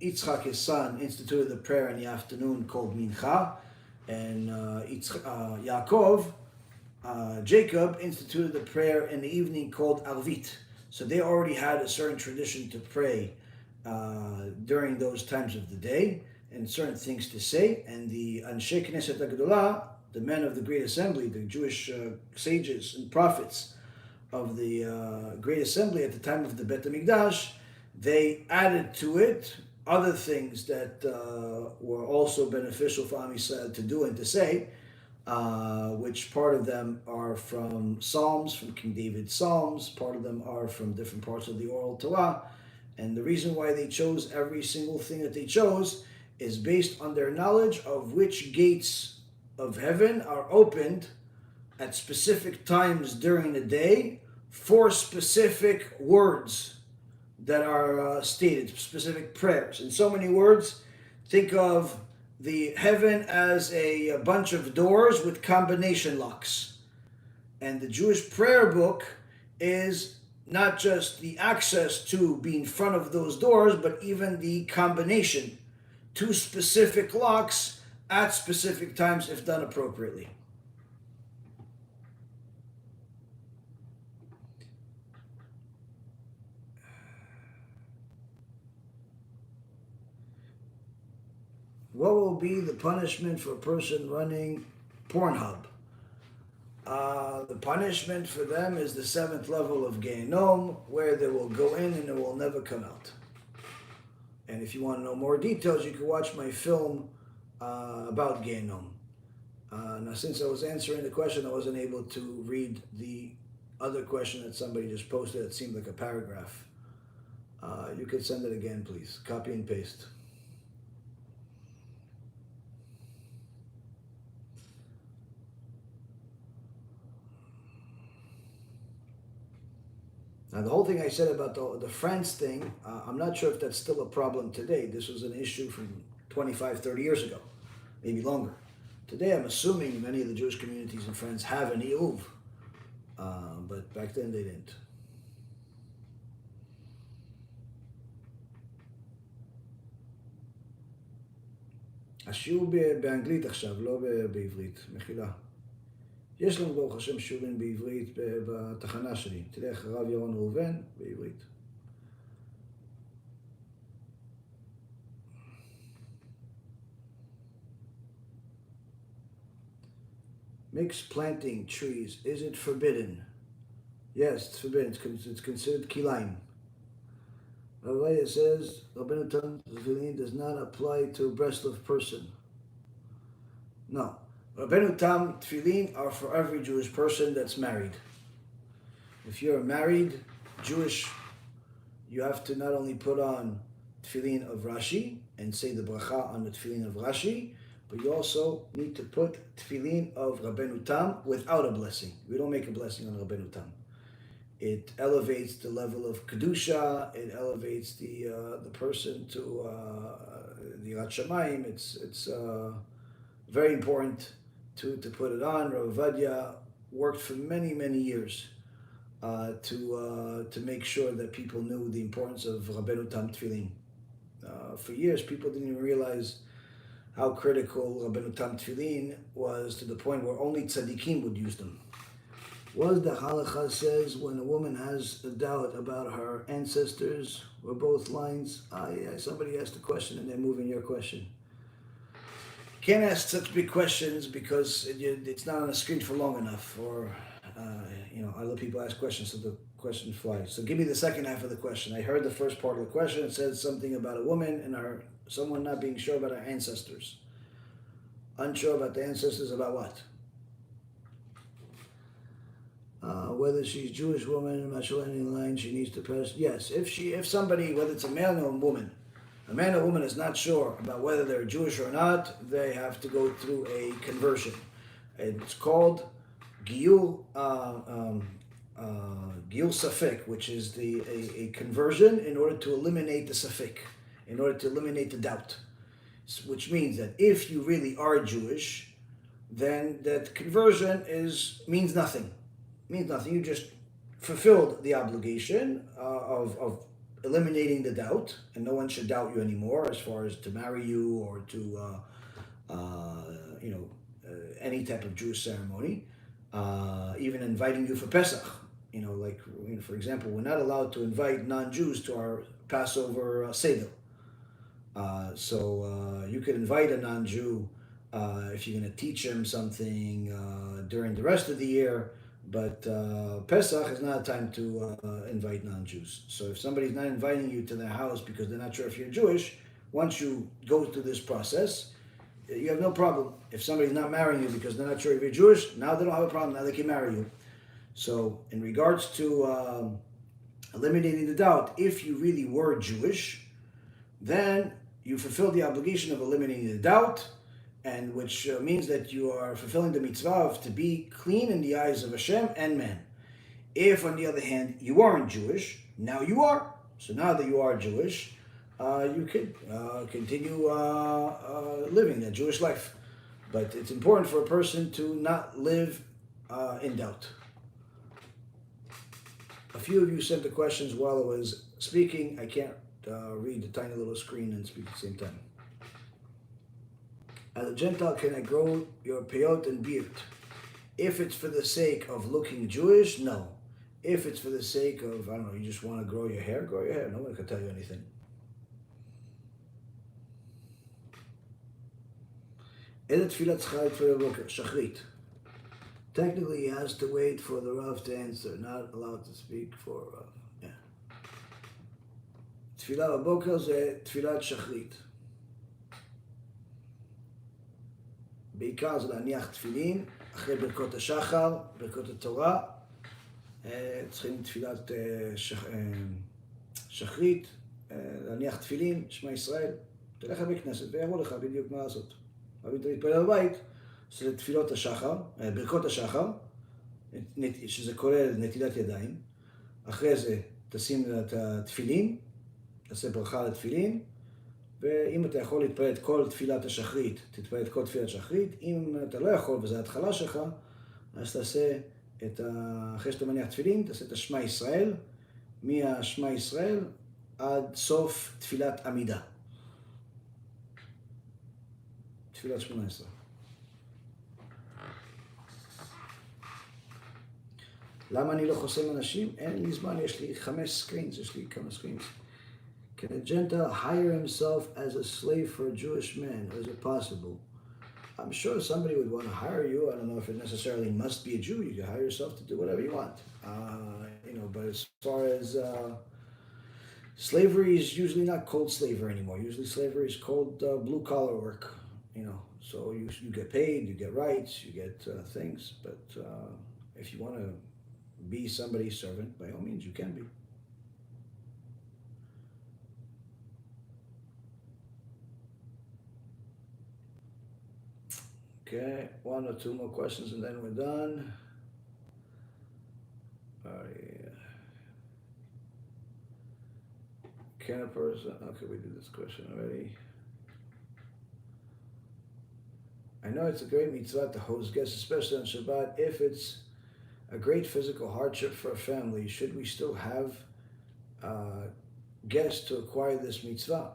Yitzchak, his son, instituted the prayer in the afternoon, called Mincha. And Yaakov, Jacob, instituted the prayer in the evening, called Arvit. So they already had a certain tradition to pray during those times of the day, and certain things to say. And the Anshe Knesset HaGedolah, the men of the Great Assembly, the Jewish sages and prophets of the Great Assembly at the time of the Bet HaMikdash, they added to it other things that were also beneficial for Am Yisrael to do and to say, which part of them are from Psalms, from King David's Psalms, part of them are from different parts of the Oral Torah. And the reason why they chose every single thing that they chose is based on their knowledge of which gates of heaven are opened at specific times during the day for specific words that are stated, specific prayers. In so many words, think of the heaven as a bunch of doors with combination locks. And the Jewish prayer book is not just the access to be in front of those doors, but even the combination to specific locks at specific times if done appropriately. What will be the punishment for a person running Pornhub? The punishment for them is the 7th level of Gehenom, where they will go in and it will never come out. And if you want to know more details, you can watch my film about Gehenom. Now, since I was answering the question, I wasn't able to read the other question that somebody just posted. It seemed like a paragraph. You could send it again, please. Copy and paste. Now, the whole thing I said about the France thing, I'm not sure if that's still a problem today. This was an issue from 25, 30 years ago, maybe longer. Today, I'm assuming many of the Jewish communities in France have an Iyuv, but back then they didn't. השיעור באנגלית עכשיו, לא בעברית, מחילה. יש לנו ברוך השם שיעורים בעברית בתחנה שלי. תלך רב ירון ראובן בעברית. Mix planting trees, is it forbidden? Yes, it's forbidden. It's considered kilaim. Rabbi, it says, Rabbeinu Tam Tefillin does not apply to a breastless person. No. Rabbeinu Tam Tefillin are for every Jewish person that's married. If you're married Jewish, you have to not only put on Tefillin of Rashi and say the bracha on the Tefillin of Rashi, but you also need to put Tefillin of Rabbeinu Tam without a blessing. We don't make a blessing on Rabbeinu Tam. It elevates the level of Kedusha, it elevates the person to the Yirat Shamayim. It's very important to put it on. Rav Ovadia worked for many, many years to make sure that people knew the importance of Rabbeinu Tam Tefillin. For years, people didn't even realize how critical Rabbeinu Tam Tefillin was, to the point where only tzaddikim would use them. What the halacha says when a woman has a doubt about her ancestors or both lines? Somebody asked a question and they're moving your question. Can't ask such big questions because it's not on the screen for long enough, or other people ask questions so the question flies. So give me the second half of the question. I heard the first part of the question. It says something about a woman and someone not being sure about her ancestors. Unsure about the ancestors about what? Whether she's Jewish woman, Mashaleni line, she needs to pass. Yes, if somebody, whether it's a man or a woman is not sure about whether they're Jewish or not, they have to go through a conversion. It's called Giyul Safek, which is a conversion in order to eliminate the Safek, in order to eliminate the doubt. Which means that if you really are Jewish, then that conversion means nothing. Means nothing. You just fulfilled the obligation of eliminating the doubt, and no one should doubt you anymore as far as to marry you or to any type of Jewish ceremony, even inviting you for Pesach. For example, we're not allowed to invite non-Jews to our Passover Seder. So you could invite a non-Jew if you're going to teach him something during the rest of the year. But Pesach is not a time to invite non-Jews. So if somebody's not inviting you to their house because they're not sure if you're Jewish, once you go through this process, you have no problem. If somebody's not marrying you because they're not sure if you're Jewish, now they don't have a problem. Now they can marry you. So in regards to eliminating the doubt, if you really were Jewish, then you fulfill the obligation of eliminating the doubt, and which means that you are fulfilling the mitzvah to be clean in the eyes of HaShem and man. If, on the other hand, you aren't Jewish, now you are. So now that you are Jewish, you could continue living that Jewish life. But it's important for a person to not live in doubt. A few of you sent the questions while I was speaking. I can't read the tiny little screen and speak at the same time. As a Gentile, can I grow your peyot and beard? If it's for the sake of looking Jewish, no. If it's for the sake of, I don't know, you just want to grow your hair, grow your hair. No one can tell you anything. Shachrit. Technically, he has to wait for the Rav to answer, not allowed to speak for Rav. Yeah. Tfilah b'boker ze tfilat shachrit. בעיקר זה להניח תפילין, אחרי ברכות השחר, ברכות התורה, צריכים תפילת שחרית, להניח תפילין, שמע ישראל, תלך לבית כנסת ויראו לך בדיוק מה לעשות. אבל אם אתה מתפלל בבית, זה תפילות השחר, ברכות השחר, שזה כולל נטילת ידיים, אחרי זה תשים את התפילין, תעשה ברכה לתפילין, ואם אתה יכול להתפלל את כל תפילת השחרית, תתפלל את כל תפילת שחרית. אם אתה לא יכול, וזו ההתחלה שלך, אז תעשה אחרי שאתה מניח תפילין, תעשה את השמע ישראל, מהשמע ישראל עד סוף תפילת עמידה. תפילת 18. למה אני לא חוסם אנשים? אין לי זמן, יש לי 5 סקרינס, יש לי כמה סקרינס. Can a Gentile hire himself as a slave for a Jewish man? Or is it possible? I'm sure somebody would want to hire you. I don't know if it necessarily must be a Jew. You can hire yourself to do whatever you want. But as far as slavery is usually not called slavery anymore. Usually slavery is called blue-collar work. So you get paid, you get rights, you get things. But if you want to be somebody's servant, by all means, you can be. Okay, 1 or 2 more questions and then we're done. Can a person, okay, we did this question already. I know it's a great mitzvah to host guests, especially on Shabbat. If it's a great physical hardship for a family, should we still have guests to acquire this mitzvah?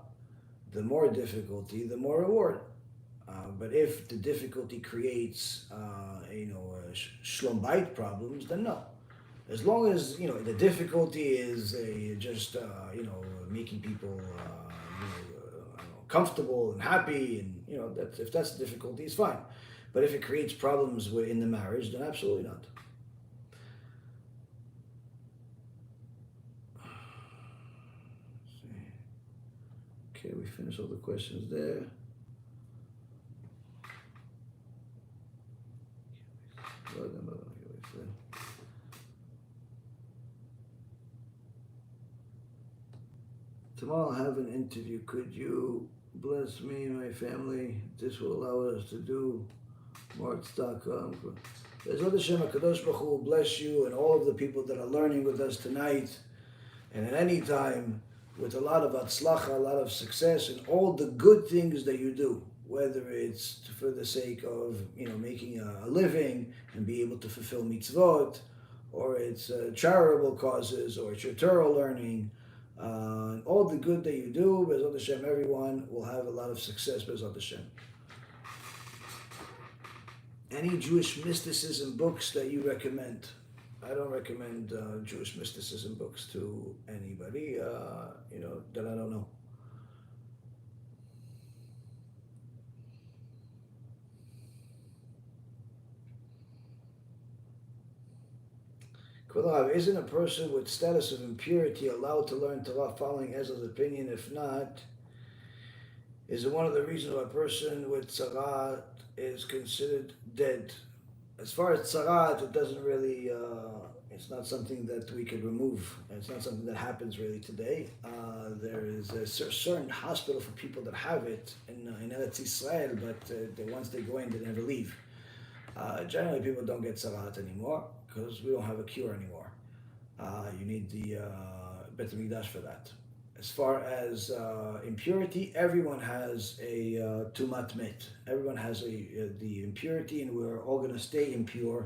The more difficulty, the more reward. But if the difficulty creates, shlom bayit problems, then no. As long as, the difficulty is making people, comfortable and happy, and, if that's the difficulty, it's fine. But if it creates problems in the marriage, then absolutely not. Okay, we finished all the questions there. Tomorrow I'll have an interview. Could you bless me and my family? This will allow us to do more tzedakah. BeEzrat HaShem, HaKadosh Baruch Hu will bless you and all of the people that are learning with us tonight and at any time with a lot of atzlacha, a lot of success and all the good things that you do. Whether it's for the sake of, making a living and be able to fulfill mitzvot, or it's charitable causes, or it's your Torah learning, all the good that you do, BeEzrat HaShem, everyone will have a lot of success, BeEzrat HaShem. Any Jewish mysticism books that you recommend? I don't recommend Jewish mysticism books to anybody, that I don't know. Isn't a person with status of impurity allowed to learn Torah following Ezra's opinion? If not, is it one of the reasons why a person with tzarat is considered dead? As far as tzarat, it doesn't really, it's not something that we could remove. It's not something that happens really today. There is a certain hospital for people that have it in Eretz Israel, but once they go in, they never leave. Generally, people don't get tzarat anymore because we don't have a cure anymore. You need the Bet HaMikdash for that. As far as impurity, everyone has a tumat met. Everyone has the impurity, and we're all going to stay impure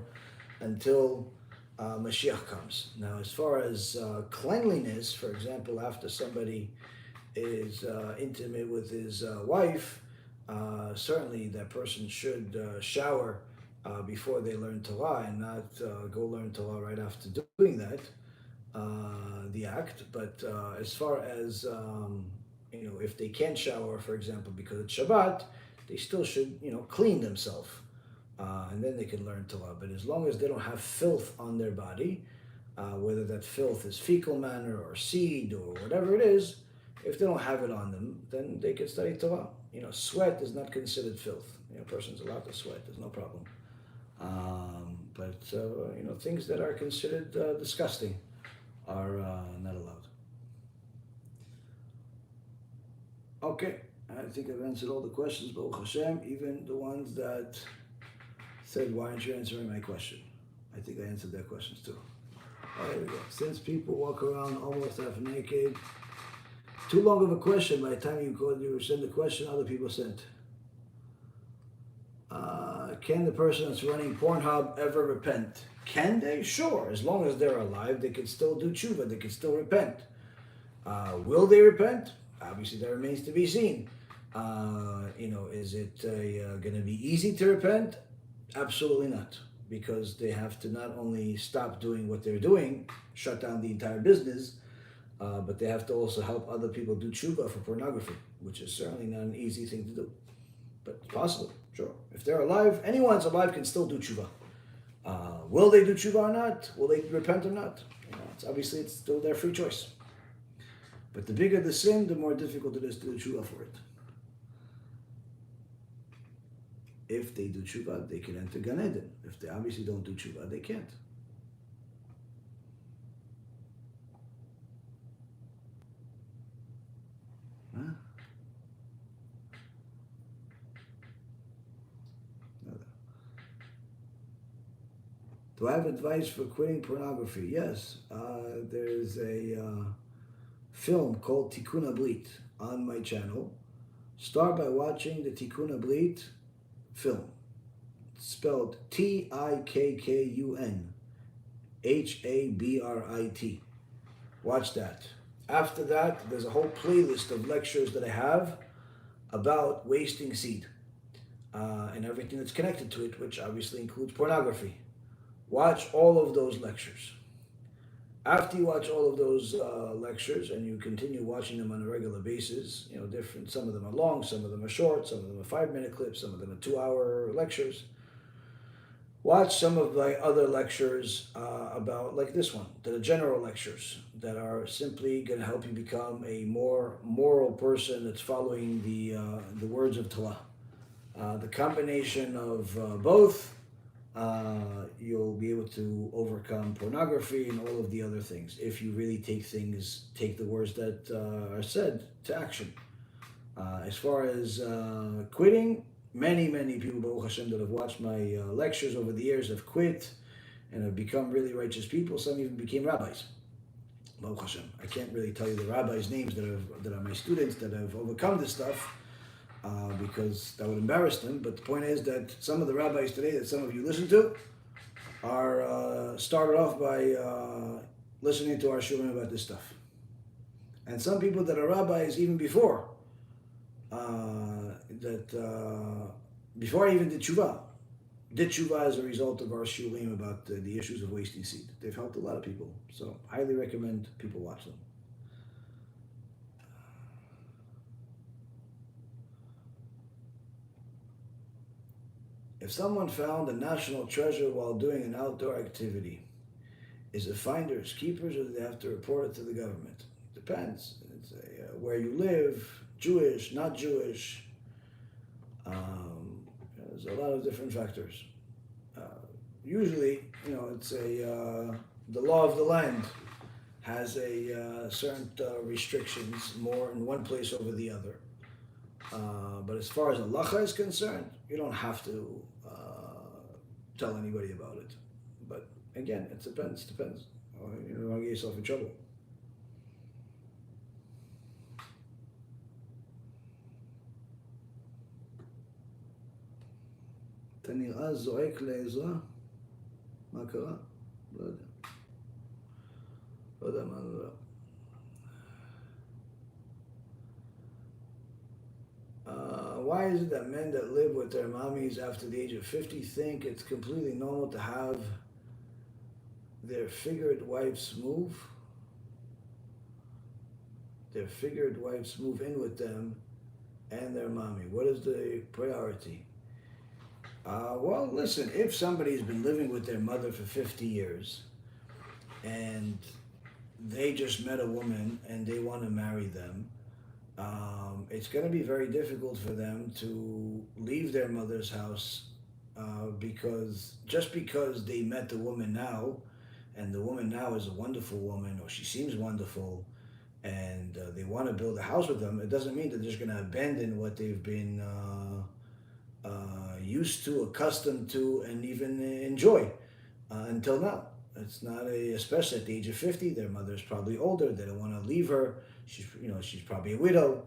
until Mashiach comes. Now, as far as cleanliness, for example, after somebody is intimate with his wife, certainly that person should shower before they learn Torah and not go learn Torah right after doing that, the act. But as far as, if they can't shower, for example, because it's Shabbat, they still should, clean themselves. And then they can learn Torah. But as long as they don't have filth on their body, whether that filth is fecal matter or seed or whatever it is, if they don't have it on them, then they can study Torah. Sweat is not considered filth. A person's allowed to sweat. There's no problem. But things that are considered disgusting are not allowed. Okay, I think I've answered all the questions, Baruch Hashem, even the ones that said, why aren't you answering my question? I think I answered their questions too. There we go. Since people walk around almost half naked, too long of a question. By the time you send the question, other people sent. Can the person that's running Pornhub ever repent? Can they? Sure. As long as they're alive, they can still do tshuva. They can still repent. Will they repent? Obviously, that remains to be seen. Is it going to be easy to repent? Absolutely not. Because they have to not only stop doing what they're doing, shut down the entire business, but they have to also help other people do tshuva for pornography, which is certainly not an easy thing to do. But it's possible, sure. If they're alive, anyone's alive can still do tshuva. Will they do tshuva or not? Will they repent or not? It's still their free choice. But the bigger the sin, the more difficult it is to do tshuva for it. If they do tshuva, they can enter Gan Eden. If they obviously don't do tshuva, they can't. Huh? Do I have advice for quitting pornography? Yes. There's a film called Tikkun BEIT on my channel. Start by watching the Tikkun BEIT film. It's spelled Tikkun HABRIT. Watch that. After that, there's a whole playlist of lectures that I have about wasting seed and everything that's connected to it, which obviously includes pornography. Watch all of those lectures. After you watch all of those lectures and you continue watching them on a regular basis, different, some of them are long, some of them are short, some of them are 5-minute clips, some of them are 2-hour lectures. Watch some of my other lectures about, like this one, that are general lectures that are simply going to help you become a more moral person that's following the words of Torah. The combination of both, you'll be able to overcome pornography and all of the other things if you really take the words that are said to action. As far as quitting, many people, Baruch Hashem, that have watched my lectures over the years have quit and have become really righteous people. Some even became rabbis. Baruch Hashem. I can't really tell you the rabbis' names that are my students that have overcome this stuff, because that would embarrass them. But the point is that some of the rabbis today that some of you listen to are started off by listening to our shurim about this stuff. And some people that are rabbis even before, before I even did tshuva as a result of our shurim about the issues of wasting seed. They've helped a lot of people. So highly recommend people watch them. If someone found a national treasure while doing an outdoor activity, is it finders, keepers, or do they have to report it to the government? Depends. It's where you live, Jewish, not Jewish. There's a lot of different factors. Usually, it's the law of the land has certain restrictions more in one place over the other. But as far as halacha is concerned, you don't have to tell anybody about it. But again, it depends. You don't want to get yourself in trouble. אתה נראה זועק לעזרה? מה קרה? לא יודע. Why is it that men that live with their mommies after the age of 50 think it's completely normal to have their figured wives move in with them and their mommy? What is the priority? Well, listen, if somebody's been living with their mother for 50 years and they just met a woman and they want to marry them, it's going to be very difficult for them to leave their mother's house because they met the woman now, and the woman now is a wonderful woman, or she seems wonderful, and they want to build a house with them, it doesn't mean they're just going to abandon what they've been used to, accustomed to, and even enjoy until now. It's not especially at the age of 50, their mother's probably older, they don't want to leave her. She's probably a widow.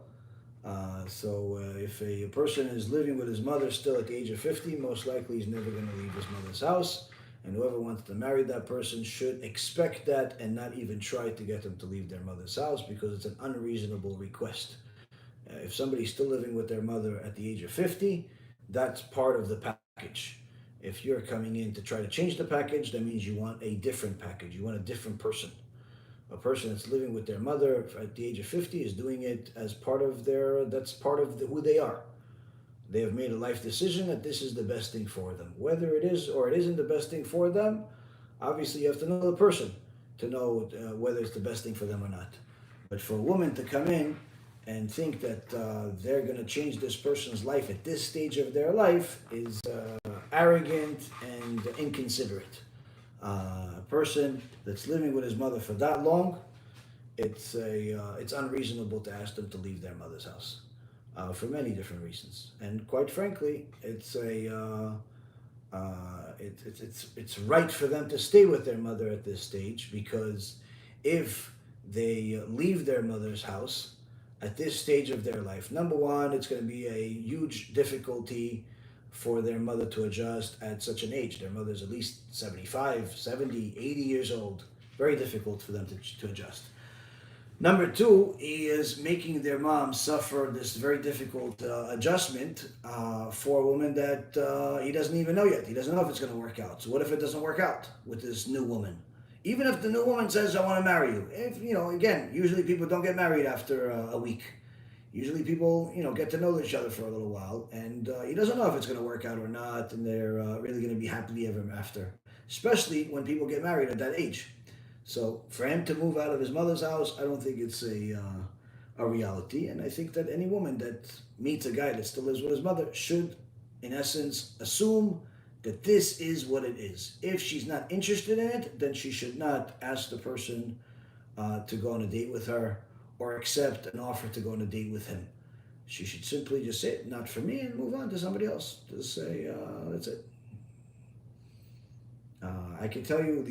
So if a person is living with his mother still at the age of 50, most likely he's never going to leave his mother's house. And whoever wants to marry that person should expect that and not even try to get them to leave their mother's house, because it's an unreasonable request. If somebody's still living with their mother at the age of 50, that's part of the package. If you're coming in to try to change the package, that means you want a different package. You want a different person. A person that's living with their mother at the age of 50 is doing it as part of who they are. They have made a life decision that this is the best thing for them. Whether it is or it isn't the best thing for them, obviously you have to know the person to know whether it's the best thing for them or not. But for a woman to come in and think that they're going to change this person's life at this stage of their life is arrogant and inconsiderate. A person that's living with his mother for that long, it's unreasonable to ask them to leave their mother's house for many different reasons. And quite frankly, it's right for them to stay with their mother at this stage, because if they leave their mother's house at this stage of their life, number one, it's going to be a huge difficulty for their mother to adjust at such an age. Their mother's at least 75, 70, 80 years old. Very difficult for them to adjust. Number two is making their mom suffer this very difficult adjustment for a woman that he doesn't even know yet. He doesn't know if it's going to work out. So what if it doesn't work out with this new woman? Even if the new woman says, I want to marry you. Again, usually people don't get married after a week. Usually people, get to know each other for a little while, and he doesn't know if it's going to work out or not, and they're really going to be happily ever after, especially when people get married at that age. So for him to move out of his mother's house, I don't think it's a reality, and I think that any woman that meets a guy that still lives with his mother should, in essence, assume that this is what it is. If she's not interested in it, then she should not ask the person to go on a date with her, or accept an offer to go on a date with him. She should simply just say, not for me, and move on to somebody else. Just say, that's it. I can tell you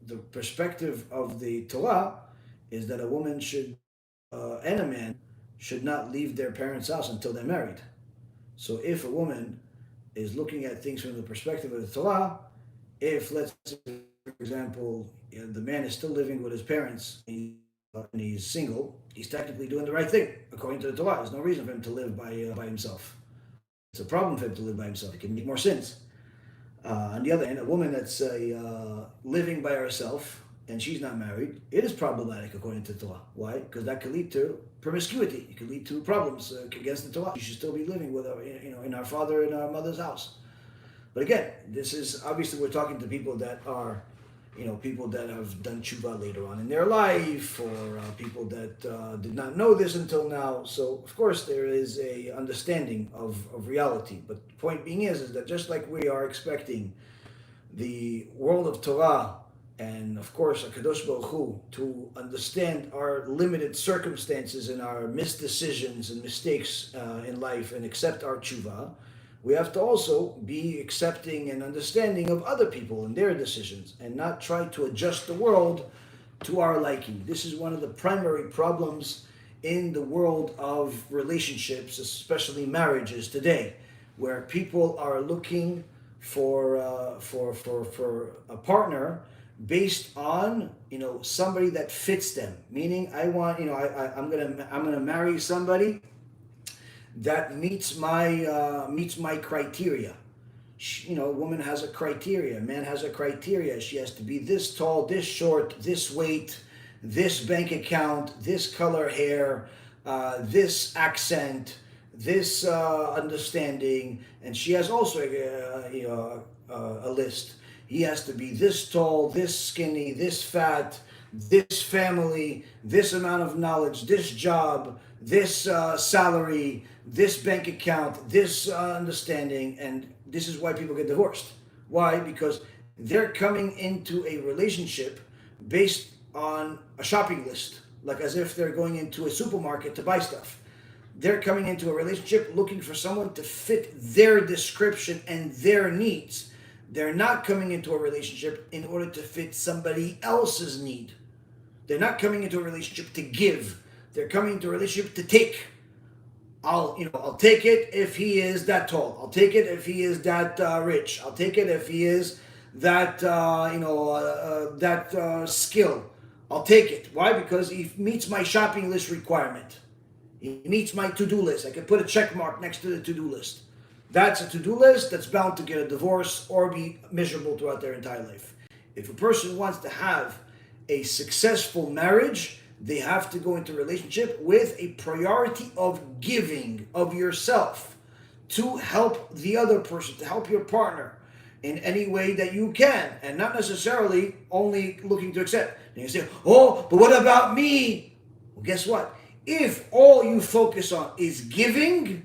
the perspective of the Torah is that a woman should and a man should not leave their parents' house until they're married. So if a woman is looking at things from the perspective of the Torah, if, let's say, for example, the man is still living with his parents and he's single, he's technically doing the right thing according to the Torah. There's no reason for him to live by himself. It's a problem for him to live by himself. He can make more sins. On the other hand, a woman that's living by herself and she's not married, it is problematic according to the Torah. Why? Because that could lead to promiscuity. It could lead to problems against the Torah. She should still be living with her, in our father and our mother's house. But again, this is obviously, we're talking to people that are, people that have done tshuva later on in their life, or people that did not know this until now. So of course there is a understanding of reality. But the point being is that just like we are expecting the world of Torah and of course HaKadosh Baruch Hu to understand our limited circumstances and our misdecisions and mistakes in life and accept our tshuva, we have to also be accepting and understanding of other people and their decisions, and not try to adjust the world to our liking. This is one of the primary problems in the world of relationships, especially marriages today, where people are looking for a partner based on somebody that fits them. Meaning, I want I'm gonna marry somebody that meets my criteria. A woman has a criteria, a man has a criteria. She has to be this tall, this short, this weight, this bank account, this color hair, this accent, this understanding, and she has also a list. He has to be this tall, this skinny, this fat, this family, this amount of knowledge, this job, this salary, this bank account, this understanding, and this is why people get divorced. Why? Because they're coming into a relationship based on a shopping list, like as if they're going into a supermarket to buy stuff. They're coming into a relationship looking for someone to fit their description and their needs. They're not coming into a relationship in order to fit somebody else's need. They're not coming into a relationship to give. They're coming into a relationship to take. I'll take it if he is that tall. I'll take it if he is that rich. I'll take it if he is that skill. I'll take it. Why? Because he meets my shopping list requirement. He meets my to-do list. I can put a check mark next to the to-do list. That's a to-do list that's bound to get a divorce or be miserable throughout their entire life. If a person wants to have a successful marriage, they have to go into a relationship with a priority of giving of yourself to help the other person, to help your partner in any way that you can, and not necessarily only looking to accept. And you say, oh, but what about me? Well, guess what? If all you focus on is giving,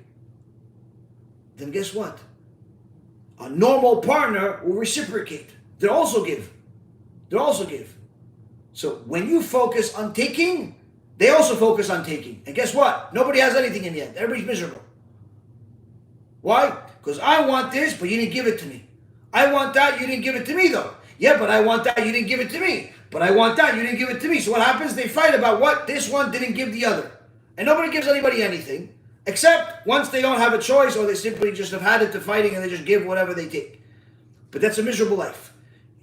then guess what? A normal partner will reciprocate. They'll also give. So when you focus on taking, they also focus on taking. And guess what? Nobody has anything in the end. Everybody's miserable. Why? Because I want this, but you didn't give it to me. I want that, you didn't give it to me though. Yeah, but I want that, you didn't give it to me. But I want that, you didn't give it to me. So what happens? They fight about what this one didn't give the other. And nobody gives anybody anything, except once they don't have a choice or they simply just have had it to fighting and they just give whatever they take. But that's a miserable life.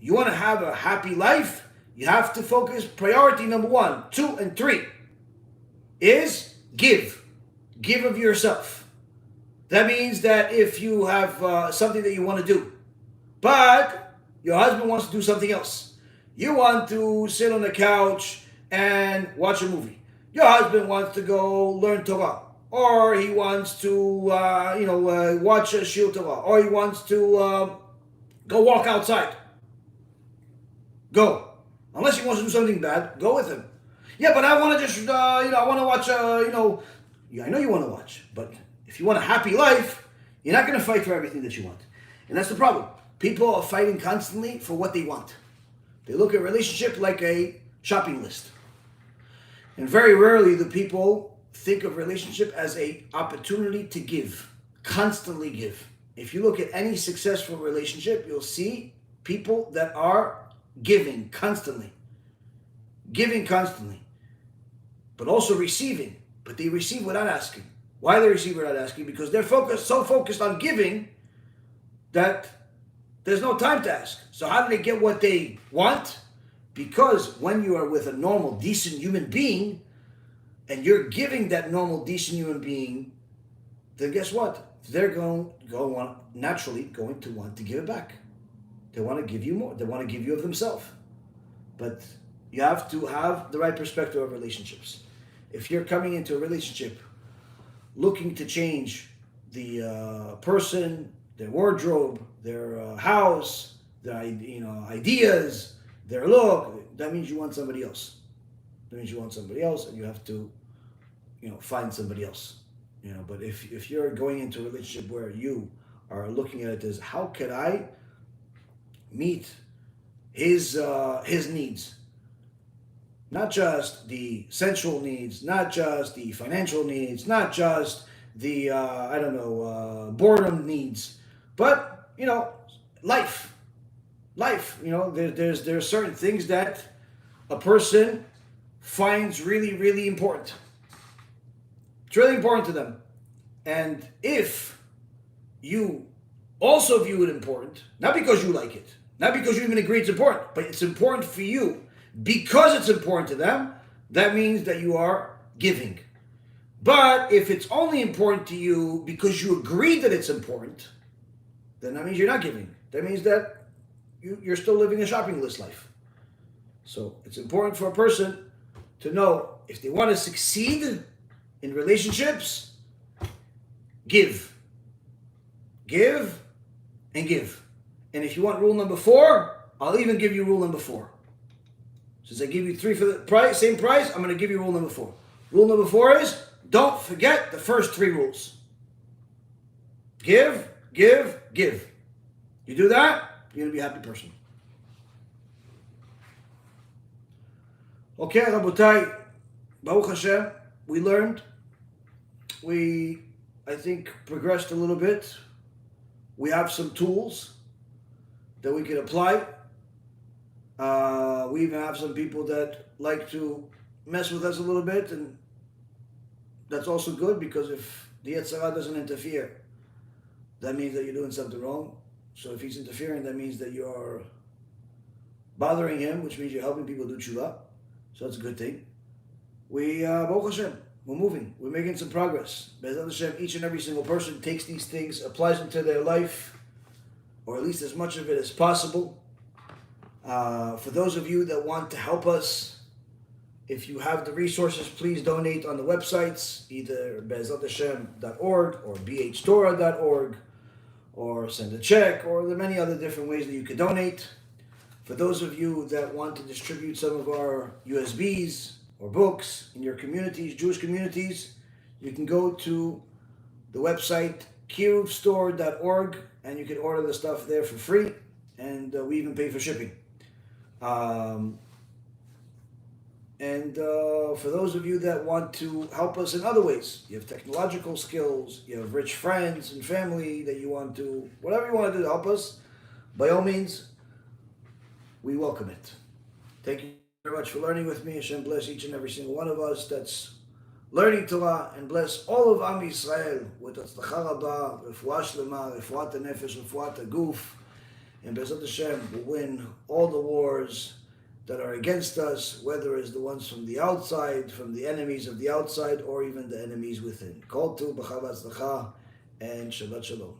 You want to have a happy life? You have to focus. Priority number 1, 2, and 3 is give. Give of yourself. That means that if you have something that you want to do, but your husband wants to do something else. You want to sit on the couch and watch a movie. Your husband wants to go learn Torah. Or he wants to, watch a Shir Torah. Or he wants to go walk outside. Go. Unless he wants to do something bad, go with him. Yeah, but I want to just, I want to watch, yeah, I know you want to watch. But if you want a happy life, you're not going to fight for everything that you want. And that's the problem. People are fighting constantly for what they want. They look at a relationship like a shopping list. And very rarely do people think of relationship as an opportunity to give. Constantly give. If you look at any successful relationship, you'll see people that are giving constantly. Giving constantly. But also receiving. But they receive without asking. Why they receive without asking? Because they're so focused on giving that there's no time to ask. So how do they get what they want? Because when you are with a normal, decent human being, and you're giving that normal, decent human being, then guess what? They're naturally going to want to give it back. They want to give you more. They want to give you of themselves. But you have to have the right perspective of relationships. If you're coming into a relationship looking to change the person, their wardrobe, their house, their ideas, their look, that means you want somebody else. That means you want somebody else, and you have to, find somebody else. But if you're going into a relationship where you are looking at it as, how can I meet his needs? Not just the sensual needs, not just the financial needs, not just the boredom needs, but life. There's certain things that a person finds really, really important. It's really important to them. And if you also view it important, not because you like it, Not because you even agree it's important, but it's important for you. Because it's important to them, that means that you are giving. But if it's only important to you because you agree that it's important, then that means you're not giving. That means that you're still living a shopping list life. So it's important for a person to know if they want to succeed in relationships, give. Give and give. And if you want rule number 4, I'll even give you rule number 4. Since I give you 3 for the same price, I'm going to give you rule number 4. Rule number 4 is, don't forget the first 3 rules. Give, give, give. You do that, you're going to be a happy person. Okay, Rabotai, Baruch Hashem, we learned. We, I think, progressed a little bit. We have some tools that we can apply. We even have some people that like to mess with us a little bit, and that's also good, because if the Yetzirah doesn't interfere, that means that you're doing something wrong. So if he's interfering, that means that you're bothering him, which means you're helping people do tshuva. So that's a good thing. Baruch Hashem, we're moving. We're making some progress. BeEzrat Hashem, each and every single person takes these things, applies them to their life, or at least as much of it as possible. For those of you that want to help us, if you have the resources, please donate on the websites, either BeEzratHashem.org or BHTorah.org, or send a check, or there are many other different ways that you can donate. For those of you that want to distribute some of our USBs or books in your communities, Jewish communities, you can go to the website kiruvstore.org, and you can order the stuff there for free, and we even pay for shipping. For those of you that want to help us in other ways, you have technological skills, you have rich friends and family that you want to, whatever you want to do to help us, by all means, we welcome it. Thank you very much for learning with me. Hashem bless each and every single one of us that's learning Torah, and bless all of Am Yisrael with Atzlacha Rabba, Refuah Shlema, Refuat HaNefesh, Refuat HaGuf, and BeEzrat Hashem will win all the wars that are against us, whether it's the ones from the outside, from the enemies of the outside, or even the enemies within. Kol tu b'chava atzlacha, and Shabbat Shalom.